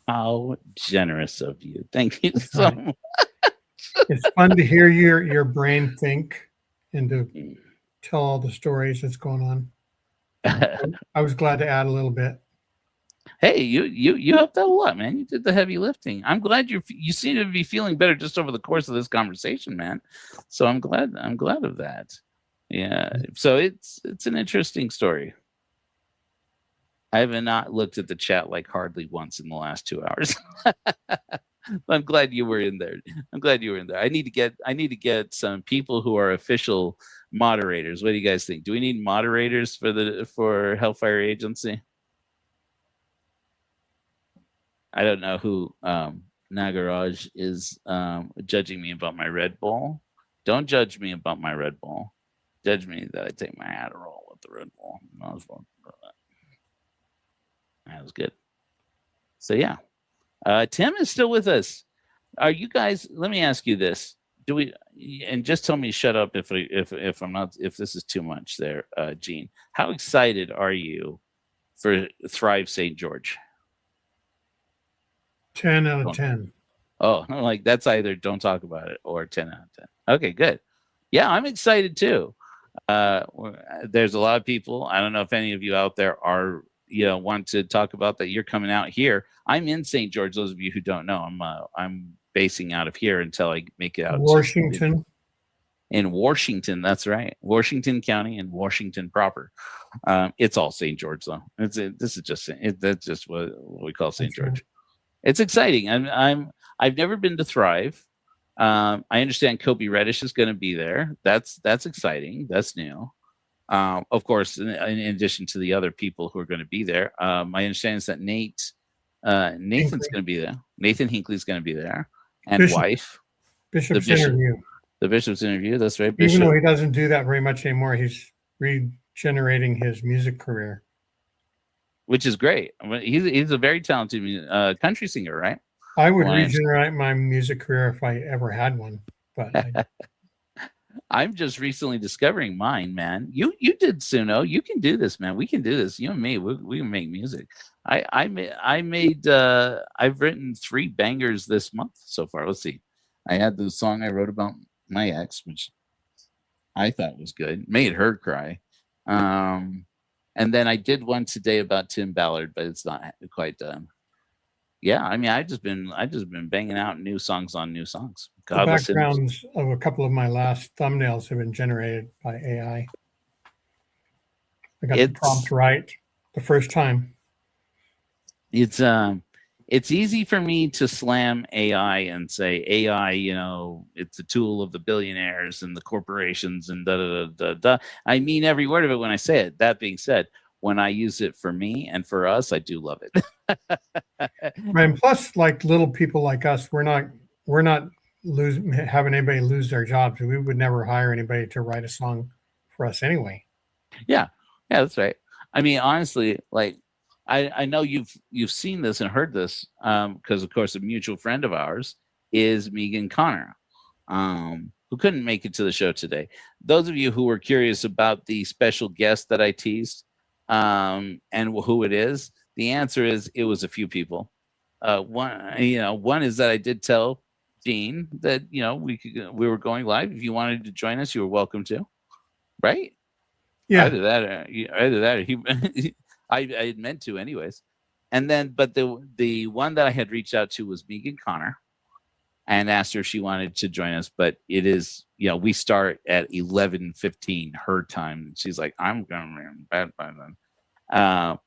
How generous of you. Thank you so much. It's fun to hear your brain think and to tell all the stories that's going on. I was glad to add a little bit. Hey, you helped out a lot, man. You did the heavy lifting. I'm glad you seem to be feeling better just over the course of this conversation, man. So I'm glad of that. Yeah. So it's an interesting story. I have not looked at the chat like hardly once in the last 2 hours. I'm glad you were in there. I need to get some people who are official moderators. What do you guys think? Do we need moderators for Hellfire Agency? I don't know who Nagaraj is judging me about my Red Bull. Don't judge me about my Red Bull. Judge me that I take my Adderall with the Red Bull. That was good. So yeah, Tim is still with us. Are you guys? Let me ask you this: Do we? And just tell me shut up if I'm not, if this is too much there, Gene. How excited are you for Thrive St. George? 10 out of 10. Oh, like that's either don't talk about it or 10 out of 10. Okay, good. Yeah, I'm excited too. There's a lot of people. I don't know if any of you out there are, want to talk about that. You're coming out here. I'm in St. George. Those of you who don't know, I'm basing out of here until I make it out. Washington. In Washington, that's right. Washington County and Washington proper. It's all St. George though. That's just what we call St. George. It's exciting. I've never been to Thrive. I understand Kobe Reddish is going to be there. That's exciting. That's new. Of course, in addition to the other people who are going to be there, my understanding is that Nathan's going to be there. Nathan Hinckley's going to be there, and Bishop's interview. The Bishop's interview. That's right. Bishop. Even though he doesn't do that very much anymore, he's regenerating his music career, which is great. I mean, he's a very talented country singer, right? I would regenerate my music career if I ever had one, but I'm just recently discovering mine, man. You did Suno. You can do this, man. We can do this. You and me, we can make music. I've written 3 bangers this month so far. Let's see. I had the song I wrote about my ex, which I thought was good. Made her cry. And then I did one today about Tim Ballard, but it's not quite done. Yeah, I mean, I've just been banging out new songs on new songs. The backgrounds of a couple of my last thumbnails have been generated by AI. I got the prompt right the first time. It's easy for me to slam AI and say AI, it's a tool of the billionaires and the corporations and da da da da. I mean every word of it when I say it. That being said, when I use it for me and for us, I do love it. And plus, like little people like us, we're not having anybody lose their jobs. We would never hire anybody to write a song for us anyway. Yeah, that's right. I mean, honestly, like I know you've seen this and heard this because, of course, a mutual friend of ours is Megan Connor, who couldn't make it to the show today. Those of you who were curious about the special guest that I teased and who it is, the answer is it was a few people. One is that I did tell Dean that we were going live. If you wanted to join us, you were welcome to. Right? Yeah. Either that, or he. I had meant to, anyways. And then, but the one that I had reached out to was Megan Connor, and asked her if she wanted to join us. But it is, we start at 11:15 her time. She's like, I'm going to be in bed by then.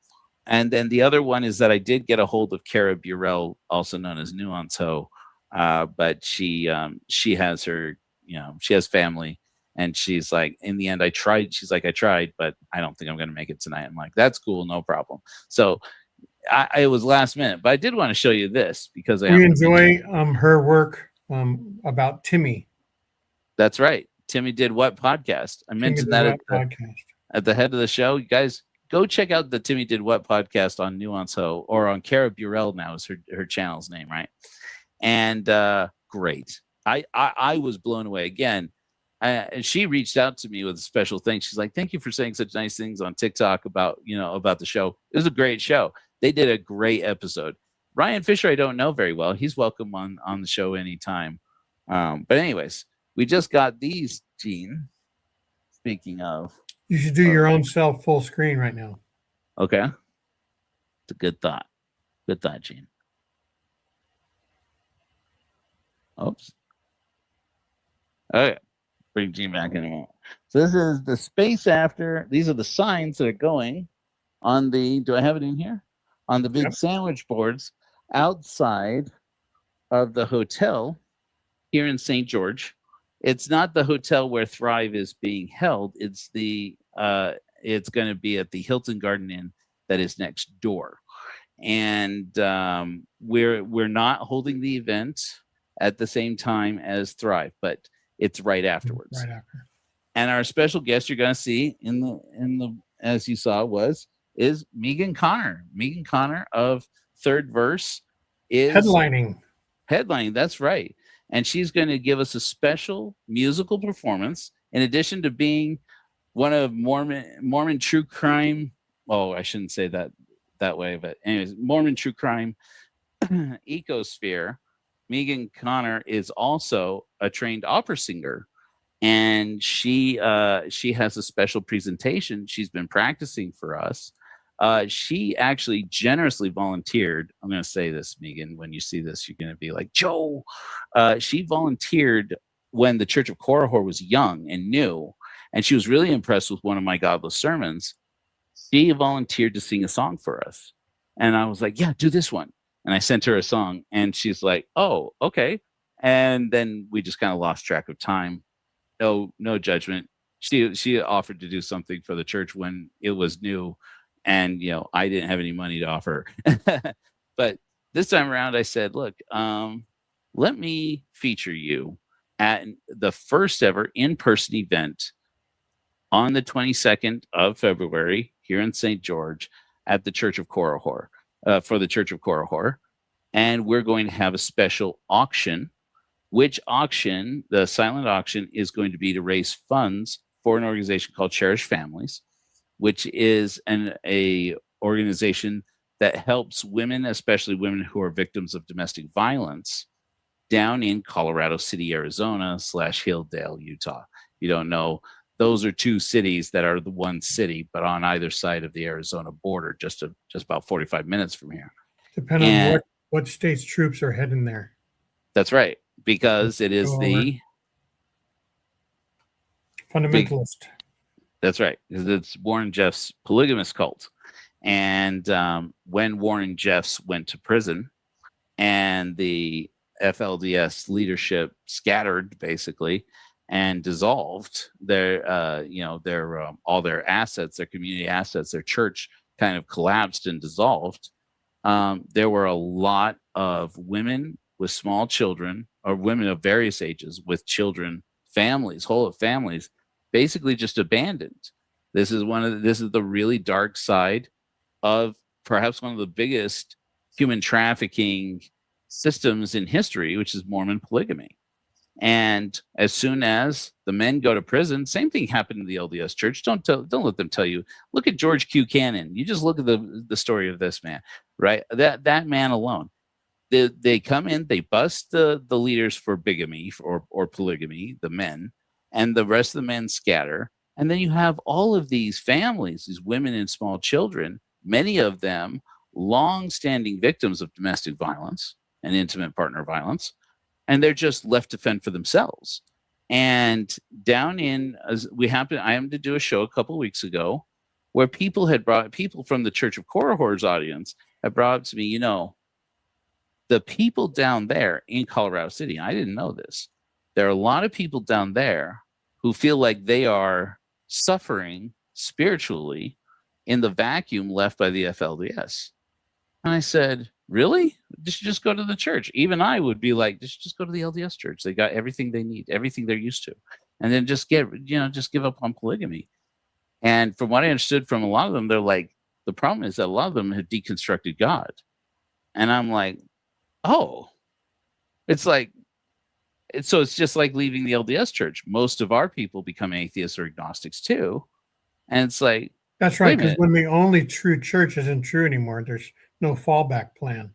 And then the other one is that I did get a hold of Cara Burrell, also known as Nuance Ho, but she has her, she has family, and she's like, in the end, I tried. She's like, I tried, but I don't think I'm going to make it tonight. I'm like, that's cool, no problem. So it was last minute, but I did want to show you this because we enjoy her work about Timmy. That's right. Timmy Did What podcast. I mentioned that at the head of the show. You guys go check out the Timmy Did What podcast on Nuance Ho, or on Cara Burrell now is her channel's name, right? And great. I was blown away again. And she reached out to me with a special thing. She's like, thank you for saying such nice things on TikTok about the show. It was a great show. They did a great episode. Ryan Fisher, I don't know very well. He's welcome on the show anytime. But anyways, we just got these, Gene. Speaking of. You should do your own self full screen right now. Okay. It's a good thought. Good thought, Gene. Oops. Okay. Bring Gene back in a moment. So this is the space after. These are the signs that are going on the, do I have it in here? On the big sandwich boards outside of the hotel here in St. George. It's not the hotel where Thrive is being held. It's it's going to be at the Hilton Garden Inn that is next door. And we're not holding the event at the same time as Thrive, but it's right afterwards. Right after. And our special guest you're going to see in the as you saw is Megan Connor. Megan Connor of Third Verse is Headlining. That's right. And she's going to give us a special musical performance in addition to being one of Mormon true crime. Oh, I shouldn't say that way, but anyways, Mormon true crime ecosphere. Megan Connor is also a trained opera singer, and she has a special presentation she's been practicing for us. She actually generously volunteered. I'm going to say this, Megan, when you see this, you're going to be like, Joe. She volunteered when the Church of Korihor was young and new, and she was really impressed with one of my godless sermons. She volunteered to sing a song for us. And I was like, yeah, do this one. And I sent her a song, and she's like, oh, okay. And then we just kind of lost track of time. No judgment. She offered to do something for the church when it was new, and I didn't have any money to offer. But this time around, I said, look, let me feature you at the first ever in-person event on the 22nd of February here in St. George at the Church of Korihor, for the Church of Korihor. And we're going to have a special auction, which auction, the silent auction, is going to be to raise funds for an organization called Cherish Families, which is a organization that helps women, especially women who are victims of domestic violence, down in Colorado City, Arizona / Hilldale, Utah. You don't know. Those are two cities that are the one city, but on either side of the Arizona border, just about 45 minutes from here. Depending on what state's troops are heading there. That's right, because it is the fundamentalist. That's right, because it's Warren Jeffs' polygamous cult. And when Warren Jeffs went to prison and the FLDS leadership scattered, basically, and dissolved their all their assets, their community assets, their church kind of collapsed and dissolved. There were a lot of women with small children, or women of various ages with children, whole families, basically just abandoned. This is the really dark side of perhaps one of the biggest human trafficking systems in history, which is Mormon polygamy. And as soon as the men go to prison, same thing happened in the LDS Church. Don't let them tell you. Look at George Q. Cannon. You just look at the story of this man, right? That man alone. They come in, they bust the leaders for bigamy or polygamy, the men, and the rest of the men scatter. And then you have all of these families, these women and small children, many of them long-standing victims of domestic violence and intimate partner violence. And they're just left to fend for themselves. And down in, I happened to do a show a couple of weeks ago where people from the Church of Korihor's audience have brought up to me, the people down there in Colorado City, I didn't know this. There are a lot of people down there who feel like they are suffering spiritually in the vacuum left by the FLDS. And I said, really? Just go to the church. Even I would be like, just go to the LDS church. They got everything they need, everything they're used to. And then just give up on polygamy. And from what I understood from a lot of them, they're like, the problem is that a lot of them have deconstructed God. And I'm like, oh, it's just like leaving the LDS church. Most of our people become atheists or agnostics too. And it's like, that's right. Because when the only true church isn't true anymore, there's no fallback plan.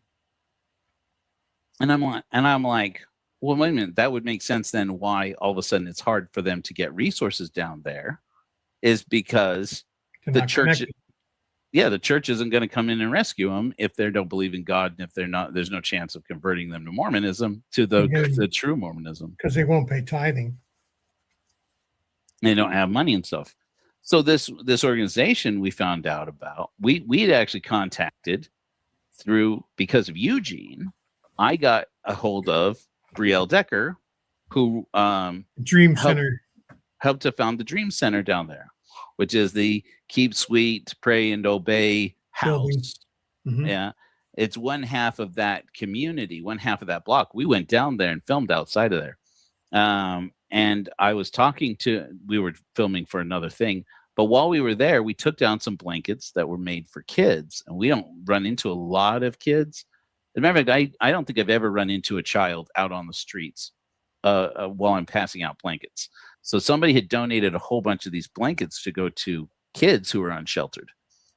And I'm like, well, wait a minute. That would make sense then why all of a sudden it's hard for them to get resources down there is because the church, the church isn't going to come in and rescue them if they don't believe in God. And if they're not, there's no chance of converting them to Mormonism, to the true Mormonism. Because they won't pay tithing. They don't have money and stuff. So this organization we found out about, we'd actually contacted because of Eugene, I got a hold of Brielle Decker, who Dream Center helped to found the Dream Center down there, which is the Keep Sweet, Pray and Obey house. Mm-hmm. Yeah, it's one half of that community, one half of that block. We went down there and filmed outside of there. And I was we were filming for another thing, but while we were there, we took down some blankets that were made for kids, and we don't run into a lot of kids. As a matter of fact, I don't think I've ever run into a child out on the streets while I'm passing out blankets. So somebody had donated a whole bunch of these blankets to go to kids who are unsheltered.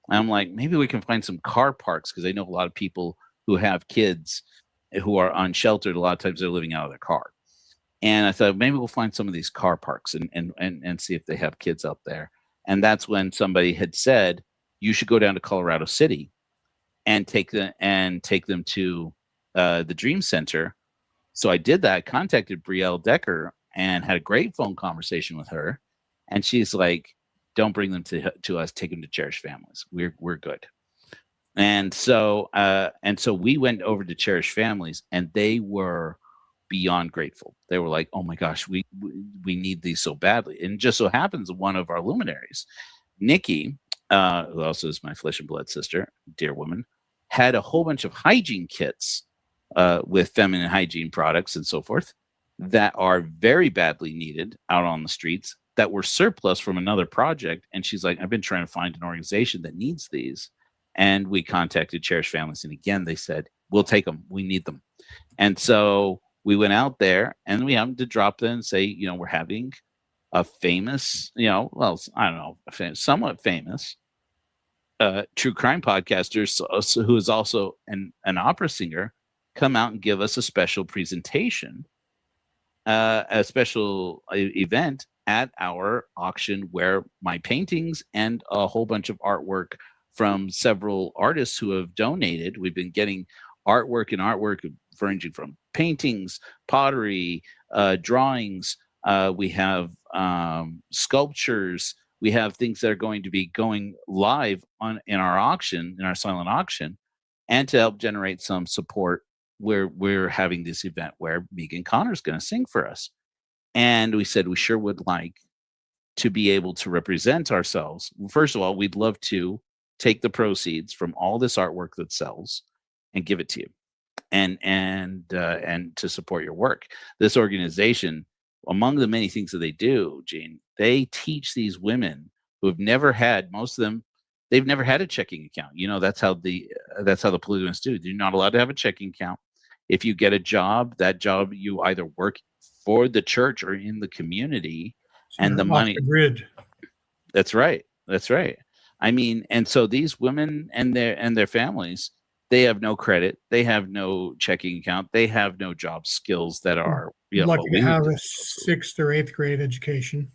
And I'm like, maybe we can find some car parks, because I know a lot of people who have kids who are unsheltered. A lot of times they're living out of their car. And I thought maybe we'll find some of these car parks and see if they have kids out there. And that's when somebody had said, you should go down to Colorado City and take them to the Dream Center. So I did that, contacted Brielle Decker and had a great phone conversation with her. And she's like, don't bring them to us, take them to Cherished Families. We're good. And so we went over to Cherished Families, and they were beyond grateful. They were like, oh my gosh, we need these so badly. And it just so happens one of our luminaries, Nikki, who also is my flesh and blood sister, dear woman, had a whole bunch of hygiene kits with feminine hygiene products and so forth that are very badly needed out on the streets, that were surplus from another project. And she's like, I've been trying to find an organization that needs these. And we contacted Cherished Families. And again, they said, we'll take them. We need them. And so we went out there, and we happened to drop them and say, we're having a famous, I don't know, somewhat famous true crime podcaster who is also an opera singer, come out and give us a special presentation, a special event at our auction, where my paintings and a whole bunch of artwork from several artists who have donated. We've been getting artwork ranging from paintings, pottery, drawings. We have sculptures. We have things that are going to be going live in our silent auction, and to help generate some support. We're having this event where Megan Connor's going to sing for us. And we said we sure would like to be able to represent ourselves. First of all, we'd love to take the proceeds from all this artwork that sells and give it to you, and to support your work. This organization, among the many things that they do, Gene, they teach these women who have never had, most of them, they've never had a checking account. That's how the polygamists do. You're not allowed to have a checking account. If you get a job, that job, you either work for the church or in the community, so and the money. The grid. That's right. I mean, and so these women and their families, they have no credit, they have no checking account, they have no job skills that are lucky to have a 6th or 8th grade education.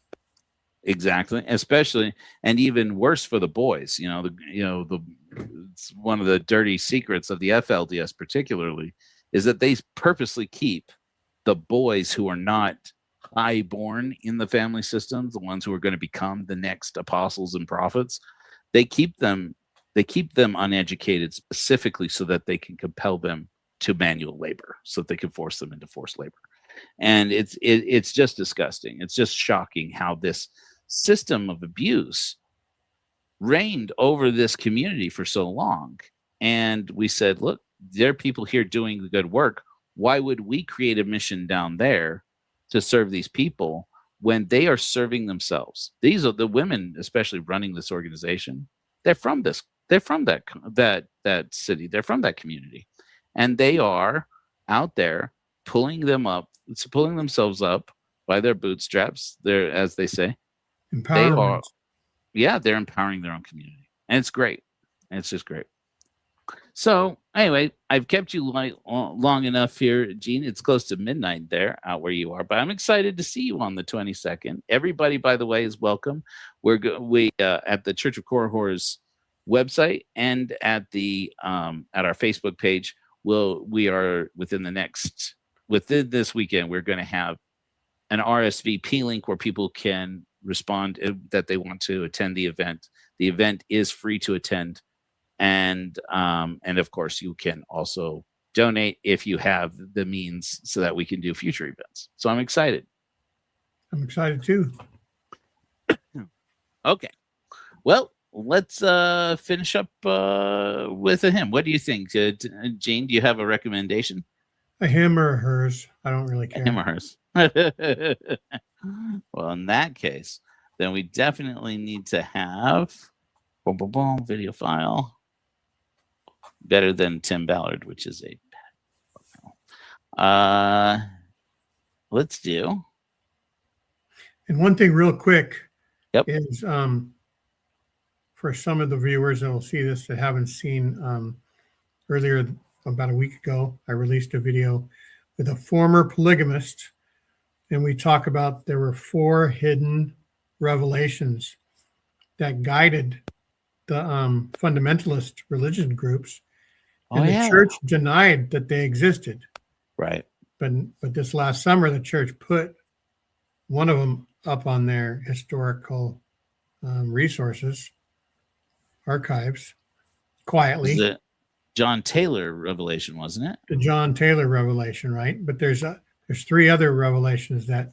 Exactly, especially, and even worse for the boys. It's one of the dirty secrets of the FLDS, particularly, is that they purposely keep the boys who are not high-born in the family systems, the ones who are going to become the next apostles and prophets. They keep them uneducated specifically so that they can compel them to manual labor, so that they can force them into forced labor. And it's just disgusting. It's just shocking how this system of abuse reigned over this community for so long. And we said, look, there are people here doing the good work. Why would we create a mission down there to serve these people when they are serving themselves? These are the women, especially running this organization. They're from that city. They're from that community, and they are out there pulling themselves up by their bootstraps. They're, as they say, empowerment. They're empowering their own community, and it's great. It's just great. So anyway, I've kept you long enough here, Gene. It's close to midnight there out where you are, but I'm excited to see you on the 22nd. Everybody, by the way, is welcome. We at the Church of Korihor's website and at our Facebook page. We are within this weekend, we're going to have an RSVP link where people can respond that they want to attend the event. The event is free to attend. And of course, you can also donate if you have the means so that we can do future events. So I'm excited. I'm excited too. Okay. Well, let's finish up with a hymn. What do you think? Gene, do you have a recommendation? A hymn or hers? I don't really care. A hymn or hers. Well, in that case, then we definitely need to have boom, boom, boom, video file better than Tim Ballard, which is a let's do. And one thing real quick Yep. is for some of the viewers that will see this that haven't seen earlier, about a week ago, I released a video with a former polygamist, and we talk about there were 4 hidden revelations that guided the fundamentalist religion groups, and the church denied that they existed. Right. But this last summer, the church put one of them up on their historical resources, archives, quietly. Is it John Taylor revelation, wasn't it? The John Taylor revelation, right? But there's 3 other revelations that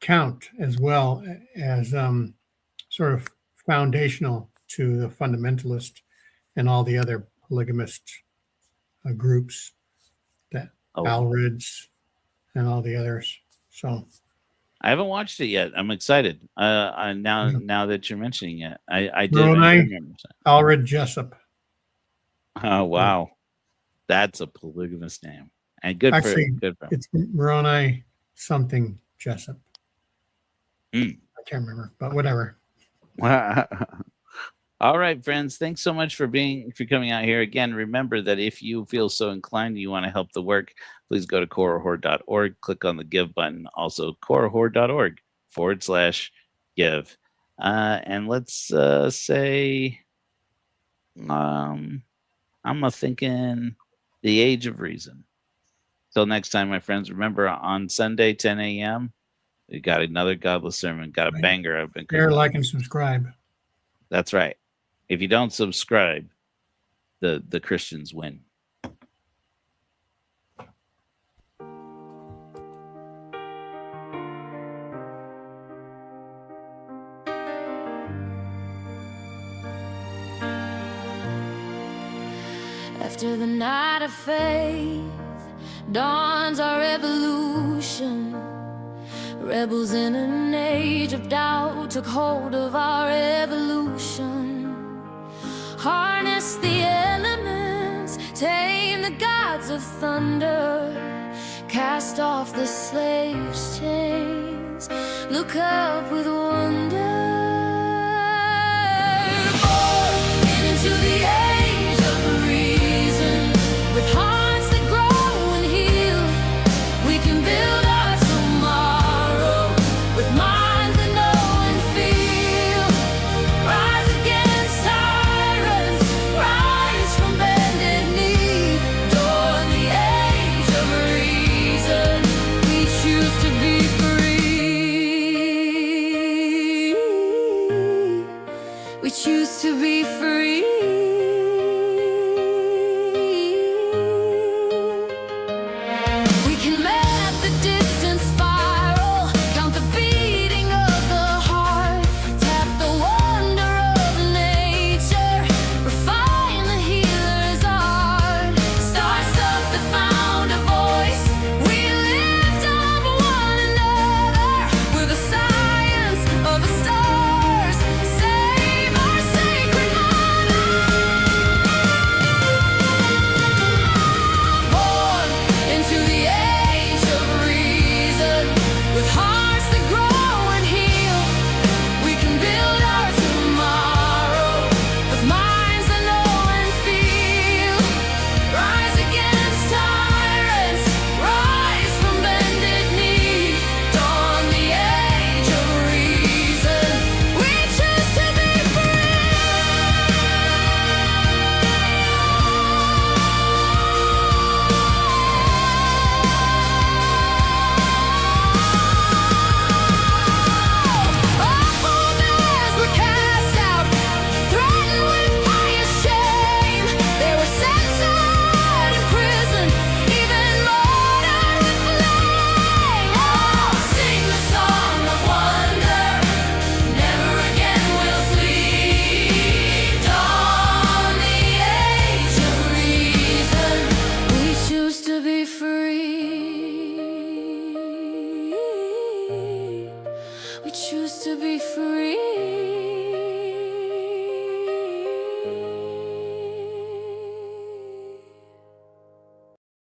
count as well as sort of foundational to the fundamentalist and all the other polygamist groups, that Ballards and all the others. So I haven't watched it yet. I'm excited. Now that you're mentioning it, I did Moroni, remember. Alred Jessup. Oh wow, that's a polygamous name, and good Actually, for him. It's Moroni something Jessup. Mm. I can't remember, but whatever. All right, friends. Thanks so much for coming out here. Again, remember that if you feel so inclined and you want to help the work, please go to korihor.org, click on the give button. Also, korihor.org/give. And let's say, I'm thinking the age of reason. Till next time, my friends, remember on Sunday, 10 a.m., we got another godless sermon, got a banger. I've been share, like, and subscribe. That's right. If you don't subscribe, the Christians win. After the night of faith dawns our revolution. Rebels in an age of doubt took hold of our evolution. Harness the elements, tame the gods of thunder, cast off the slave's chains, look up with wonder. Born into the age of reason, with hearts that grow and heal, we can build our tomorrow with minds that know and feel. Rise against tyrants, rise from bended knee. Adorn the age of reason, we choose to be free. to be free.